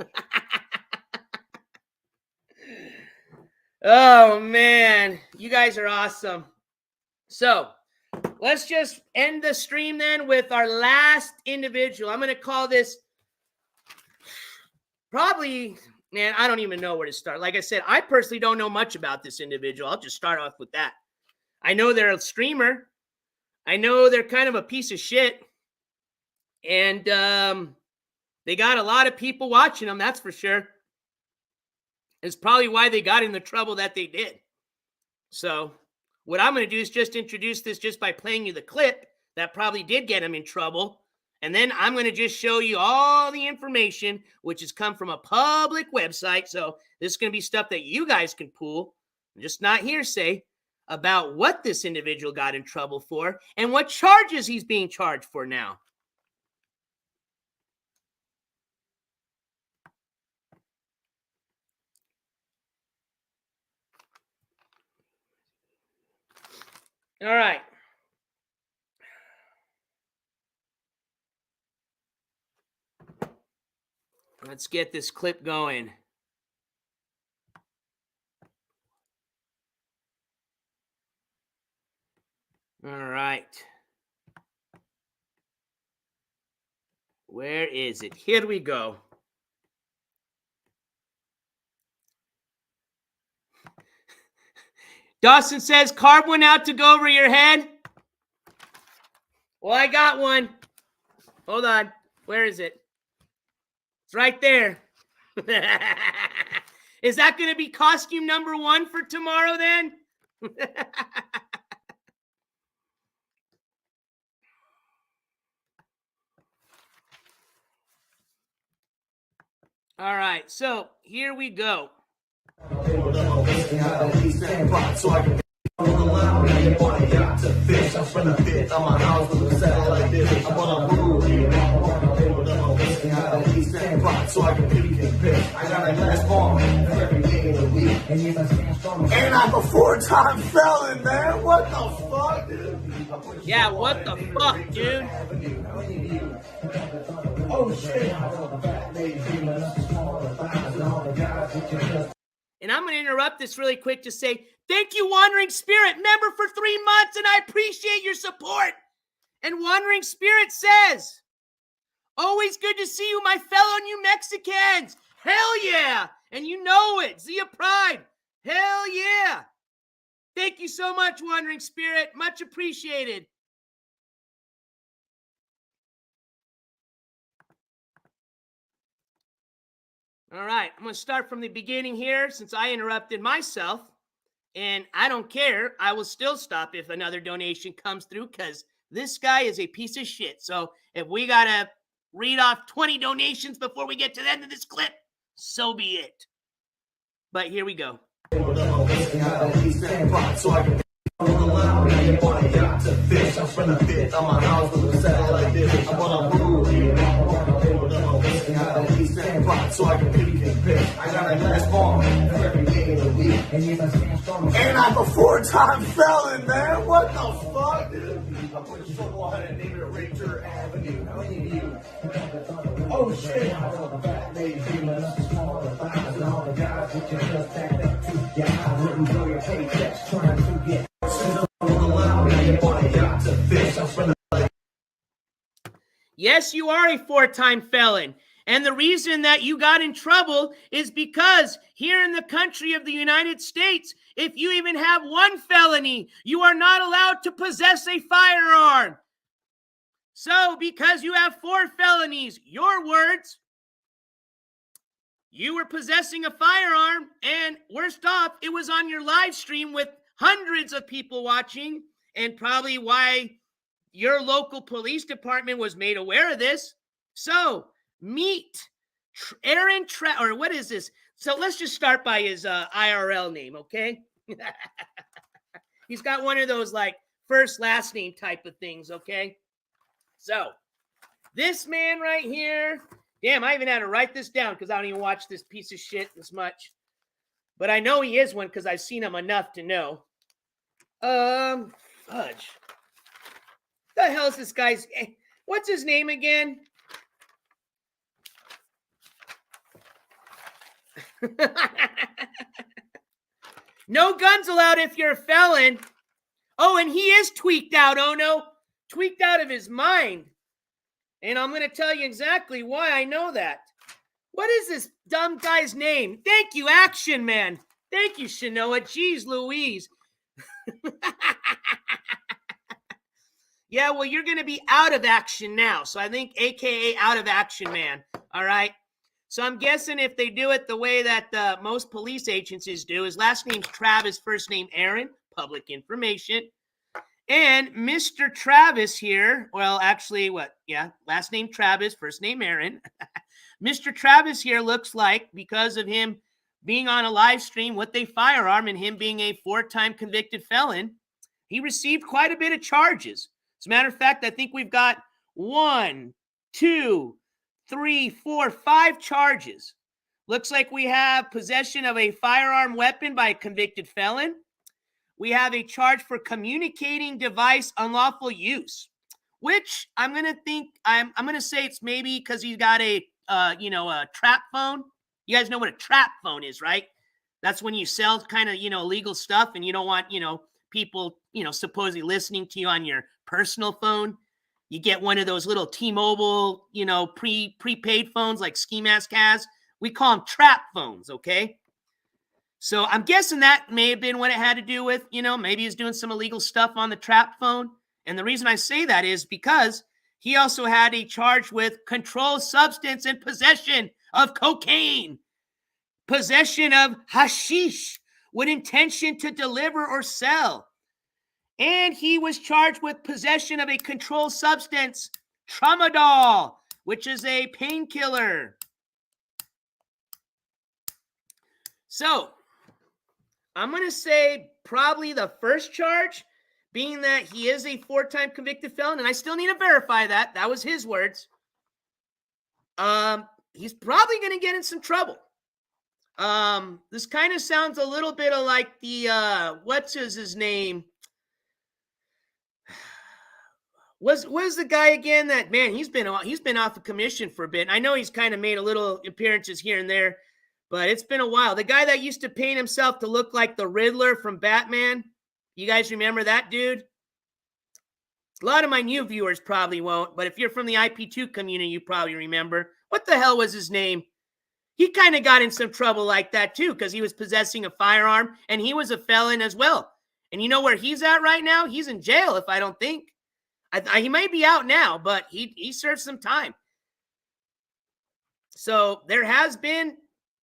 Oh, man. You guys are awesome. So let's just end the stream then with our last individual. I'm going to call this probably... Man, I don't even know where to start. Like I said, I personally don't know much about this individual. I'll just start off with that. I know they're a streamer. I know they're kind of a piece of shit. And they got a lot of people watching them, that's for sure. It's probably why they got in the trouble that they did. So what I'm going to do is just introduce this just by playing you the clip that probably did get him in trouble. And then I'm going to just show you all the information, which has come from a public website. So this is going to be stuff that you guys can pull, just not hearsay, about what this individual got in trouble for and what charges he's being charged for now. All right. Let's get this clip going. All right. Where is it? Here we go. Dawson says, carve one out to go over your head. Well, I got one. Hold on. Where is it? It's right there. Is that going to be costume number 1 for tomorrow then? All right, so here we go. And I'm a 4-time felon, man. What the fuck, dude? Yeah, what the fuck, dude? Oh, shit. And I'm going to interrupt this really quick to say, thank you, Wandering Spirit, member for 3 months, and I appreciate your support. And Wandering Spirit says, always good to see you, my fellow New Mexicans. Hell yeah. And you know it. Zia Pride. Hell yeah. Thank you so much, Wandering Spirit. Much appreciated. All right, I'm going to start from the beginning here since I interrupted myself. And I don't care. I will still stop if another donation comes through because this guy is a piece of shit. So if we got to read off 20 donations before we get to the end of this clip, so be it. But here we go. And I'm a 4-time felon, man. What the fuck, dude? I put a circle on it and named it Ranger Avenue. Oh, shit. Yes, you are a 4-time felon. And the reason that you got in trouble is because here in the country of the United States, if you even have one felony, you are not allowed to possess a firearm. So because you have 4 felonies, your words, you were possessing a firearm, and worst off, it was on your live stream with hundreds of people watching, and probably why your local police department was made aware of this. So meet Aaron or what is this? So let's just start by his IRL name, okay? He's got one of those like first last name type of things, okay? So this man right here, damn, I even had to write this down because I don't even watch this piece of shit this much. But I know he is one because I've seen him enough to know. Fudge. The hell is this guy's? What's his name again? No guns allowed if you're a felon. Oh, and he is tweaked out. Oh no, tweaked out of his mind. And I'm going to tell you exactly why I know that. What is this dumb guy's name? Thank you, Action Man. Thank you, Shanoa. Jeez Louise. Yeah, well, you're going to be out of action now. So I think AKA out of action, man. All right. So I'm guessing if they do it the way that most police agencies do, his last name's Travis, first name Aaron, public information. And Mr. Travis here, well, actually, what? Yeah, last name Travis, first name Aaron. Mr. Travis here looks like, because of him being on a live stream with a firearm and him being a 4-time convicted felon, he received quite a bit of charges. As a matter of fact, I think we've got 1, 2, 3, 4, 5 charges. Looks like we have possession of a firearm weapon by a convicted felon. We have a charge for communicating device unlawful use, which I'm going to think, I'm going to say it's maybe because he's got a trap phone. You guys know what a trap phone is, right? That's when you sell kind of, illegal stuff and you don't want, people, supposedly listening to you on your personal phone. You get one of those little T-Mobile, prepaid phones like Ski Mask has. We call them trap phones, okay? So I'm guessing that may have been what it had to do with, maybe he's doing some illegal stuff on the trap phone. And the reason I say that is because he also had a charge with controlled substance and possession of cocaine, possession of hashish with intention to deliver or sell. And he was charged with possession of a controlled substance, tramadol, which is a painkiller. So I'm going to say probably the first charge, being that he is a 4-time convicted felon, and I still need to verify that. That was his words. He's probably going to get in some trouble. This kind of sounds a little bit of like the, what's his name? Was the guy again that, man, he's been off of commission for a bit. I know he's kind of made a little appearances here and there, but it's been a while. The guy that used to paint himself to look like the Riddler from Batman. You guys remember that dude? A lot of my new viewers probably won't, but if you're from the IP2 community, you probably remember. What the hell was his name? he kind of got in some trouble like that too, because he was possessing a firearm and he was a felon as well. And you know where he's at right now? He's in jail, if I don't think. He might be out now, but he served some time. So there has been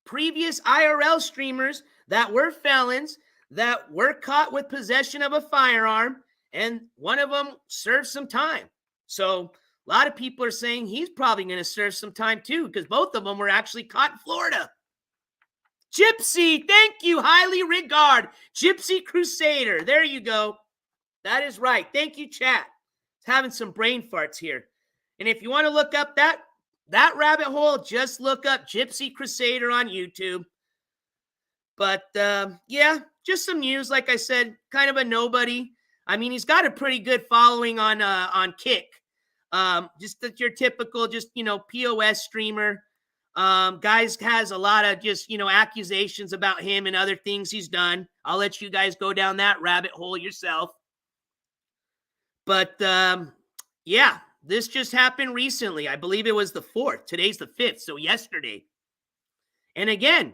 previous IRL streamers that were felons that were caught with possession of a firearm, and one of them served some time. So a lot of people are saying he's probably going to serve some time too, because both of them were actually caught in Florida. Gypsy, thank you. Highly regard. Gypsy Crusader. There you go. That is right. Thank you, chat. Having some brain farts here. And if you want to look up that rabbit hole, just look up Gypsy Crusader on YouTube. But yeah, just some news. Like I said, kind of a nobody. I mean, he's got a pretty good following on Kick. Just your typical, just, POS streamer. Guys has a lot of just, accusations about him and other things he's done. I'll let you guys go down that rabbit hole yourself. But yeah, this just happened recently. I believe it was the 4th. Today's the 5th, so yesterday. And again,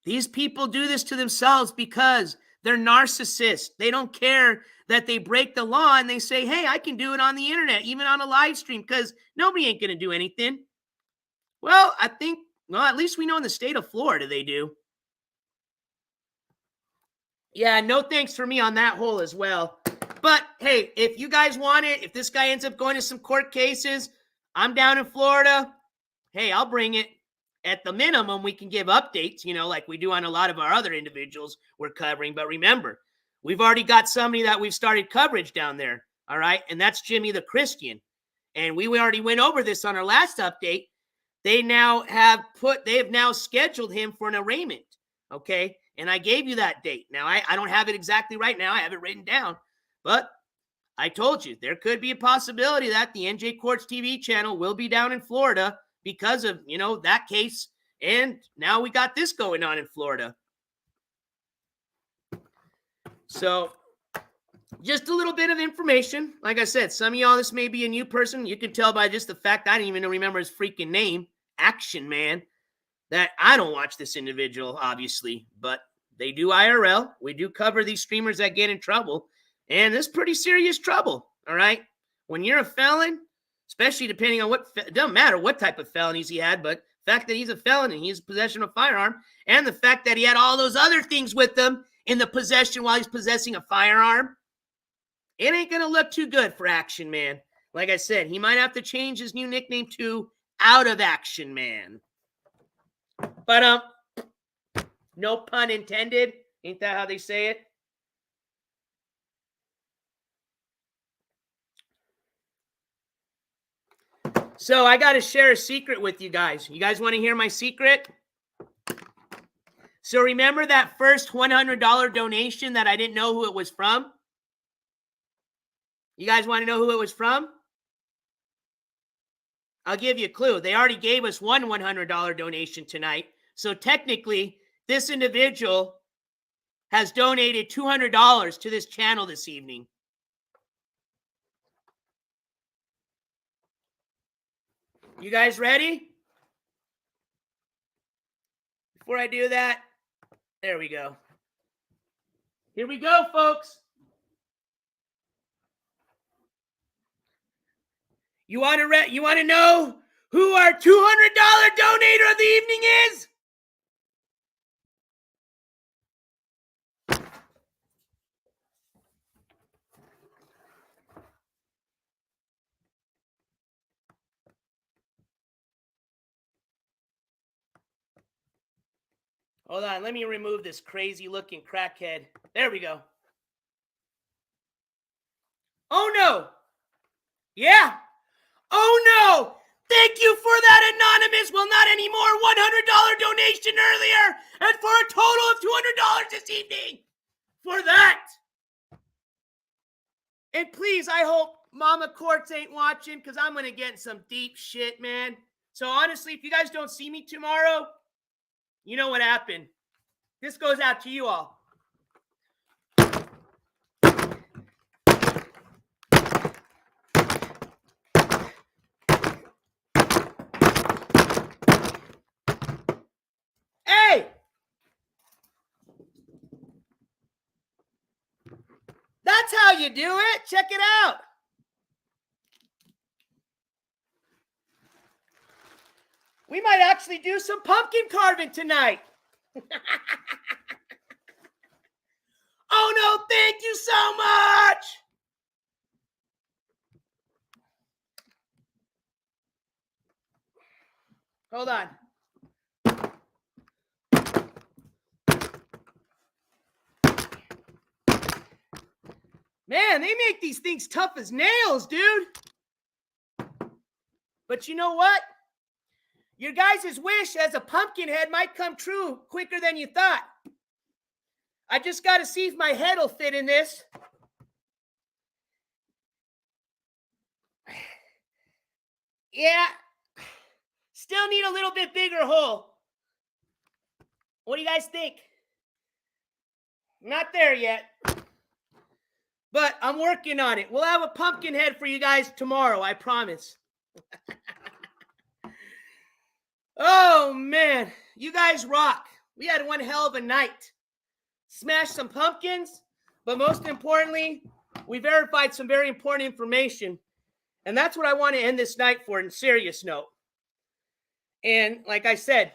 these people do this to themselves because they're narcissists. They don't care that they break the law, and they say, hey, I can do it on the internet, even on a live stream, because nobody ain't going to do anything. Well, I think, at least we know in the state of Florida they do. Yeah, no thanks for me on that hole as well. But, hey, if you guys want it, if this guy ends up going to some court cases, I'm down in Florida. Hey, I'll bring it. At the minimum, we can give updates, like we do on a lot of our other individuals we're covering. But remember, we've already got somebody that we've started coverage down there, all right? And that's Jimmy the Christian. And we already went over this on our last update. They have now scheduled him for an arraignment, okay? And I gave you that date. Now, I don't have it exactly right now. I have it written down. But I told you, there could be a possibility that the NJCourts TV channel will be down in Florida because of, that case. And now we got this going on in Florida. So just a little bit of information. Like I said, some of y'all, this may be a new person. You can tell by just the fact I didn't even remember his freaking name, Action Man, that I don't watch this individual, obviously. But they do IRL. We do cover these streamers that get in trouble. And this is pretty serious trouble, all right? When you're a felon, especially depending on it doesn't matter what type of felonies he had, but the fact that he's a felon and he's in possession of a firearm, and the fact that he had all those other things with him in the possession while he's possessing a firearm, it ain't going to look too good for Action Man. Like I said, he might have to change his new nickname to Out of Action Man. But no pun intended. Ain't that how they say it? So I got to share a secret with you guys. You guys want to hear my secret? So remember that first $100 donation that I didn't know who it was from? You guys want to know who it was from? I'll give you a clue. They already gave us one $100 donation tonight. So technically, this individual has donated $200 to this channel this evening. You guys ready? Before I do that, there we go. Here we go, folks. You want to know who our $200 donator of the evening is? Hold on, let me remove this crazy-looking crackhead. There we go. Oh, no. Yeah. Oh, no. Thank you for that, Anonymous. Well, not anymore. $100 donation earlier. And for a total of $200 this evening. For that. And please, I hope Mama Courts ain't watching, because I'm going to get some deep shit, man. So honestly, if you guys don't see me tomorrow, you know what happened. This goes out to you all. Hey! That's how you do it. Check it out. We might actually do some pumpkin carving tonight. Oh, no, thank you so much. Hold on. Man, they make these things tough as nails, dude. But you know what? Your guys' wish as a pumpkin head might come true quicker than you thought. I just got to see if my head will fit in this. Yeah. Still need a little bit bigger hole. What do you guys think? Not there yet. But I'm working on it. We'll have a pumpkin head for you guys tomorrow, I promise. Oh, man. You guys rock. We had one hell of a night. Smashed some pumpkins, but most importantly, we verified some very important information. And that's what I want to end this night for, in a serious note. And like I said,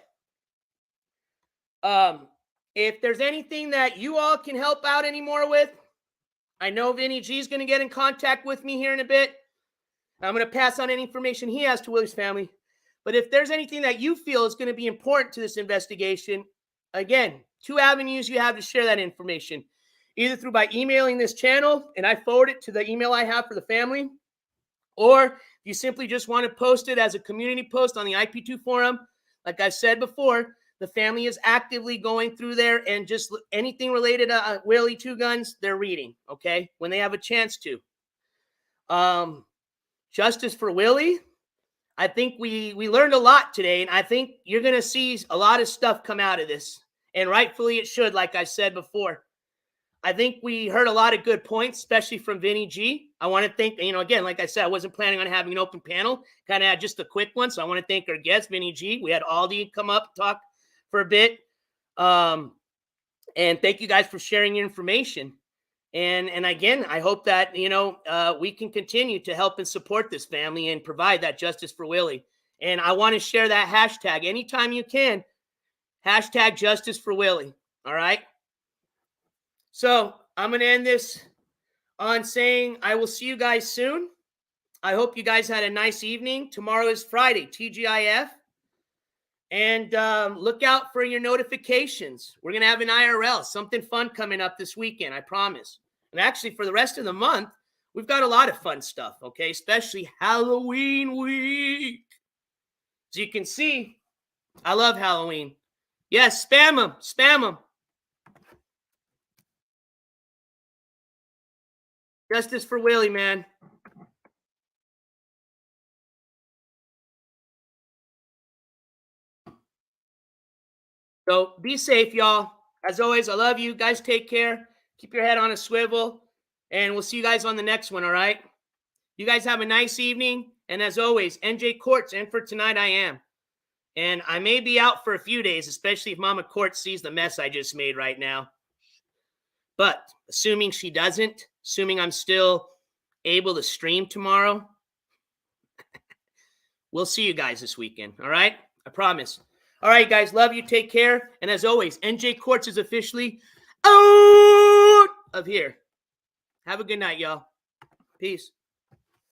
if there's anything that you all can help out anymore with, I know Vinny G is going to get in contact with me here in a bit. I'm going to pass on any information he has to Willie's family. But if there's anything that you feel is going to be important to this investigation, again, 2 avenues you have to share that information. Either through by emailing this channel, and I forward it to the email I have for the family, or you simply just want to post it as a community post on the IP2 forum. Like I said before, the family is actively going through there, and just anything related to Willy2Guns, they're reading, okay, when they have a chance to. Justice for Willie. I think we learned a lot today, and I think you're going to see a lot of stuff come out of this, and rightfully it should, like I said before. I think we heard a lot of good points, especially from Vinny G. I want to thank, again, like I said, I wasn't planning on having an open panel, kind of had just a quick one, so I want to thank our guest, Vinny G. We had Aldi come up, talk for a bit, and thank you guys for sharing your information. And again, I hope that, we can continue to help and support this family and provide that justice for Willie. And I want to share that hashtag anytime you can, hashtag justice for Willie. All right. So I'm going to end this on saying I will see you guys soon. I hope you guys had a nice evening. Tomorrow is Friday, TGIF. And look out for your notifications. We're going to have an IRL, something fun coming up this weekend, I promise. And actually, for the rest of the month, we've got a lot of fun stuff, okay? Especially Halloween week. As you can see, I love Halloween. Yes, spam them. Spam them. Justice for Willie, man. So be safe, y'all. As always, I love you. Guys, take care. Keep your head on a swivel. And we'll see you guys on the next one, all right? You guys have a nice evening. And as always, NJCourts, and for tonight I am. And I may be out for a few days, especially if Mama Court sees the mess I just made right now. But assuming she doesn't, assuming I'm still able to stream tomorrow, we'll see you guys this weekend, all right? I promise. All right, guys, love you. Take care. And as always, NJCourts is officially out of here. Have a good night, y'all. Peace.